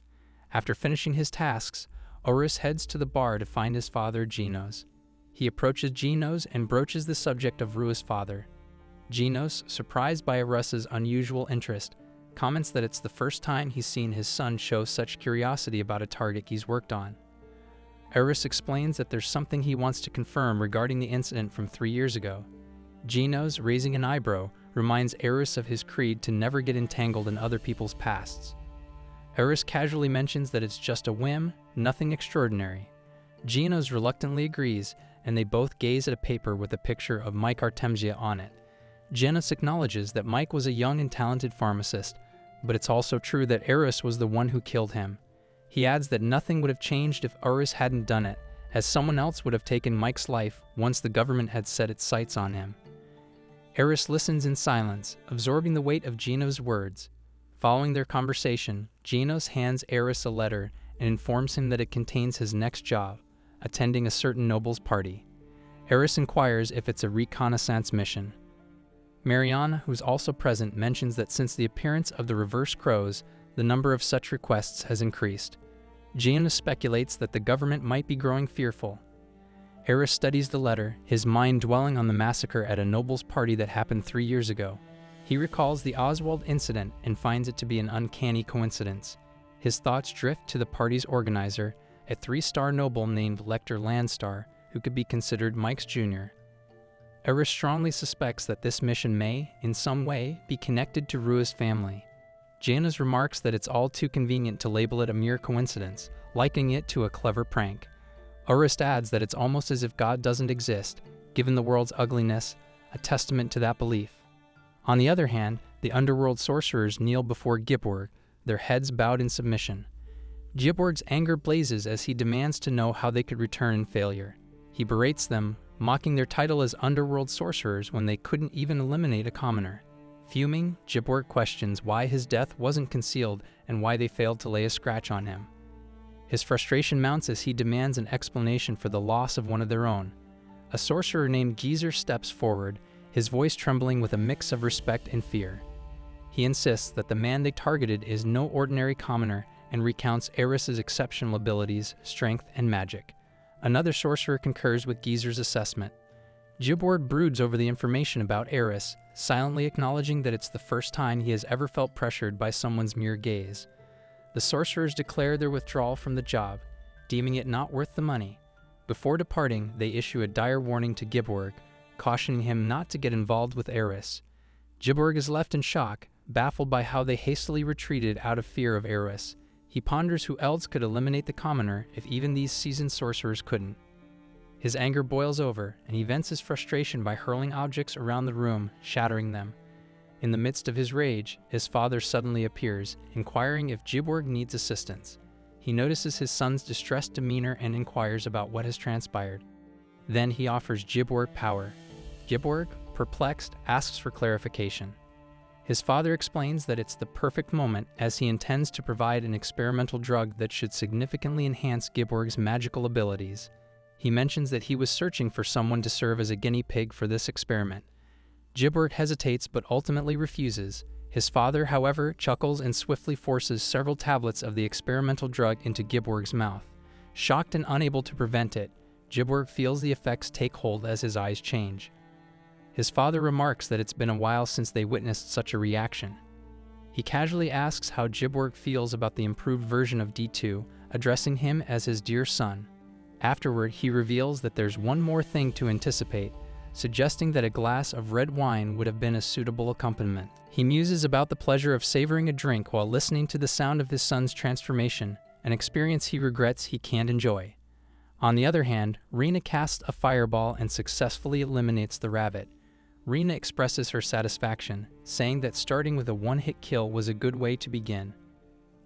Speaker 1: After finishing his tasks, Eris heads to the bar to find his father, Genos. He approaches Genos and broaches the subject of Rua's father. Genos, surprised by Eris's unusual interest, comments that it's the first time he's seen his son show such curiosity about a target he's worked on. Eris explains that there's something he wants to confirm regarding the incident from 3 years ago. Genos, raising an eyebrow, reminds Eris of his creed to never get entangled in other people's pasts. Eris casually mentions that it's just a whim, nothing extraordinary. Genos reluctantly agrees, and they both gaze at a paper with a picture of Mike Artemisia on it. Genos acknowledges that Mike was a young and talented pharmacist, but it's also true that Eris was the one who killed him. He adds that nothing would have changed if Eris hadn't done it, as someone else would have taken Mike's life once the government had set its sights on him. Eris listens in silence, absorbing the weight of Genos' words. Following their conversation, Genos hands Eris a letter and informs him that it contains his next job, attending a certain noble's party. Eris inquires if it's a reconnaissance mission. Mariana, who's also present, mentions that since the appearance of the reverse crows, the number of such requests has increased. Genos speculates that the government might be growing fearful. Eris studies the letter, his mind dwelling on the massacre at a noble's party that happened 3 years ago. He recalls the Oswald incident and finds it to be an uncanny coincidence. His thoughts drift to the party's organizer, a 3-star noble named Lecter Landstar, who could be considered Mike's junior. Eris strongly suspects that this mission may, in some way, be connected to Rua's family. Genos remarks that it's all too convenient to label it a mere coincidence, likening it to a clever prank. Orist adds that it's almost as if God doesn't exist, given the world's ugliness, a testament to that belief. On the other hand, the underworld sorcerers kneel before Giborg, their heads bowed in submission. Giborg's anger blazes as he demands to know how they could return in failure. He berates them, mocking their title as underworld sorcerers when they couldn't even eliminate a commoner. Fuming, Giborg questions why his death wasn't concealed and why they failed to lay a scratch on him. His frustration mounts as he demands an explanation for the loss of one of their own. A sorcerer named Geezer steps forward, his voice trembling with a mix of respect and fear. He insists that the man they targeted is no ordinary commoner and recounts Eris's exceptional abilities, strength, and magic. Another sorcerer concurs with Geezer's assessment. Giborg broods over the information about Eris, silently acknowledging that it's the first time he has ever felt pressured by someone's mere gaze. The sorcerers declare their withdrawal from the job, deeming it not worth the money. Before departing, they issue a dire warning to Giborg, cautioning him not to get involved with Eris. Giborg is left in shock, baffled by how they hastily retreated out of fear of Eris. He ponders who else could eliminate the commoner if even these seasoned sorcerers couldn't. His anger boils over, and he vents his frustration by hurling objects around the room, shattering them. In the midst of his rage, his father suddenly appears, inquiring if Giborg needs assistance. He notices his son's distressed demeanor and inquires about what has transpired. Then he offers Giborg power. Giborg, perplexed, asks for clarification. His father explains that it's the perfect moment, as he intends to provide an experimental drug that should significantly enhance Giborg's magical abilities. He mentions that he was searching for someone to serve as a guinea pig for this experiment. Giborg hesitates but ultimately refuses. His father, however, chuckles and swiftly forces several tablets of the experimental drug into Giborg's mouth. Shocked and unable to prevent it, Giborg feels the effects take hold as his eyes change. His father remarks that it's been a while since they witnessed such a reaction. He casually asks how Giborg feels about the improved version of D2, addressing him as his dear son. Afterward, he reveals that there's one more thing to anticipate, suggesting that a glass of red wine would have been a suitable accompaniment. He muses about the pleasure of savoring a drink while listening to the sound of his son's transformation, an experience he regrets he can't enjoy. On the other hand, Rina casts a fireball and successfully eliminates the rabbit. Rina expresses her satisfaction, saying that starting with a one-hit kill was a good way to begin.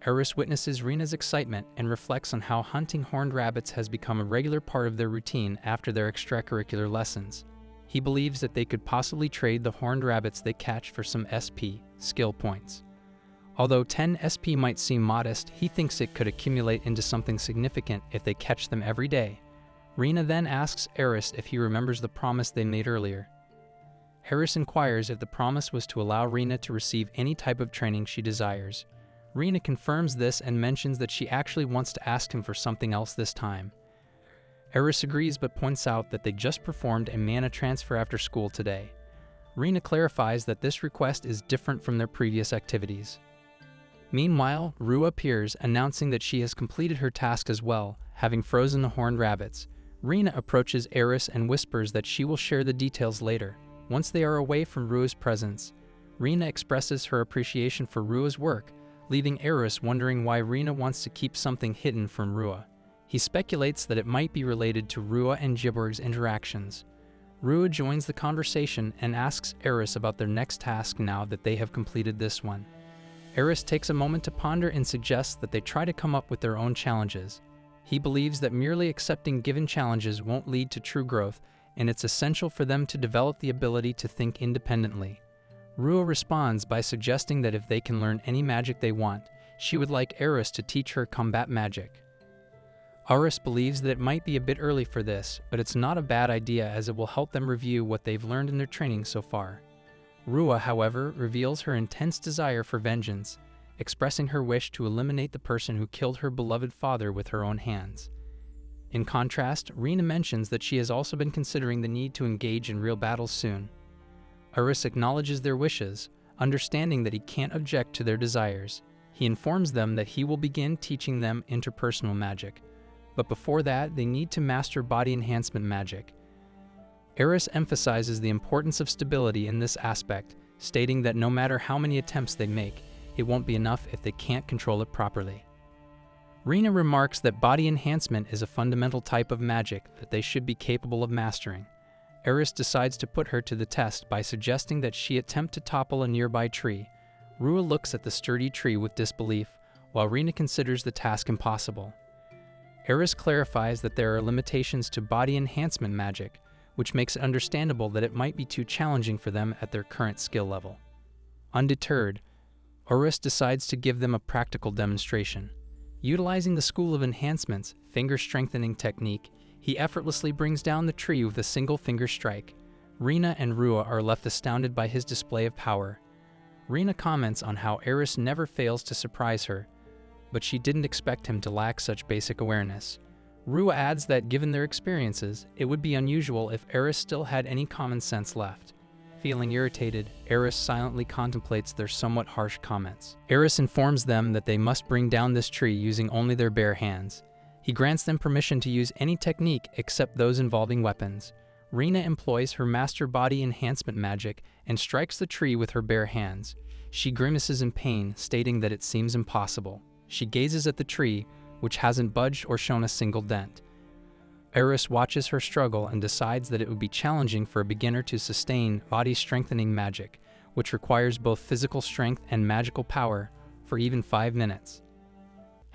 Speaker 1: Eris witnesses Rina's excitement and reflects on how hunting horned rabbits has become a regular part of their routine after their extracurricular lessons. He believes that they could possibly trade the horned rabbits they catch for some SP, skill points. Although 10 SP might seem modest, he thinks it could accumulate into something significant if they catch them every day. Rina then asks Eris if he remembers the promise they made earlier. Eris inquires if the promise was to allow Rina to receive any type of training she desires. Rina confirms this and mentions that she actually wants to ask him for something else this time. Eris agrees but points out that they just performed a mana transfer after school today. Rina clarifies that this request is different from their previous activities. Meanwhile, Rue appears, announcing that she has completed her task as well, having frozen the horned rabbits. Rina approaches Eris and whispers that she will share the details later, once they are away from Rua's presence. Rina expresses her appreciation for Rua's work, leaving Eris wondering why Rina wants to keep something hidden from Rua. He speculates that it might be related to Rua and Giborg's interactions. Rua joins the conversation and asks Eris about their next task now that they have completed this one. Eris takes a moment to ponder and suggests that they try to come up with their own challenges. He believes that merely accepting given challenges won't lead to true growth, and it's essential for them to develop the ability to think independently. Rua responds by suggesting that if they can learn any magic they want, she would like Eris to teach her combat magic. Eris believes that it might be a bit early for this, but it's not a bad idea as it will help them review what they've learned in their training so far. Rua, however, reveals her intense desire for vengeance, expressing her wish to eliminate the person who killed her beloved father with her own hands. In contrast, Rina mentions that she has also been considering the need to engage in real battles soon. Eris acknowledges their wishes, understanding that he can't object to their desires. He informs them that he will begin teaching them interpersonal magic, but before that, they need to master body enhancement magic. Eris emphasizes the importance of stability in this aspect, stating that no matter how many attempts they make, it won't be enough if they can't control it properly. Rina remarks that body enhancement is a fundamental type of magic that they should be capable of mastering. Eris decides to put her to the test by suggesting that she attempt to topple a nearby tree. Rua looks at the sturdy tree with disbelief, while Rina considers the task impossible. Eris clarifies that there are limitations to body enhancement magic, which makes it understandable that it might be too challenging for them at their current skill level. Undeterred, Eris decides to give them a practical demonstration. Utilizing the School of Enhancement's finger-strengthening technique, he effortlessly brings down the tree with a single finger strike. Rina and Rua are left astounded by his display of power. Rina comments on how Eris never fails to surprise her, but she didn't expect him to lack such basic awareness. Rua adds that given their experiences, it would be unusual if Eris still had any common sense left. Feeling irritated, Eris silently contemplates their somewhat harsh comments. Eris informs them that they must bring down this tree using only their bare hands. He grants them permission to use any technique except those involving weapons. Rina employs her master body enhancement magic and strikes the tree with her bare hands. She grimaces in pain, stating that it seems impossible. She gazes at the tree, which hasn't budged or shown a single dent. Eris watches her struggle and decides that it would be challenging for a beginner to sustain body-strengthening magic, which requires both physical strength and magical power, for even 5 minutes.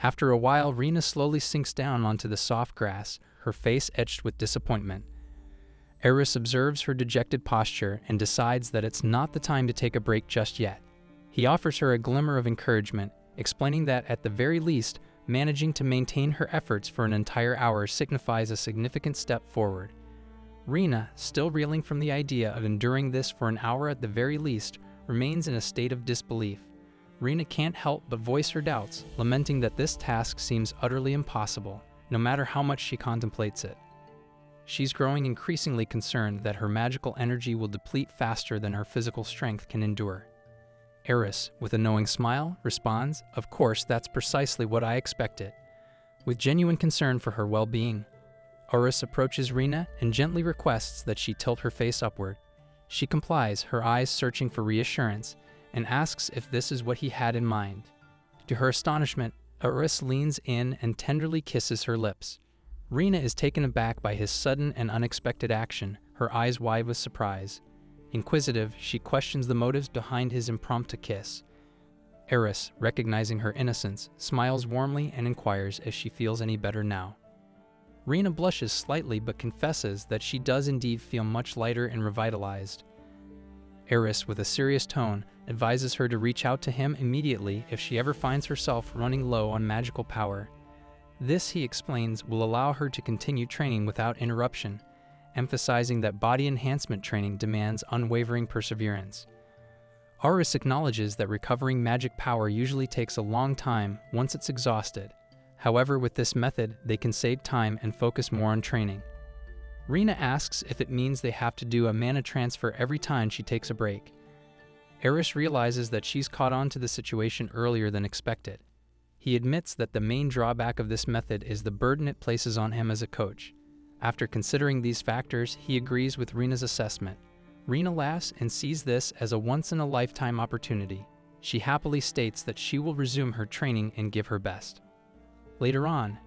Speaker 1: After a while, Rina slowly sinks down onto the soft grass, her face etched with disappointment. Eris observes her dejected posture and decides that it's not the time to take a break just yet. He offers her a glimmer of encouragement, explaining that at the very least, managing to maintain her efforts for an entire hour signifies a significant step forward. Rina, still reeling from the idea of enduring this for an hour at the very least, remains in a state of disbelief. Rina can't help but voice her doubts, lamenting that this task seems utterly impossible, no matter how much she contemplates it. She's growing increasingly concerned that her magical energy will deplete faster than her physical strength can endure. Eris, with a knowing smile, responds, "Of course, that's precisely what I expected." With genuine concern for her well-being, Eris approaches Rina and gently requests that she tilt her face upward. She complies, her eyes searching for reassurance, and asks if this is what he had in mind. To her astonishment, Eris leans in and tenderly kisses her lips. Rina is taken aback by his sudden and unexpected action, her eyes wide with surprise. Inquisitive, she questions the motives behind his impromptu kiss. Eris, recognizing her innocence, smiles warmly and inquires if she feels any better now. Rina blushes slightly but confesses that she does indeed feel much lighter and revitalized. Eris, with a serious tone, advises her to reach out to him immediately if she ever finds herself running low on magical power. This, he explains, will allow her to continue training without interruption, emphasizing that body enhancement training demands unwavering perseverance. Eris acknowledges that recovering magic power usually takes a long time once it's exhausted. However, with this method, they can save time and focus more on training. Rina asks if it means they have to do a mana transfer every time she takes a break. Eris realizes that she's caught on to the situation earlier than expected. He admits that the main drawback of this method is the burden it places on him as a coach. After considering these factors, he agrees with Rina's assessment. Rina laughs and sees this as a once-in-a-lifetime opportunity. She happily states that she will resume her training and give her best. Later on,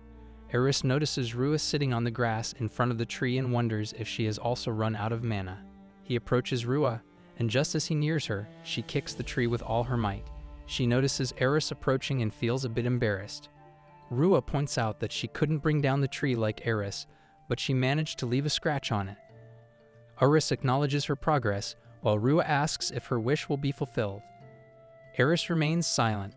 Speaker 1: Eris notices Rua sitting on the grass in front of the tree and wonders if she has also run out of mana. He approaches Rua, and just as he nears her, she kicks the tree with all her might. She notices Eris approaching and feels a bit embarrassed. Rua points out that she couldn't bring down the tree like Eris, but she managed to leave a scratch on it. Eris acknowledges her progress, while Rua asks if her wish will be fulfilled. Eris remains silent,